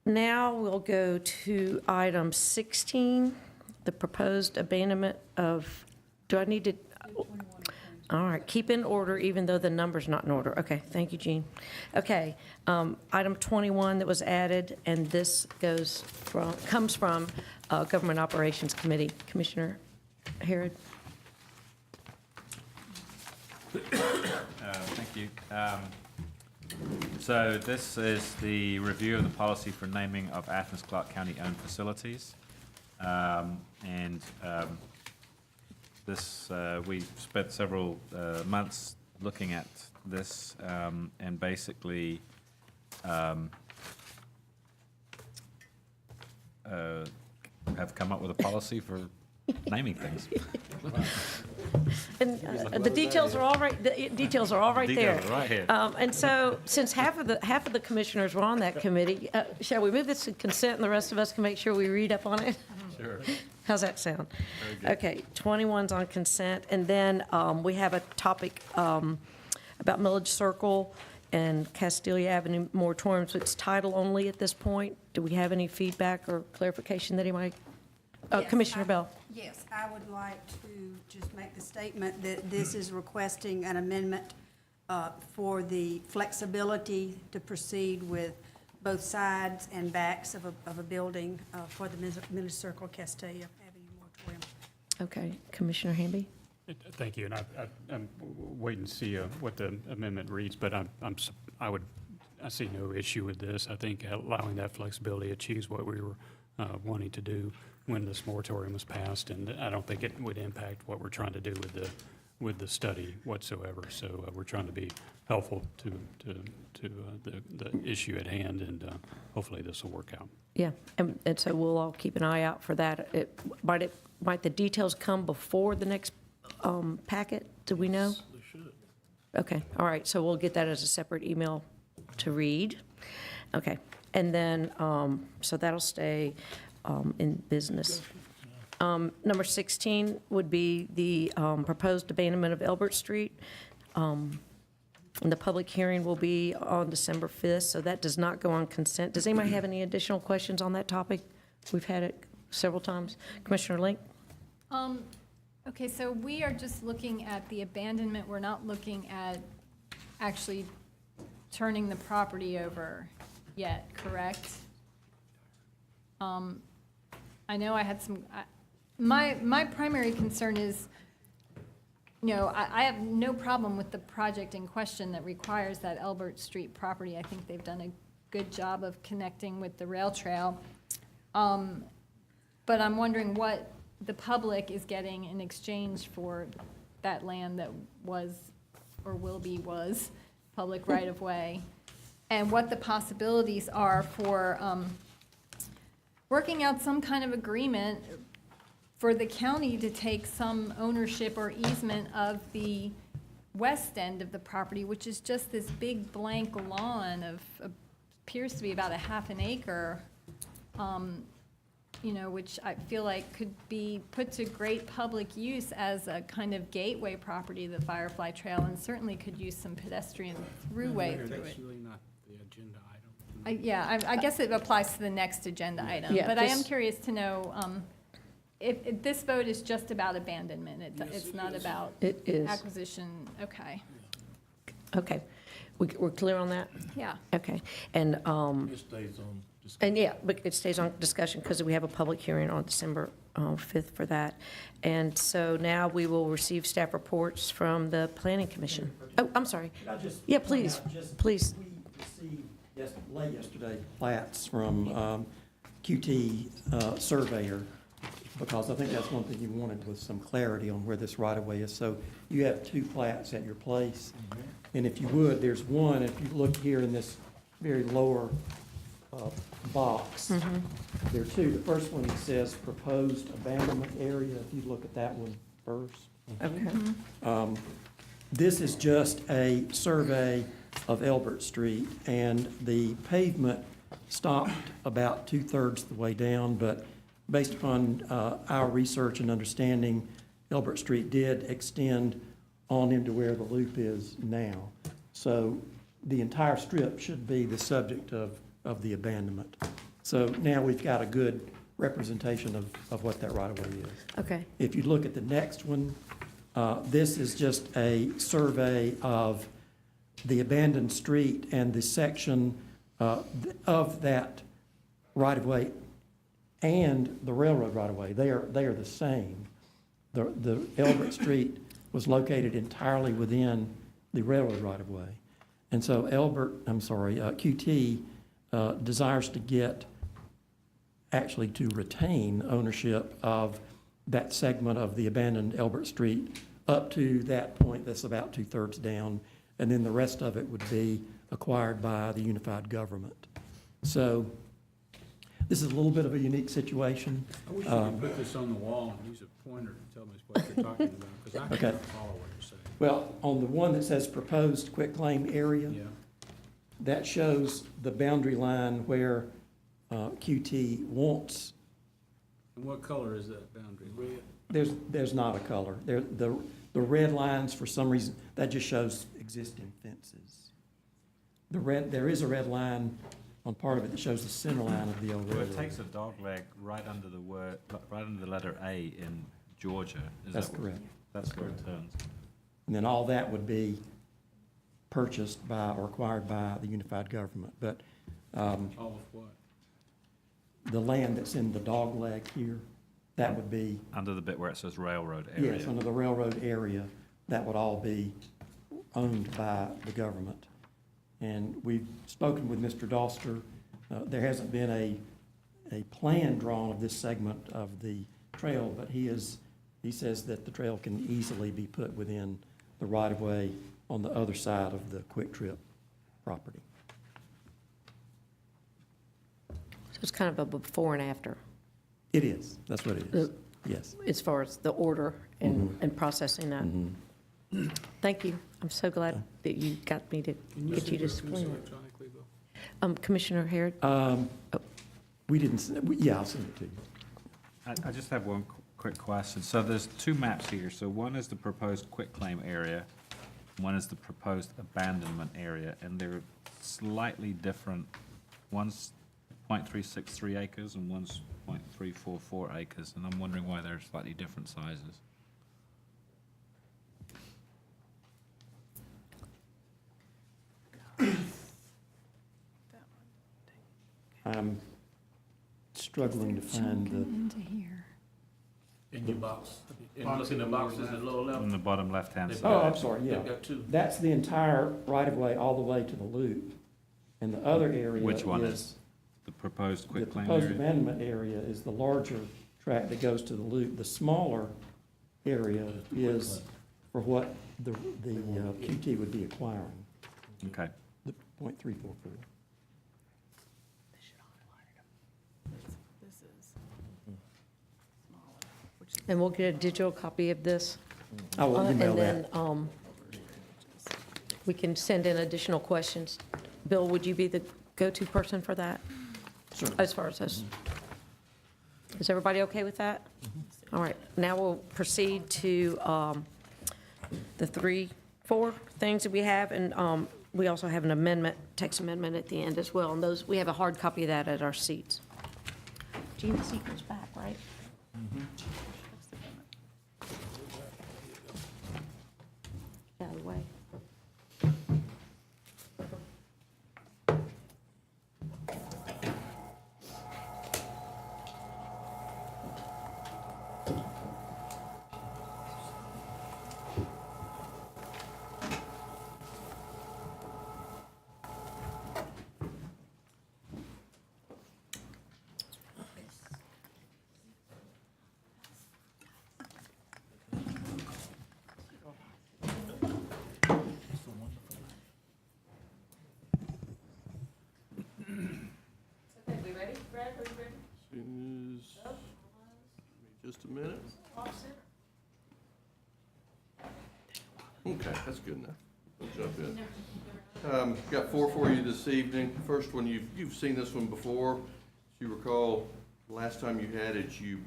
Now we'll go to item 16, the proposed abandonment of, do I need to? All right, keep in order even though the number's not in order. Okay, thank you, Jean. Okay, item 21 that was added, and this comes from Government Operations Committee. Commissioner Harrod? Thank you. So this is the review of the policy for naming of Athens-Clarke County-owned facilities. We spent several months looking at this and basically have come up with a policy for naming things. And the details are all right, the details are all right there. Details are right here. And so, since half of the commissioners were on that committee, shall we move this to consent and the rest of us can make sure we read up on it? Sure. How's that sound? Very good. Okay, 21's on consent, and then we have a topic about Milledge Circle and Castilia Avenue moratoriums. So it's title only at this point. Do we have any feedback or clarification that anybody? Yes, Commissioner Bell. Yes, I would like to just make the statement that this is requesting an amendment for the flexibility to proceed with both sides and backs of a building for the Milledge Circle Castilia Avenue moratorium. Okay, Commissioner Hamby? Thank you, and I'm waiting to see what the amendment reads, but I see no issue with this. I think allowing that flexibility achieves what we were wanting to do when this moratorium was passed, and I don't think it would impact what we're trying to do with the study whatsoever. So we're trying to be helpful to the issue at hand, and hopefully this will work out. Yeah, and so we'll all keep an eye out for that. Might the details come before the next packet? Do we know? They should. Okay, all right, so we'll get that as a separate email to read. Okay, and then, so that'll stay in business. Number 16 would be the proposed abandonment of Elbert Street. And the public hearing will be on December 5th, so that does not go on consent. Does anybody have any additional questions on that topic? We've had it several times. Commissioner Link? Okay, so we are just looking at the abandonment. We're not looking at actually turning the property over yet, correct? I know I had my primary concern is, I have no problem with the project in question that requires that Elbert Street property. I think they've done a good job of connecting with the rail trail. But I'm wondering what the public is getting in exchange for that land that was, or will be, public right-of-way, and what the possibilities are for working out some kind of agreement for the county to take some ownership or easement of the west end of the property, which is just this big blank lawn of, appears to be about a half an acre, which I feel like could be put to great public use as a kind of gateway property to the Firefly Trail, and certainly could use some pedestrian throughway through it. That's really not the agenda item. I guess it applies to the next agenda item, Yeah, but I am this- curious to know, if this vote is just about abandonment, it's not about It is. acquisition, okay, Okay. We're clear on that? yeah. Okay. And, It stays on discussion. and yeah, but it stays on discussion because we have a public hearing on December 5th for that. And so now we will receive staff reports from the Planning Commission. Oh, I'm sorry. Could I just Yeah, point please, out, just- please. We received late yesterday plats from QT surveyor, because I think that's one thing you wanted was some clarity on where this right-of-way is. So you have two plats at your place. And if you would, there's one, if you look here in this very lower box, there are two. The first one says proposed abandonment area, if you look at that one first. Okay. This is just a survey of Elbert Street, and the pavement stopped about 2/3 the way down, but based upon our research and understanding, Elbert Street did extend on into where the loop is now. So the entire strip should be the subject of the abandonment. So now we've got a good representation of what that right-of-way is. Okay. If you look at the next one, this is just a survey of the abandoned street and the section of that right-of-way and the railroad right-of-way. They are the same. The Elbert Street was located entirely within the railroad right-of-way. And so QT desires to to retain ownership of that segment of the abandoned Elbert Street up to that point that's about 2/3 down, and then the rest of it would be acquired by the unified government. So this is a little bit of a unique situation. I wish you could put this on the wall and use a pointer to tell me what you're talking about, because I Okay. can't follow what you're saying. Well, on the one that says proposed quitclaim area, Yeah. that shows the boundary line where QT wants. And what color is that boundary? Red? There's not a color. The red lines, for some reason, that just shows existing fences. There is a red line on part of it that shows the center line of the old Well, railroad. it takes a dog leg right under the word, right under the letter A in Georgia. Is That's that correct. That's where it turns. And then all that would be purchased by or acquired by the unified government. But All of what? the land that's in the dog leg here, that would be, Under the bit where it says railroad area. yes, under the railroad area, that would all be owned by the government. And we've spoken with Mr. Doster. There hasn't been a plan drawn of this segment of the trail, but he says that the trail can easily be put within the right-of-way on the other side of the Quick Trip property. So it's kind of a before and after It is, that's what it is, yes. as far as the order and processing that. Thank you. I'm so glad that you got me to get you to explain it. Electronically, Bill? Commissioner Harrod? We didn't, yeah, I'll send it to you. I just have one quick question. So there's two maps here. So one is the proposed quitclaim area, one is the proposed abandonment area, and they're slightly different. One's 0.363 acres and one's 0.344 acres, and I'm wondering why they're slightly different sizes. I'm struggling to find the. Into here. In your box. And look in the boxes at lower On level. the bottom left-hand They've side. Oh, got- I'm sorry, yeah. They've got two. That's the entire right-of-way all the way to the loop. And the other area Which one is the proposed The quitclaim proposed area? abandonment area is the larger tract that goes to the loop. The smaller area is for what the QT would be acquiring. Okay. The .344. This is And we'll get a digital copy of this. I will email that. And then we can send in additional questions. Bill, would you be the go-to person for that? Certainly. As far as this? Is everybody okay with that? All right, now we'll proceed to the 4 things that we have, and we also have an amendment, text amendment at the end as well, and those, we have a hard copy of that at our seats. Gina Seeker's back, right? Get out of the way. Just a minute. Okay, that's good enough. We'll jump in. Got 4 for you this evening. First one, you've seen this one before. If you recall, last time you had it, you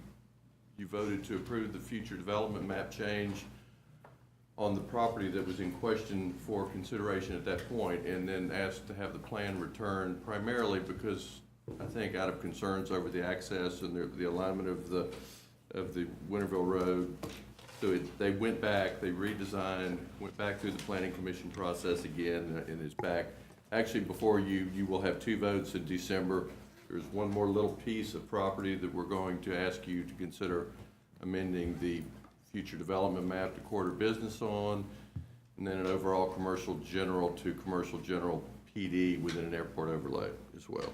voted to approve the future development map change on the property that was in question for consideration at that point, and then asked to have the plan returned primarily because I think out of concerns over the access and the alignment of the Winterville Road. So they went back, they redesigned, went back through the planning commission process again, and is back. Actually, before you will have 2 votes in December. There's one more little piece of property that we're going to ask you to consider amending the future development map to quarter business on, and then an overall commercial general to commercial general PD within an airport overlay as well.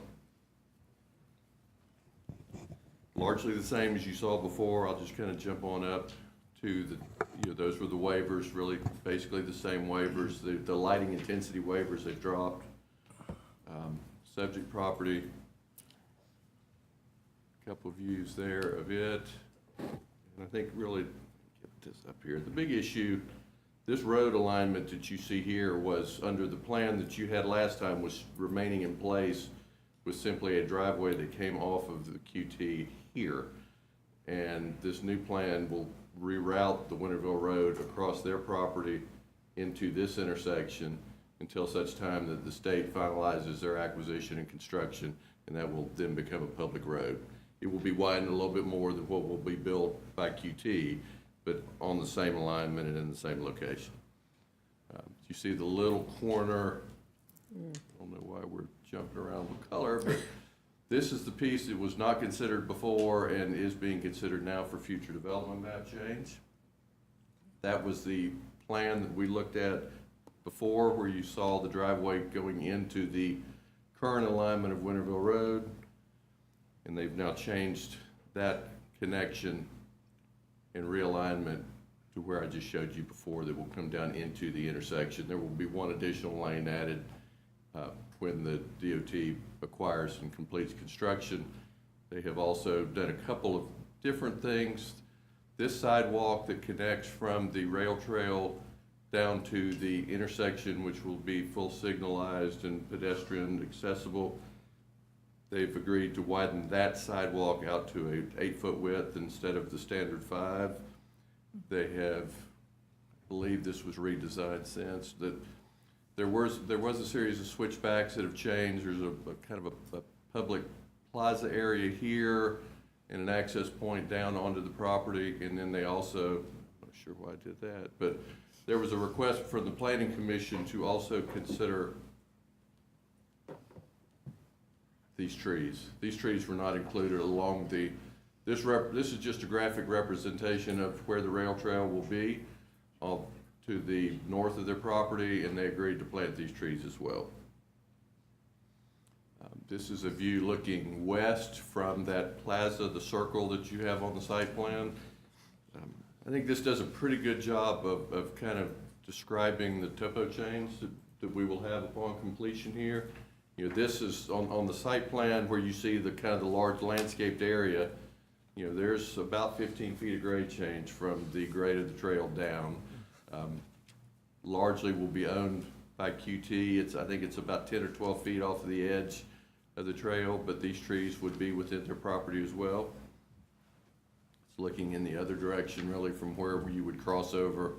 Largely the same as you saw before. I'll just kind of jump on up to the, those were the waivers, really basically the same waivers. The lighting intensity waivers they've dropped. Subject property, a couple of views there of it. And I think really, get this up here. The big issue, this road alignment that you see here was under the plan that you had last time was remaining in place with simply a driveway that came off of the QT here. And this new plan will reroute the Winterville Road across their property into this intersection until such time that the state finalizes their acquisition and construction, and that will then become a public road. It will be widened a little bit more than what will be built by QT, but on the same alignment and in the same location. You see the little corner, I don't know why we're jumping around with color, but this is the piece that was not considered before and is being considered now for future development map change. That was the plan that we looked at before, where you saw the driveway going into the current alignment of Winterville Road, and they've now changed that connection and realignment to where I just showed you before, that will come down into the intersection. There will be one additional lane added when the DOT acquires and completes construction. They have also done a couple of different things. This sidewalk that connects from the rail trail down to the intersection, which will be full signalized and pedestrian accessible, they've agreed to widen that sidewalk out to an 8-foot width instead of the standard 5. They have, I believe this was redesigned since, that there was a series of switchbacks that have changed. There's a kind of a public plaza area here and an access point down onto the property, and then they also, I'm not sure why I did that, but there was a request from the Planning Commission to also consider these trees. These trees were not included along the, this is just a graphic representation of where the rail trail will be to the north of their property, and they agreed to plant these trees as well. This is a view looking west from that plaza, the circle that you have on the site plan. I think this does a pretty good job of kind of describing the topo change that we will have upon completion here. You know, this is on the site plan where you see the kind of the large landscaped area. You know, there's about 15 feet of grade change from the grade of the trail down. Largely will be owned by QT. I think it's about 10 or 12 feet off of the edge of the trail, but these trees would be within their property as well. It's looking in the other direction, really, from where you would cross over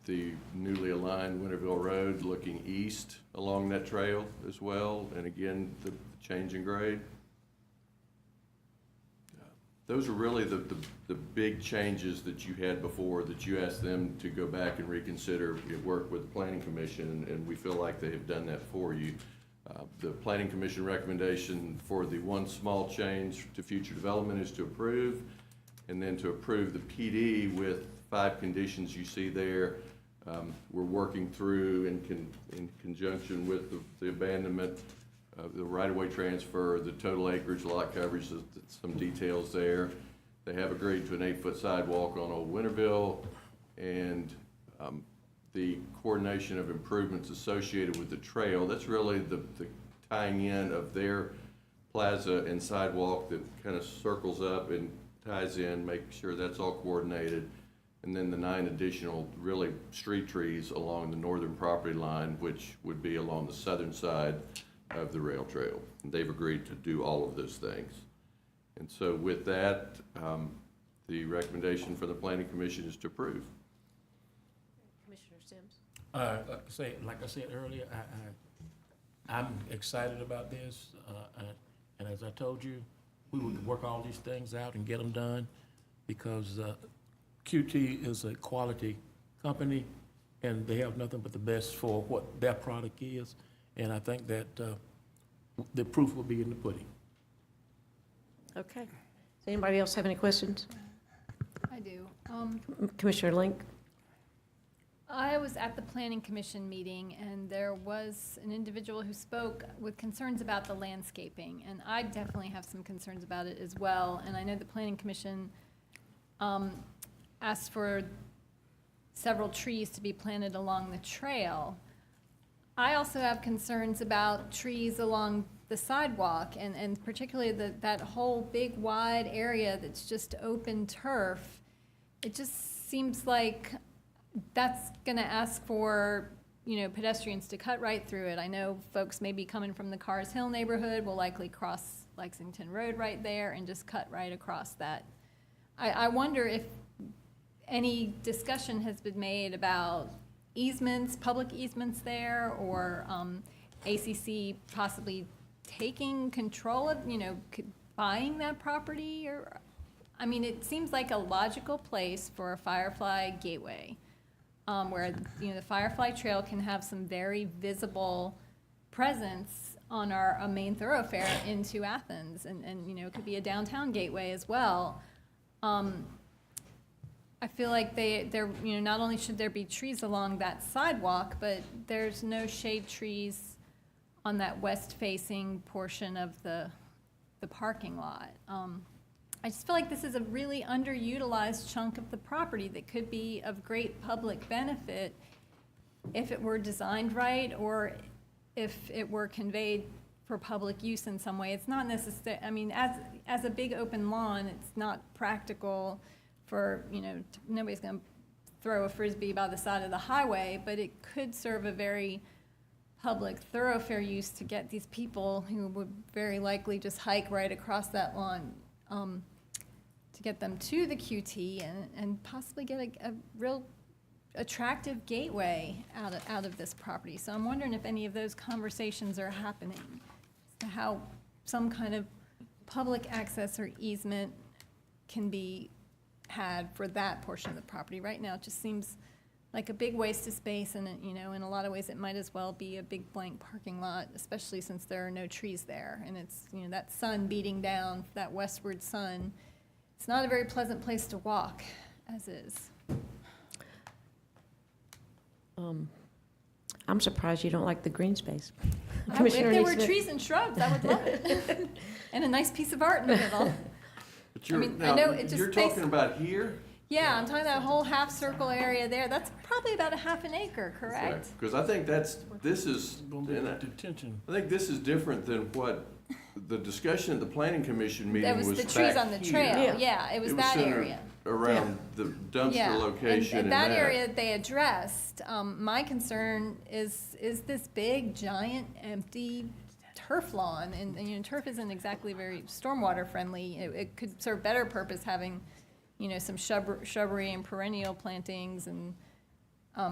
the newly aligned Winterville Road, looking east along that trail as well, and again, the change in grade. Those are really the big changes that you had before, that you asked them to go back and reconsider, work with the Planning Commission, and we feel like they have done that for you. The Planning Commission recommendation for the one small change to future development is to approve, and then to approve the PD with 5 conditions you see there. We're working through in conjunction with the abandonment, the right-of-way transfer, the total acreage, lot coverage, some details there. They have agreed to an 8-foot sidewalk on Old Winterville, and the coordination of improvements associated with the trail. That's really the tying in of their plaza and sidewalk that kind of circles up and ties in, make sure that's all coordinated. And then the 9 additional really street trees along the northern property line, which would be along the southern side of the rail trail. And they've agreed to do all of those things. And so with that, the recommendation for the Planning Commission is to approve. Commissioner Sims? Like I said earlier, I'm excited about this, and as I told you, we would work all these things out and get them done, because QT is a quality company, and they have nothing but the best for what their product is, and I think that the proof will be in the pudding. Okay. Does anybody else have any questions? I do. Commissioner Link? I was at the Planning Commission meeting, and there was an individual who spoke with concerns about the landscaping, and I definitely have some concerns about it as well. And I know the Planning Commission asked for several trees to be planted along the trail. I also have concerns about trees along the sidewalk, and particularly that whole big wide area that's just open turf. It just seems like that's going to ask for, pedestrians to cut right through it. I know folks maybe coming from the Cars Hill neighborhood will likely cross Lexington Road right there and just cut right across that. I wonder if any discussion has been made about easements, public easements there, or ACC possibly taking control of, buying that property, or, it seems like a logical place for a Firefly gateway, where, the Firefly Trail can have some very visible presence on a main thoroughfare into Athens, and it could be a downtown gateway as well. I feel like they're not only should there be trees along that sidewalk, but there's no shade trees on that west-facing portion of the parking lot. I just feel like this is a really underutilized chunk of the property that could be of great public benefit if it were designed right, or if it were conveyed for public use in some way. It's not necessary, as a big open lawn, it's not practical for, nobody's going to throw a Frisbee by the side of the highway, but it could serve a very public thoroughfare use to get these people who would very likely just hike right across that lawn, to get them to the QT and possibly get a real attractive gateway out of this property. So I'm wondering if any of those conversations are happening as to how some kind of public access or easement can be had for that portion of the property. Right now, it just seems like a big waste of space, and in a lot of ways, it might as well be a big blank parking lot, especially since there are no trees there, and it's that sun beating down, that westward sun. It's not a very pleasant place to walk, as is. I'm surprised you don't like the green space. If there were trees and shrubs, I would love it, and a nice piece of art in the middle. But you're, I now, know it just you're talking about here? Yeah, I'm talking that whole half circle area there. That's probably about a half an acre, correct? Because I think this is, and Detention. I think this is different than what the discussion at the planning commission meeting That was was the back trees on the here. trail, yeah, it was that centered area. around the dumpster Yeah, location and and that area that they addressed, my concern is this big, giant, empty turf lawn, and, you know, turf isn't exactly very stormwater friendly. It could serve better purpose having, you know, some shrubbery and perennial plantings, and,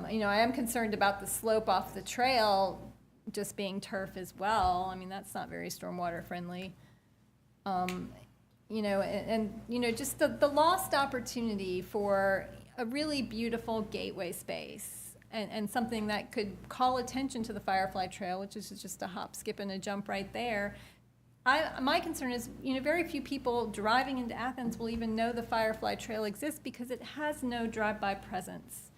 you know, I am concerned about the slope off the trail just being turf as well. I mean, that's not very stormwater friendly. You know, and, you know, just the lost opportunity for a really beautiful gateway space and something that could call attention to the Firefly Trail, which is just a hop, skip, and a jump right there. My concern is, you know, very few people driving into Athens will even know the Firefly Trail exists because it has no drive-by presence.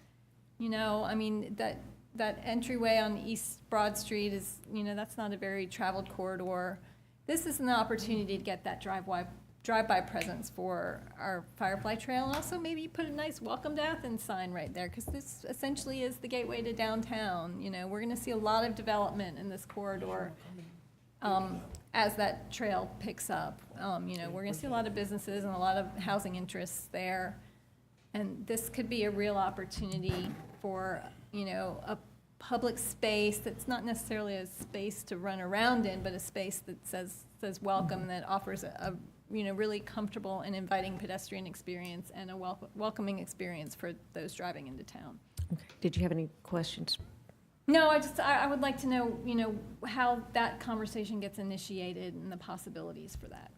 You know, I mean, that entryway on East Broad Street is, you know, that's not a very traveled corridor. This is an opportunity to get that drive-by presence for our Firefly Trail, and also maybe put a nice Welcome to Athens sign right there, because this essentially is the gateway to downtown. You know, we're gonna see a lot of development in this corridor as that trail picks up. You know, we're gonna see a lot of businesses and a lot of housing interests there. And this could be a real opportunity for, you know, a public space that's not necessarily a space to run around in, but a space that says welcome, that offers a you know, really comfortable and inviting pedestrian experience and a welcoming experience for those driving into town. Okay. Did you have any questions? No, I would like to know, you know, how that conversation gets initiated and the possibilities for that.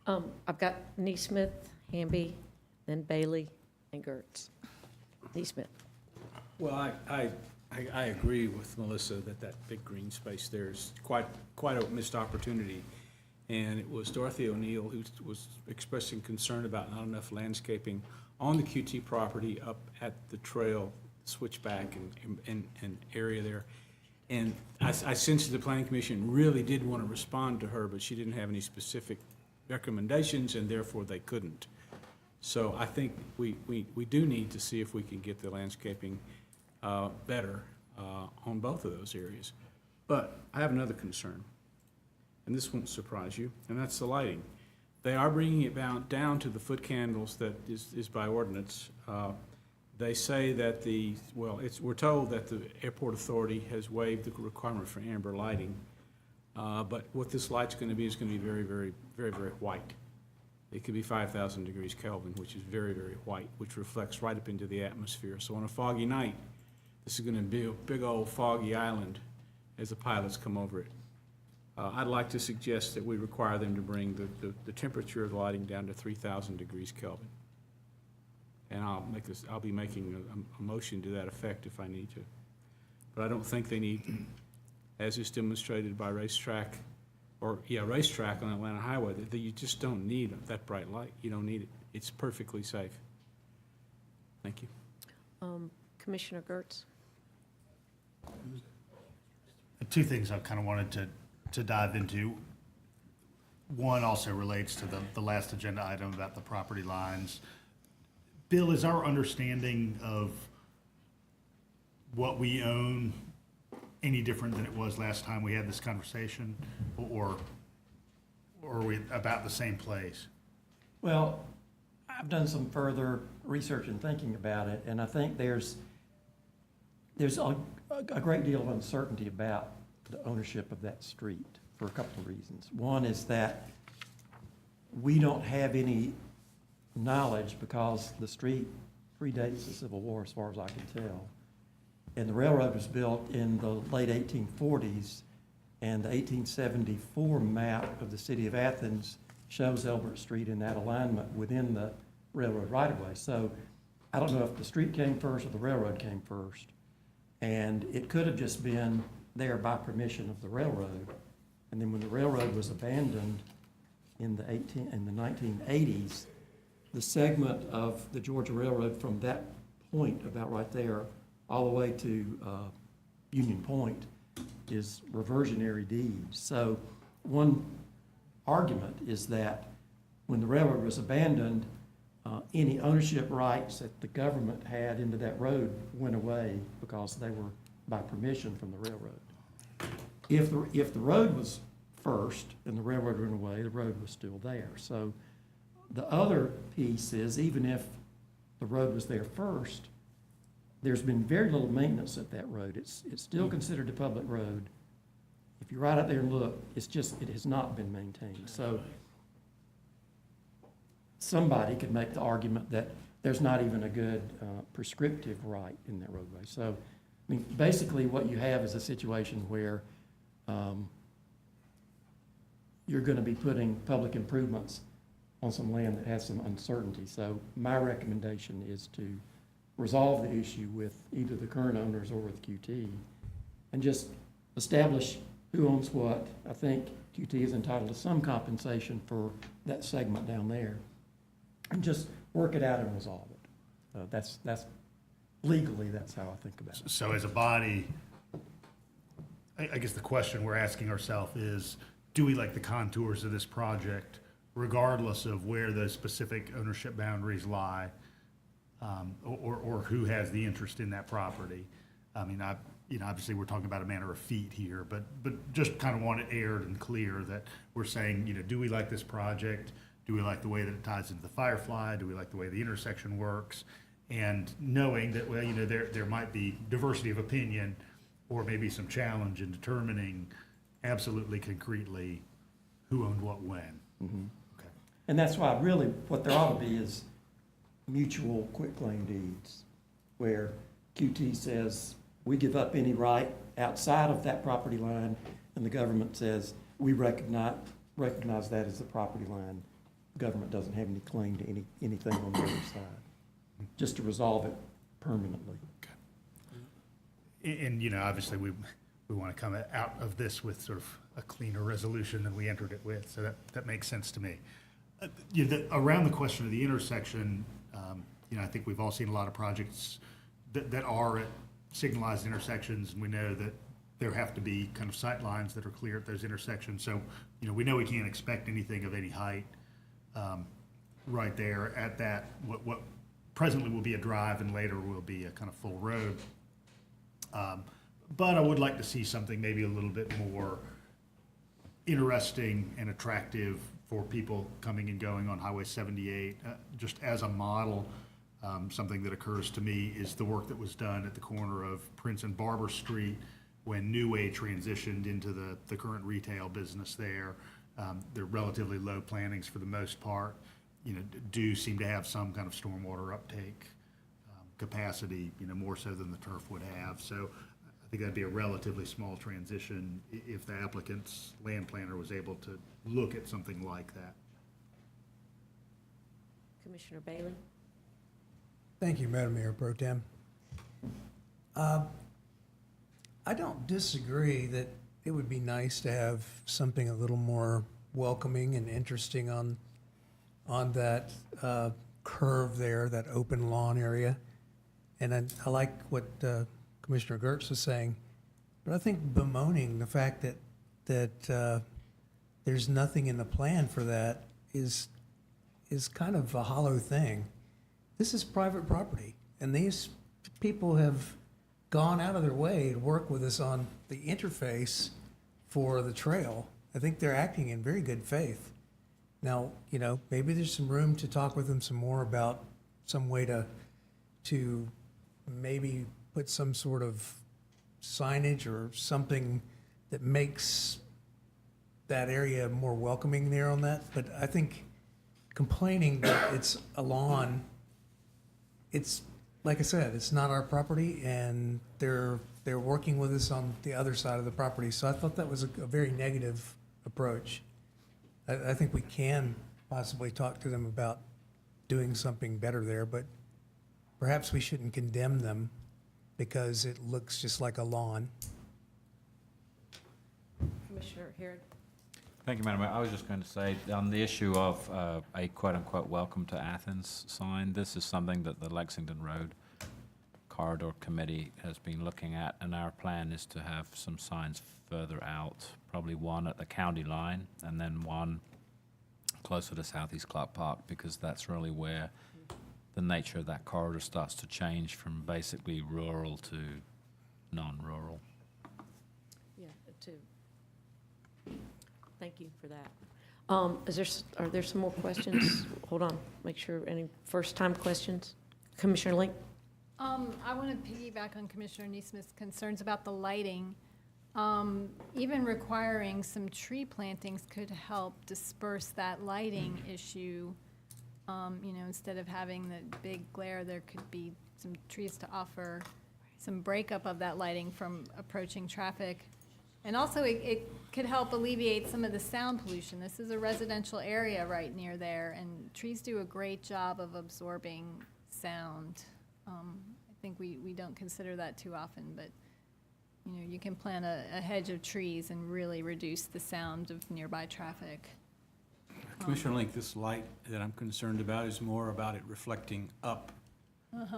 I've got Neesmith, Hamby, then Bailey, and Gertz. Neesmith. Well, I agree with Melissa that big green space there is quite a missed opportunity. And it was Dorothy O'Neill who was expressing concern about not enough landscaping on the QT property up at the trail switchback and area there. And I sensed the Planning Commission really did want to respond to her, but she didn't have any specific recommendations, and therefore they couldn't. So I think we do need to see if we can get the landscaping better on both of those areas. But I have another concern, and this won't surprise you, and that's the lighting. They are bringing it down to the foot candles that is by ordinance. They say that we're told that the airport authority has waived the requirement for amber lighting, but what this light's going to be is going to be very, very, very, very white. It could be 5,000 degrees Kelvin, which is very, very white, which reflects right up into the atmosphere. So on a foggy night, this is going to be a big old foggy island as the pilots come over it. I'd like to suggest that we require them to bring the temperature of the lighting down to 3,000 degrees Kelvin. And I'll be making a motion to that effect if I need to. But I don't think they need, as is demonstrated by racetrack on Atlanta Highway, that you just don't need that bright light. You don't need it. It's perfectly safe. Thank you. Commissioner Gertz. Two things I kind of wanted to dive into. One also relates to the last agenda item about the property lines. Bill, is our understanding of what we own any different than it was last time we had this conversation, or are we about the same place? Well, I've done some further research and thinking about it, and I think there's a great deal of uncertainty about the ownership of that street for a couple of reasons. One is that we don't have any knowledge because the street predates the Civil War as far as I can tell. And the railroad was built in the late 1840s, and the 1874 map of the city of Athens shows Elbert Street in that alignment within the railroad right-of-way. So I don't know if the street came first or the railroad came first. And it could have just been there by permission of the railroad. And then when the railroad was abandoned in the 1980s, the segment of the Georgia Railroad from that point, about right there, all the way to Union Point is reversionary deeds. So one argument is that when the railroad was abandoned, any ownership rights that the government had into that road went away because they were by permission from the railroad. If the road was first and the railroad went away, the road was still there. So the other piece is, even if the road was there first, there's been very little maintenance at that road. It's still considered a public road. If you ride out there and look, it has not been maintained. So somebody could make the argument that there's not even a good prescriptive right in that roadway. So, I mean, basically what you have is a situation where you're going to be putting public improvements on some land that has some uncertainty. So my recommendation is to resolve the issue with either the current owners or with QT and just establish who owns what. I think QT is entitled to some compensation for that segment down there, and just work it out and resolve it. That's legally, that's how I think about it. So as a body, I guess the question we're asking ourselves is, do we like the contours of this project, regardless of where the specific ownership boundaries lie, or who has the interest in that property? I mean, obviously, we're talking about a matter of feet here, but just kind of want it aired and clear that we're saying, do we like this project? Do we like the way that it ties into the Firefly? Do we like the way the intersection works? And knowing that, well, there might be diversity of opinion or maybe some challenge in determining absolutely concretely who owned what when. Mm-hmm. Okay. And that's why really what there ought to be is mutual quitclaim deeds, where QT says we give up any right outside of that property line, and the government says we recognize that as the property line. The government doesn't have any claim to anything on the other side, just to resolve it permanently. And, obviously, we want to come out of this with sort of a cleaner resolution than we entered it with, so that makes sense to me. Around the question of the intersection, I think we've all seen a lot of projects that are at signalized intersections, and we know that there have to be kind of sight lines that are clear at those intersections. So, we know we can't expect anything of any height right there at that, what presently will be a drive and later will be a kind of full road. But I would like to see something maybe a little bit more interesting and attractive for people coming and going on Highway 78. Just as a model, something that occurs to me is the work that was done at the corner of Prince and Barber Street when New Way transitioned into the current retail business there. They're relatively low plantings for the most part, do seem to have some kind of stormwater uptake capacity, more so than the turf would have. So I think that'd be a relatively small transition if the applicant's land planner was able to look at something like that. Commissioner Bailey? Thank you, Madam Mayor Pro Tem. I don't disagree that it would be nice to have something a little more welcoming and interesting on that curve there, that open lawn area. And I like what Commissioner Gertz was saying, but I think bemoaning the fact that there's nothing in the plan for that is kind of a hollow thing. This is private property, and these people have gone out of their way to work with us on the interface for the trail. I think they're acting in very good faith. Now, maybe there's some room to talk with them some more about some way to maybe put some sort of signage or something that makes that area more welcoming there on that. But I think complaining that it's a lawn, it's, like I said, it's not our property, and they're working with us on the other side of the property. So I thought that was a very negative approach. I think we can possibly talk to them about doing something better there, but perhaps we shouldn't condemn them because it looks just like a lawn. Commissioner Harrod? Thank you, Madam Mayor. I was just going to say, on the issue of a quote-unquote "Welcome to Athens" sign, this is something that the Lexington Road Corridor Committee has been looking at, and our plan is to have some signs further out, probably one at the county line, and then one closer to Southeast Clarke Park, because that's really where the nature of that corridor starts to change from basically rural to non-rural. Yeah, thank you for that. Are there some more questions? Hold on, make sure, any first-time questions? Commissioner Link? I want to piggyback on Commissioner Neesmith's concerns about the lighting. Even requiring some tree plantings could help disperse that lighting issue. Instead of having the big glare, there could be some trees to offer some breakup of that lighting from approaching traffic. And also, it could help alleviate some of the sound pollution. This is a residential area right near there, and trees do a great job of absorbing sound. I think we don't consider that too often, but, you can plant a hedge of trees and really reduce the sound of nearby traffic. Commissioner Link, this light that I'm concerned about is more about it reflecting up,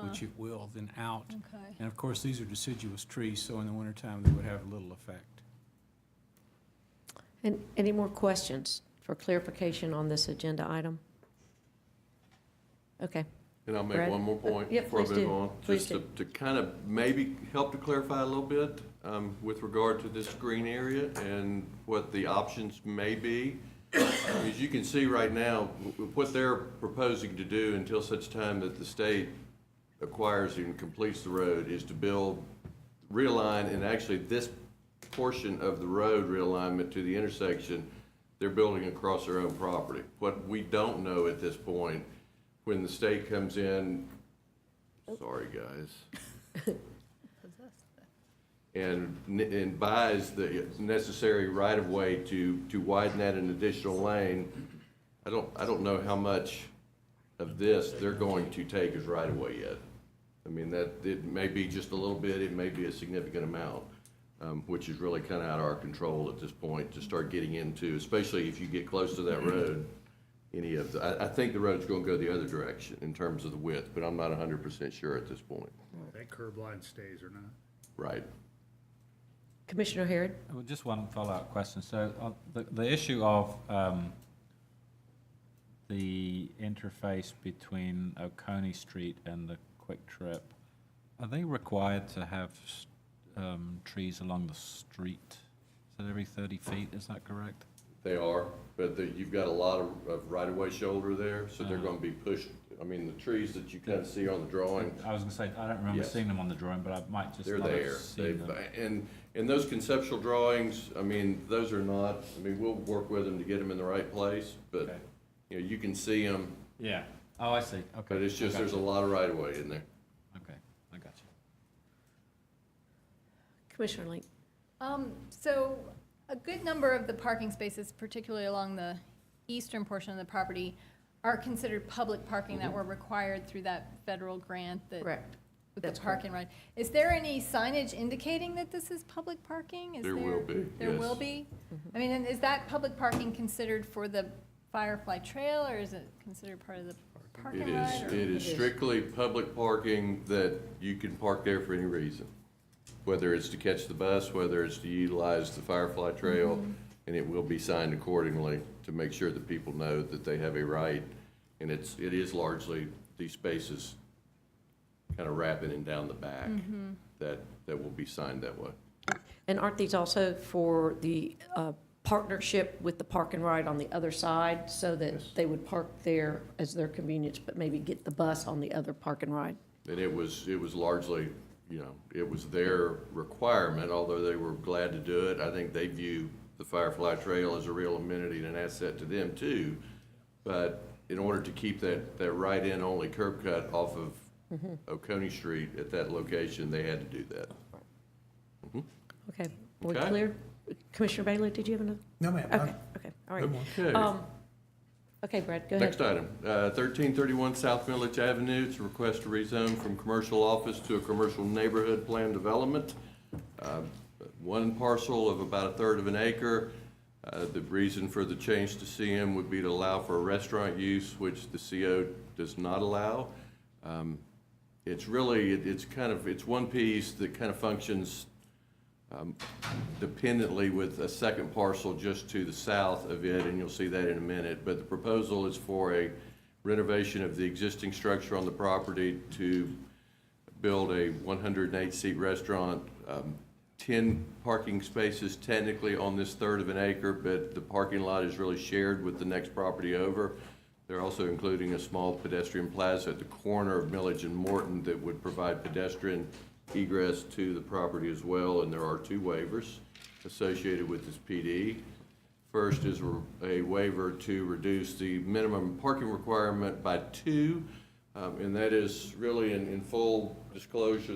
which it will, than out. Okay. And of course, these are deciduous trees, so in the wintertime, they would have a little effect. And any more questions for clarification on this agenda item? Okay. And I'll make Brad? one more point Yeah, before I please move do. on. Please Just to kind of maybe help to clarify a little bit with regard to this green area and what the options may be. As you can see right now, what they're proposing to do until such time that the state acquires and completes the road is to build, realign, and actually this portion of the road realignment to the intersection, they're building across their own property. What we don't know at this point, when the state comes in, sorry guys, and buys the necessary right-of-way to widen that an additional lane, I don't know how much of this they're going to take as right-of-way yet. I mean, that, it may be just a little bit, it may be a significant amount, which is really kind of out of our control at this point to start getting into, especially if you get close to that road. Any of the, I think the road's gonna go the other direction in terms of the width, but I'm not 100% sure at this point. That curb line stays or not? Right. Commissioner Harrod? Just one follow-up question. So the issue of the interface between Oconee Street and the Quick Trip, are they required to have trees along the street? Is that every 30 feet, is that correct? They are, but you've got a lot of right-of-way shoulder there, so they're gonna be pushed. I mean, the trees that you kind of see on the drawing, I was gonna say, I don't remember Yes. seeing them on the drawing, but I might just they're not have there. seen them. And those conceptual drawings, I mean, those are not, I mean, we'll work with them to get them in the right place, but, Okay. you can see them, Yeah. Oh, I see. Okay. but it's just, I got there's a you. lot of right-of-way in there. Okay, I got you. Commissioner Link? So a good number of the parking spaces, particularly along the eastern portion of the property, are considered public parking that were required through that federal grant that. Correct. With the That's parking right. Is there any signage indicating that this is public parking? Is There will be, There yes. will be? I mean, and is that public parking considered for the Firefly Trail, or is it considered part of the parking It lot? is, or- it is strictly public parking that you can park there for any reason. Whether it's to catch the bus, whether it's to utilize the Firefly Trail, and it will be signed accordingly to make sure that people know that they have a right. And it is largely these spaces kind of wrapping and down the back that will be signed that way. And aren't these also for the partnership with the park and ride on the other side, so that Yes. they would park there as their convenience, but maybe get the bus on the other park and ride? And it was largely, it was their requirement, although they were glad to do it. I think they view the Firefly Trail as a real amenity and an asset to them too. But in order to keep that right-in only curb cut off of Oconee Street at that location, they had to do that. Okay, we Okay. clear? Commissioner Bailey, did you have another? No, ma'am. Okay, all right. Good one. Okay. Okay, Brad, go ahead. Next item, 1331 South Milledge Avenue. It's a request to rezone from commercial office to a commercial neighborhood plan development. One parcel of about a third of an acre. The reason for the change to CM would be to allow for a restaurant use, which the CO does not allow. It's really, it's one piece that kind of functions dependently with a second parcel just to the south of it, and you'll see that in a minute. But the proposal is for a renovation of the existing structure on the property to build a 108-seat restaurant, 10 parking spaces technically on this third of an acre, but the parking lot is really shared with the next property over. They're also including a small pedestrian plaza at the corner of Milledge and Morton that would provide pedestrian egress to the property as well, and there are 2 waivers associated with this PD. First is a waiver to reduce the minimum parking requirement by 2, and that is really in full disclosure,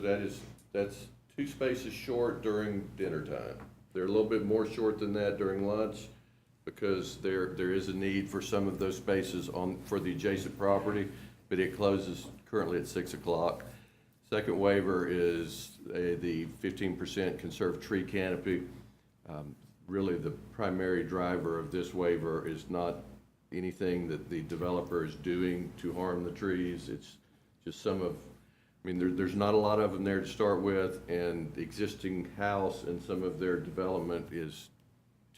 that's 2 spaces short during dinner time. They're a little bit more short than that during lunch because there is a need for some of those spaces for the adjacent property, but it closes currently at 6 o'clock. Second waiver is the 15% conserved tree canopy. Really the primary driver of this waiver is not anything that the developer is doing to harm the trees. It's just there's not a lot of them there to start with, and the existing house and some of their development is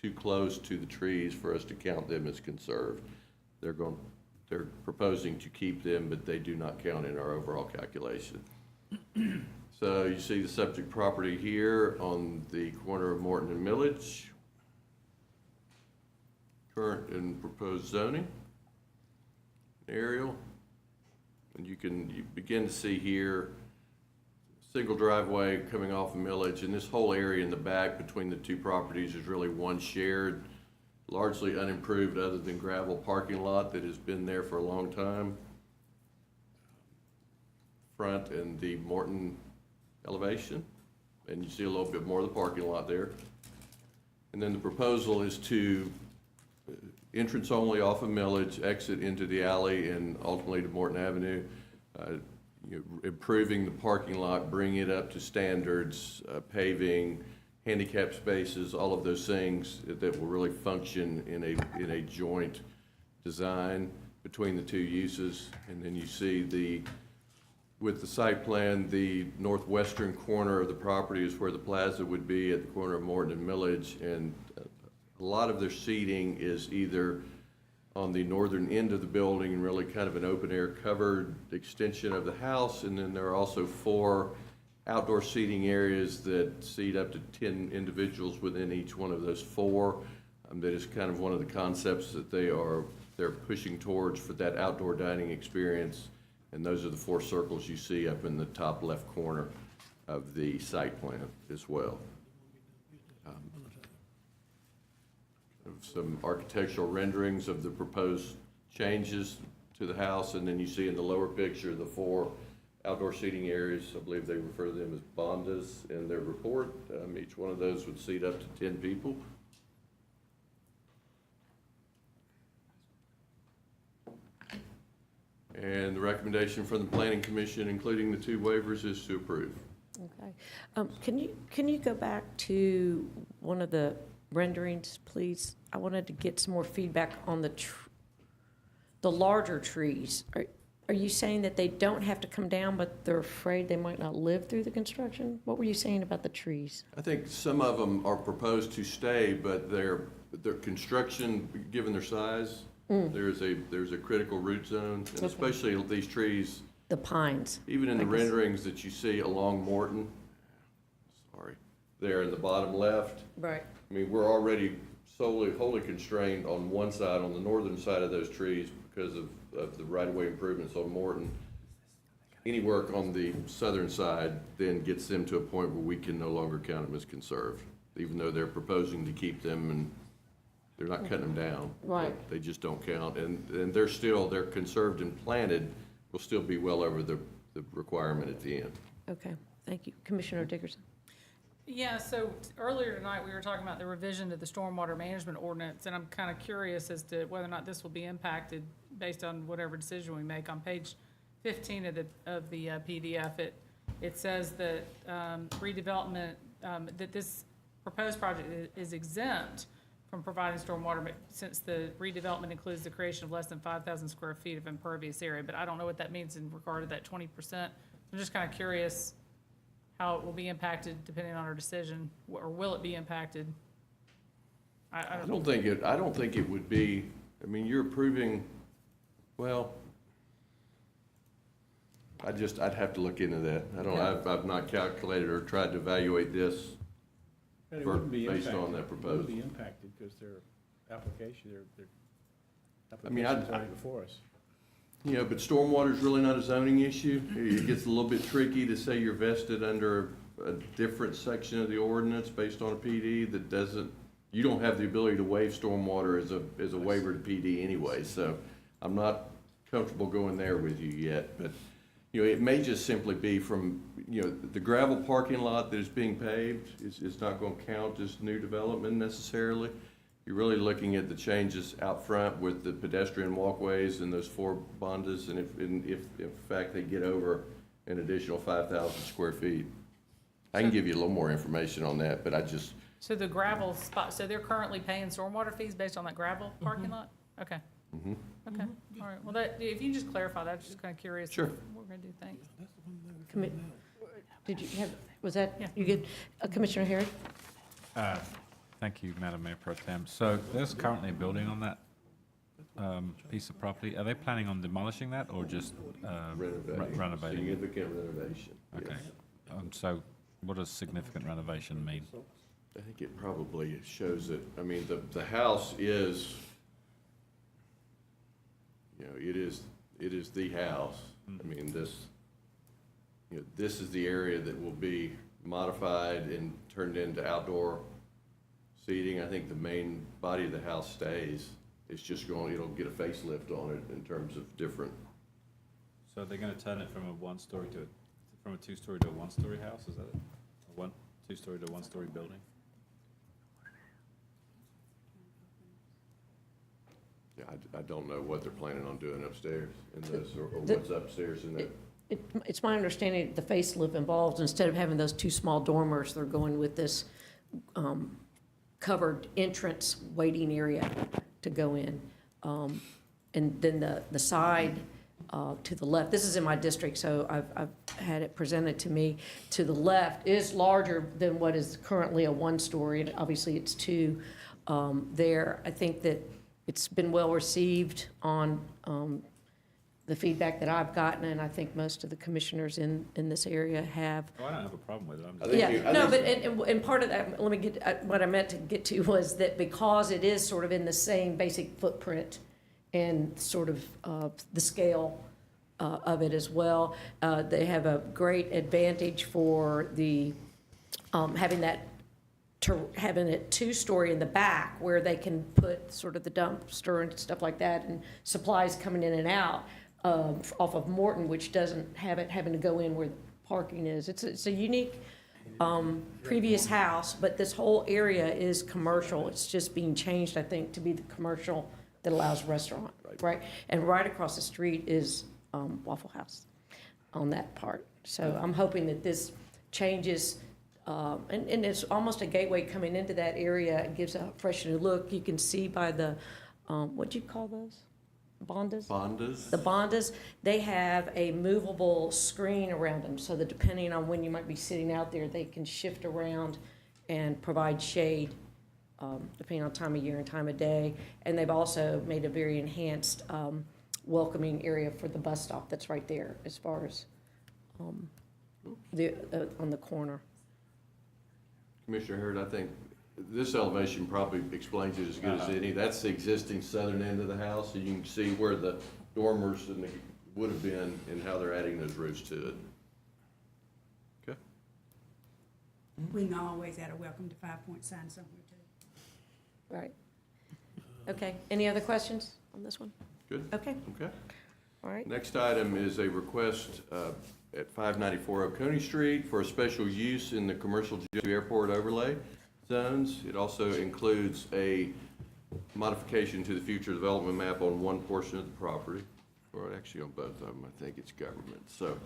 too close to the trees for us to count them as conserved. They're proposing to keep them, but they do not count in our overall calculation. So you see the subject property here on the corner of Morton and Milledge. Current and proposed zoning. Aerial. And you begin to see here, single driveway coming off of Milledge, and this whole area in the back between the 2 properties is really one shared, largely unimproved other than gravel parking lot that has been there for a long time. Front and the Morton elevation, and you see a little bit more of the parking lot there. And then the proposal is to entrance only off of Milledge, exit into the alley and ultimately to Morton Avenue, improving the parking lot, bringing it up to standards, paving, handicap spaces, all of those things that will really function in a joint design between the 2 uses. And then you see with the site plan, the northwestern corner of the property is where the plaza would be at the corner of Morton and Milledge, and a lot of their seating is either on the northern end of the building and really kind of an open air covered extension of the house, and then there are also 4 outdoor seating areas that seat up to 10 individuals within each one of those 4. That is kind of one of the concepts that they're pushing towards for that outdoor dining experience, and those are the 4 circles you see up in the top left corner of the site plan as well. Some architectural renderings of the proposed changes to the house, and then you see in the lower picture the 4 outdoor seating areas. I believe they refer to them as bondas in their report. Each one of those would seat up to 10 people. And the recommendation from the Planning Commission, including the 2 waivers, is to approve. Okay. Can you go back to one of the renderings, please? I wanted to get some more feedback on the larger trees. Are you saying that they don't have to come down, but they're afraid they might not live through the construction? What were you saying about the trees? I think some of them are proposed to stay, but their construction, given their size, there's a critical root zone, and especially these trees. The pines. Even in the renderings that you see along Morton, there in the bottom left. Right. I mean, we're already wholly constrained on one side, on the northern side of those trees because of the right-of-way improvements on Morton. Any work on the southern side then gets them to a point where we can no longer count them as conserved, even though they're proposing to keep them, and they're not cutting them down. Right. They just don't count, and they're conserved and planted, will still be well over the requirement at the end. Okay, thank you. Commissioner Dickerson. Yeah, so earlier tonight, we were talking about the revision to the stormwater management ordinance, and I'm kind of curious as to whether or not this will be impacted based on whatever decision we make. On page 15 of the PDF, it says that redevelopment, that this proposed project is exempt from providing stormwater, since the redevelopment includes the creation of less than 5,000 square feet of impervious area, but I don't know what that means in regard to that 20%. I'm just kind of curious how it will be impacted depending on our decision, or will it be impacted? I don't think it would be, I mean, you're approving, well, I'd have to look into that. I don't, I've not calculated or tried to evaluate this And it for- wouldn't be based on impacted. that It proposal. wouldn't be impacted because their application, their I mean, application's already before us. You know, but stormwater is really not a zoning issue. It gets a little bit tricky to say you're vested under a different section of the ordinance based on a PD that doesn't, you don't have the ability to waive stormwater as a waiver to PD anyway, so I'm not comfortable going there with you yet, but, you know, it may just simply be from, you know, the gravel parking lot that is being paved is not gonna count as new development necessarily. You're really looking at the changes out front with the pedestrian walkways and those 4 bondas, and if in fact they get over an additional 5,000 square feet. I can give you a little more information on that, but I just, So the gravel spot, so they're currently paying stormwater fees based on that gravel parking lot? Okay. Okay, all right. Well, that, if you just clarify that, I'm just kind of curious. Sure. What we're gonna do, thanks. Did you have, was that, Yeah. you good? Commissioner Harris? Thank you, Madam Mayor Pro Tem. So there's currently a building on that piece of property. Are they planning on demolishing that or just renovating? significant renovation. Okay. yes. So what does significant renovation mean? I think it probably shows that, I mean, the house is, you know, it is the house. I mean, this, you know, this is the area that will be modified and turned into outdoor seating. I think the main body of the house stays. It's just going, it'll get a facelift on it in terms of different, So they're gonna turn it from a 2-story to a 1-story house, is that it? A 2-story to 1-story building? yeah, I don't know what they're planning on doing upstairs in this, or what's upstairs in that. It's my understanding the facelift involves, instead of having those 2 small dormers, they're going with this covered entrance waiting area to go in. And then the side to the left, this is in my district, so I've had it presented to me, to the left is larger than what is currently a 1-story, and obviously it's 2 there. I think that it's been well received on the feedback that I've gotten, and I think most of the commissioners in this area have. Oh, I don't have a problem with it. I'm I just. think Yeah, you- I no, think- but, and part of that, let me get, what I meant to get to was that because it is sort of in the same basic footprint and sort of the scale of it as well, they have a great advantage for the, having that, having it 2-story in the back where they can put sort of the dumpster and stuff like that and supplies coming in and out off of Morton, which doesn't have it having to go in where the parking is. It's a unique previous house, but this whole area is commercial. It's just being changed, I think, to be the commercial that allows restaurant, right? And right across the street is Waffle House on that part. So I'm hoping that this changes, and it's almost a gateway coming into that area. It gives a fresh new look. You can see by the, what'd you call those? Bondas? Bondas? The bondas, they have a movable screen around them, so that depending on when you might be sitting out there, they can shift around and provide shade, depending on time of year and time of day. And they've also made a very enhanced, welcoming area for the bus stop that's right there, as far as, on the corner. Commissioner Hurd, I think this elevation probably explains it as good as any. That's the existing southern end of the house, and you can see where the dormers and would have been and how they're adding those roofs to it. Okay? We can always add a welcome to 5-point sign somewhere too. Right. Okay, any other questions on this one? Good? Okay, Okay. all right. Next item is a request at 594 Oconee Street for a special use in the commercial jet airport overlay zones. It also includes a modification to the future development map on one portion of the property, or actually on both of them. I think it's government. So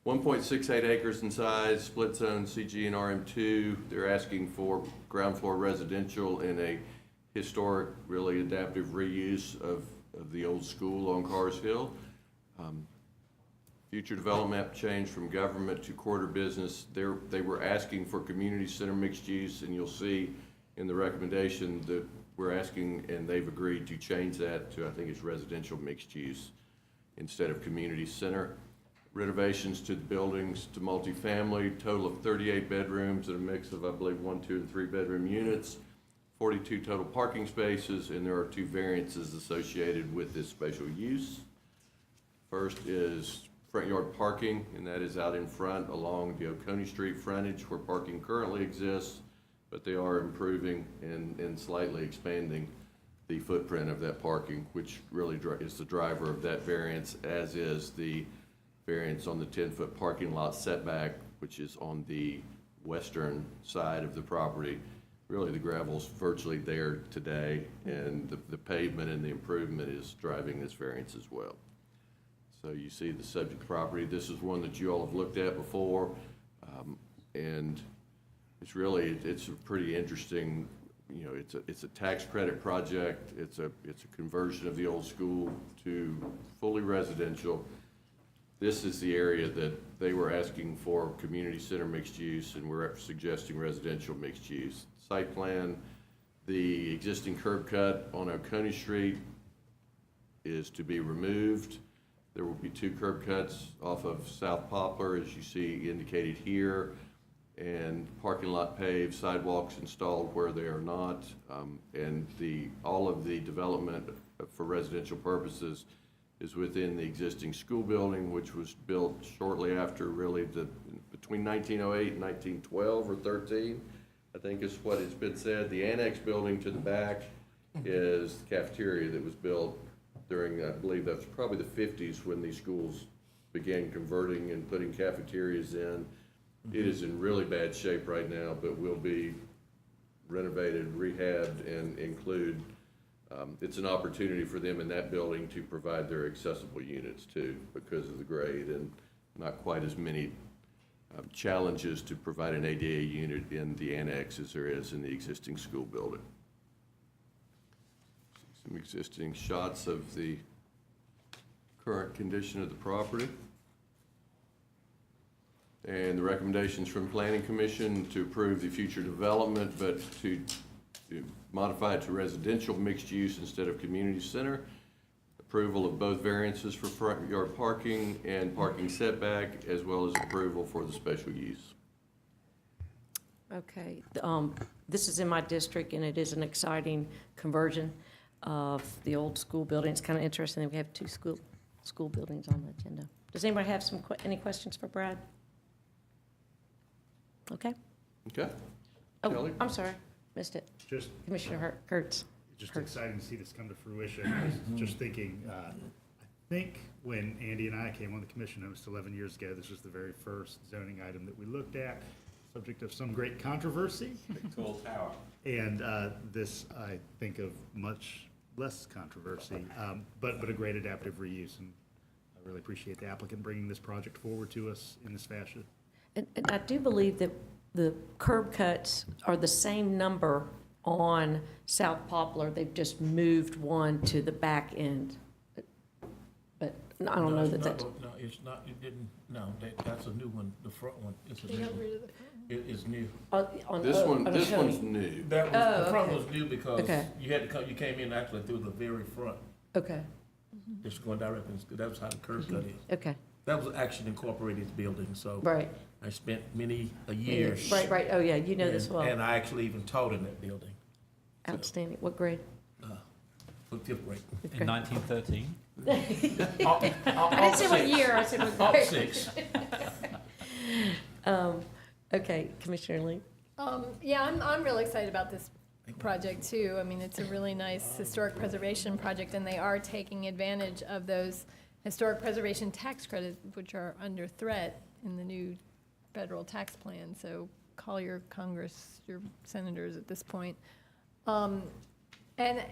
1.68 acres in size, split zone CG and RM2. They're asking for ground floor residential and a historic, really adaptive reuse of the old school on Cars Hill. Future development map change from government to quarter business. They were asking for community center mixed use, and you'll see in the recommendation that we're asking, and they've agreed to change that to, I think it's residential mixed use instead of community center. renovations to the buildings to multifamily, total of 38 bedrooms and a mix of, I believe, 1, 2, and 3 bedroom units, 42 total parking spaces, and there are 2 variances associated with this special use. First is front yard parking, and that is out in front along the Oconee Street frontage where parking currently exists, but they are improving and slightly expanding the footprint of that parking, which really is the driver of that variance, as is the variance on the 10-foot parking lot setback, which is on the western side of the property. Really, the gravel's virtually there today, and the pavement and the improvement is driving this variance as well. So you see the subject property. This is one that you all have looked at before, and it's really, it's a pretty interesting, you know, it's a tax credit project. It's a conversion of the old school to fully residential. This is the area that they were asking for community center mixed use, and we're suggesting residential mixed use. Site plan, the existing curb cut on Oconee Street is to be removed. There will be 2 curb cuts off of South Poplar, as you see indicated here, and parking lot paved, sidewalks installed where they are not, and all of the development for residential purposes is within the existing school building, which was built shortly after, really, between 1908 and 1912 or 13, I think is what has been said. The annex building to the back is the cafeteria that was built during, I believe that's probably the 50s when these schools began converting and putting cafeterias in. It is in really bad shape right now, but will be renovated, rehabbed, and include, it's an opportunity for them in that building to provide their accessible units too, because of the grade and not quite as many challenges to provide an ADA unit in the annex as there is in the existing school building. Some existing shots of the current condition of the property. And the recommendations from Planning Commission to approve the future development, but to modify it to residential mixed use instead of community center. Approval of both variances for front yard parking and parking setback, as well as approval for the special use. Okay, this is in my district, and it is an exciting conversion of the old school building. It's kind of interesting that we have 2 school buildings on the agenda. Does anybody have any questions for Brad? Okay. Okay? Oh, Kelly? I'm sorry, missed it. Just, Commissioner Kurtz. just exciting to see this come to fruition. I was just thinking, I think when Andy and I came on the commission almost 11 years ago, this was the very first zoning item that we looked at, subject of some great controversy. Tall tower. And this, I think, of much less controversy, but a great adaptive reuse. And I really appreciate the applicant bringing this project forward to us in this fashion. And I do believe that the curb cuts are the same number on South Poplar. They've just moved one to the back end. But I don't know that that's. No, it's not, it didn't, no, that's a new one, the front one, it's a They new got one. rid of the front one. It is new. This one's new. That Oh, was, the front okay. was new because Okay. you had to come, you came in actually through the very front, Okay, just going directly, that was how the curb cut is. okay, That was actually incorporated building, so right. I spent many years. Right, oh yeah, you know this and- well. And I actually even taught in that building, Outstanding. What grade? for 5th grade. Fifth In grade. 1913? I didn't say what year, I said what grade. 6. Okay, Commissioner Lee. Yeah, I'm really excited about this project too. I mean, it's a really nice historic preservation project, and they are taking advantage of those historic preservation tax credits, which are under threat in the new federal tax plan. So call your Congress, your senators at this point. And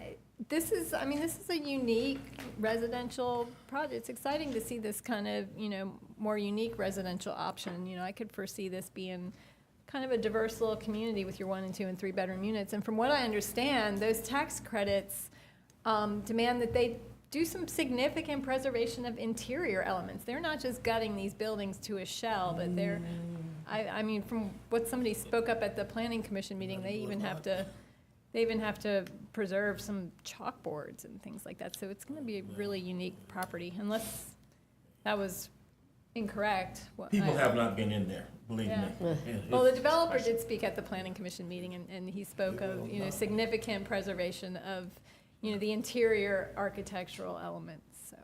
this is, I mean, this is a unique residential project. It's exciting to see this kind of, more unique residential option. I could foresee this being kind of a diverse little community with your 1 and 2 and 3 bedroom units. And from what I understand, those tax credits demand that they do some significant preservation of interior elements. They're not just gutting these buildings to a shell, but they're, I mean, from what somebody spoke up at the Planning Commission meeting, they even have to preserve some chalkboards and things like that. So it's going to be a really unique property, unless that was incorrect. People have not been in there, believe me. Yeah. And Well, the it's- developer did speak at the planning commission meeting, and he spoke of, significant preservation of, the interior architectural elements, so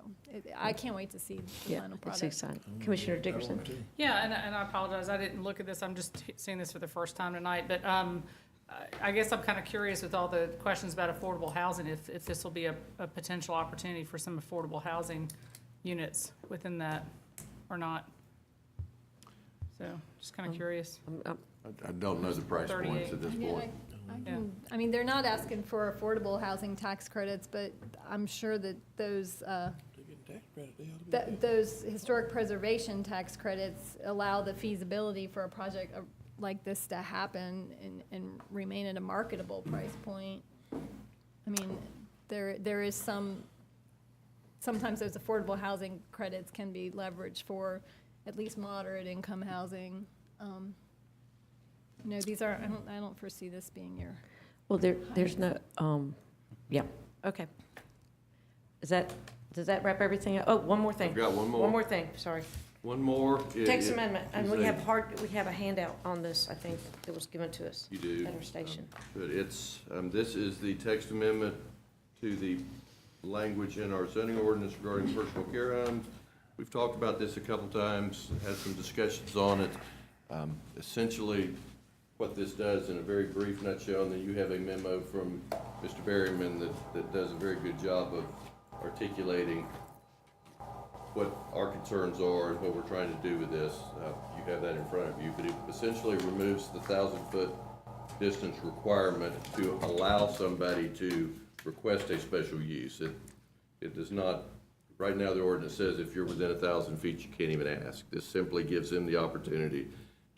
I can't wait to see the Yeah, final it's product. exciting. Commissioner Dickerson? Yeah, and I apologize, I didn't look at this, I'm just seeing this for the first time tonight, but I guess I'm kind of curious with all the questions about affordable housing, if this will be a potential opportunity for some affordable housing units within that or not. So, just kind of curious. I don't know the price points at this Yeah, point. I mean, they're not asking for affordable housing tax credits, but I'm sure that those, those historic preservation tax credits allow the feasibility for a project like this to happen and remain at a marketable price point. I mean, there is sometimes those affordable housing credits can be leveraged for at least moderate income housing. These are, I don't foresee this being your. Well, there's no, yeah, okay. Does that wrap everything up? Oh, one more thing. I've got one more. One more thing, sorry. One more. Text amendment, and we is have a handout on this, I think, that was given to us. You do. At our station. But it's, this is the text amendment to the language in our zoning ordinance regarding personal care homes. We've talked about this a couple times, had some discussions on it. Essentially, what this does in a very brief nutshell, and then you have a memo from Mr. Berryman that does a very good job of articulating what our concerns are and what we're trying to do with this. You have that in front of you, but it essentially removes the 1,000-foot distance requirement to allow somebody to request a special use. It does not, right now the ordinance says if you're within 1,000 feet, you can't even ask. This simply gives them the opportunity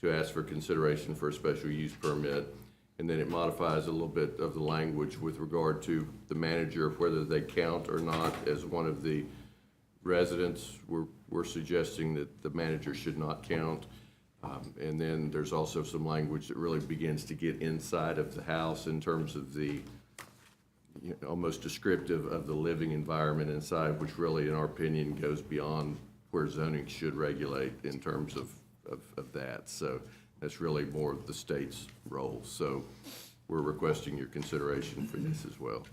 to ask for consideration for a special use permit. And then it modifies a little bit of the language with regard to the manager, whether they count or not as one of the residents. We're suggesting that the manager should not count. And then there's also some language that really begins to get inside of the house in terms of the, almost descriptive of the living environment inside, which really, in our opinion, goes beyond where zoning should regulate in terms of that. So that's really more of the state's role. So we're requesting your consideration for this as well.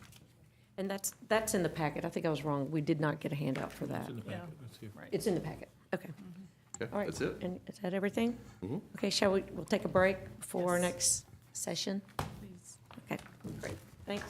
And that's in the packet. I think I was wrong. We did not get a handout for that. Yeah. It's in the packet. Okay. Okay, All right. that's it. And is that everything? Mhm. Okay, we'll take a break before our next session? Please. Okay, great. Thanks.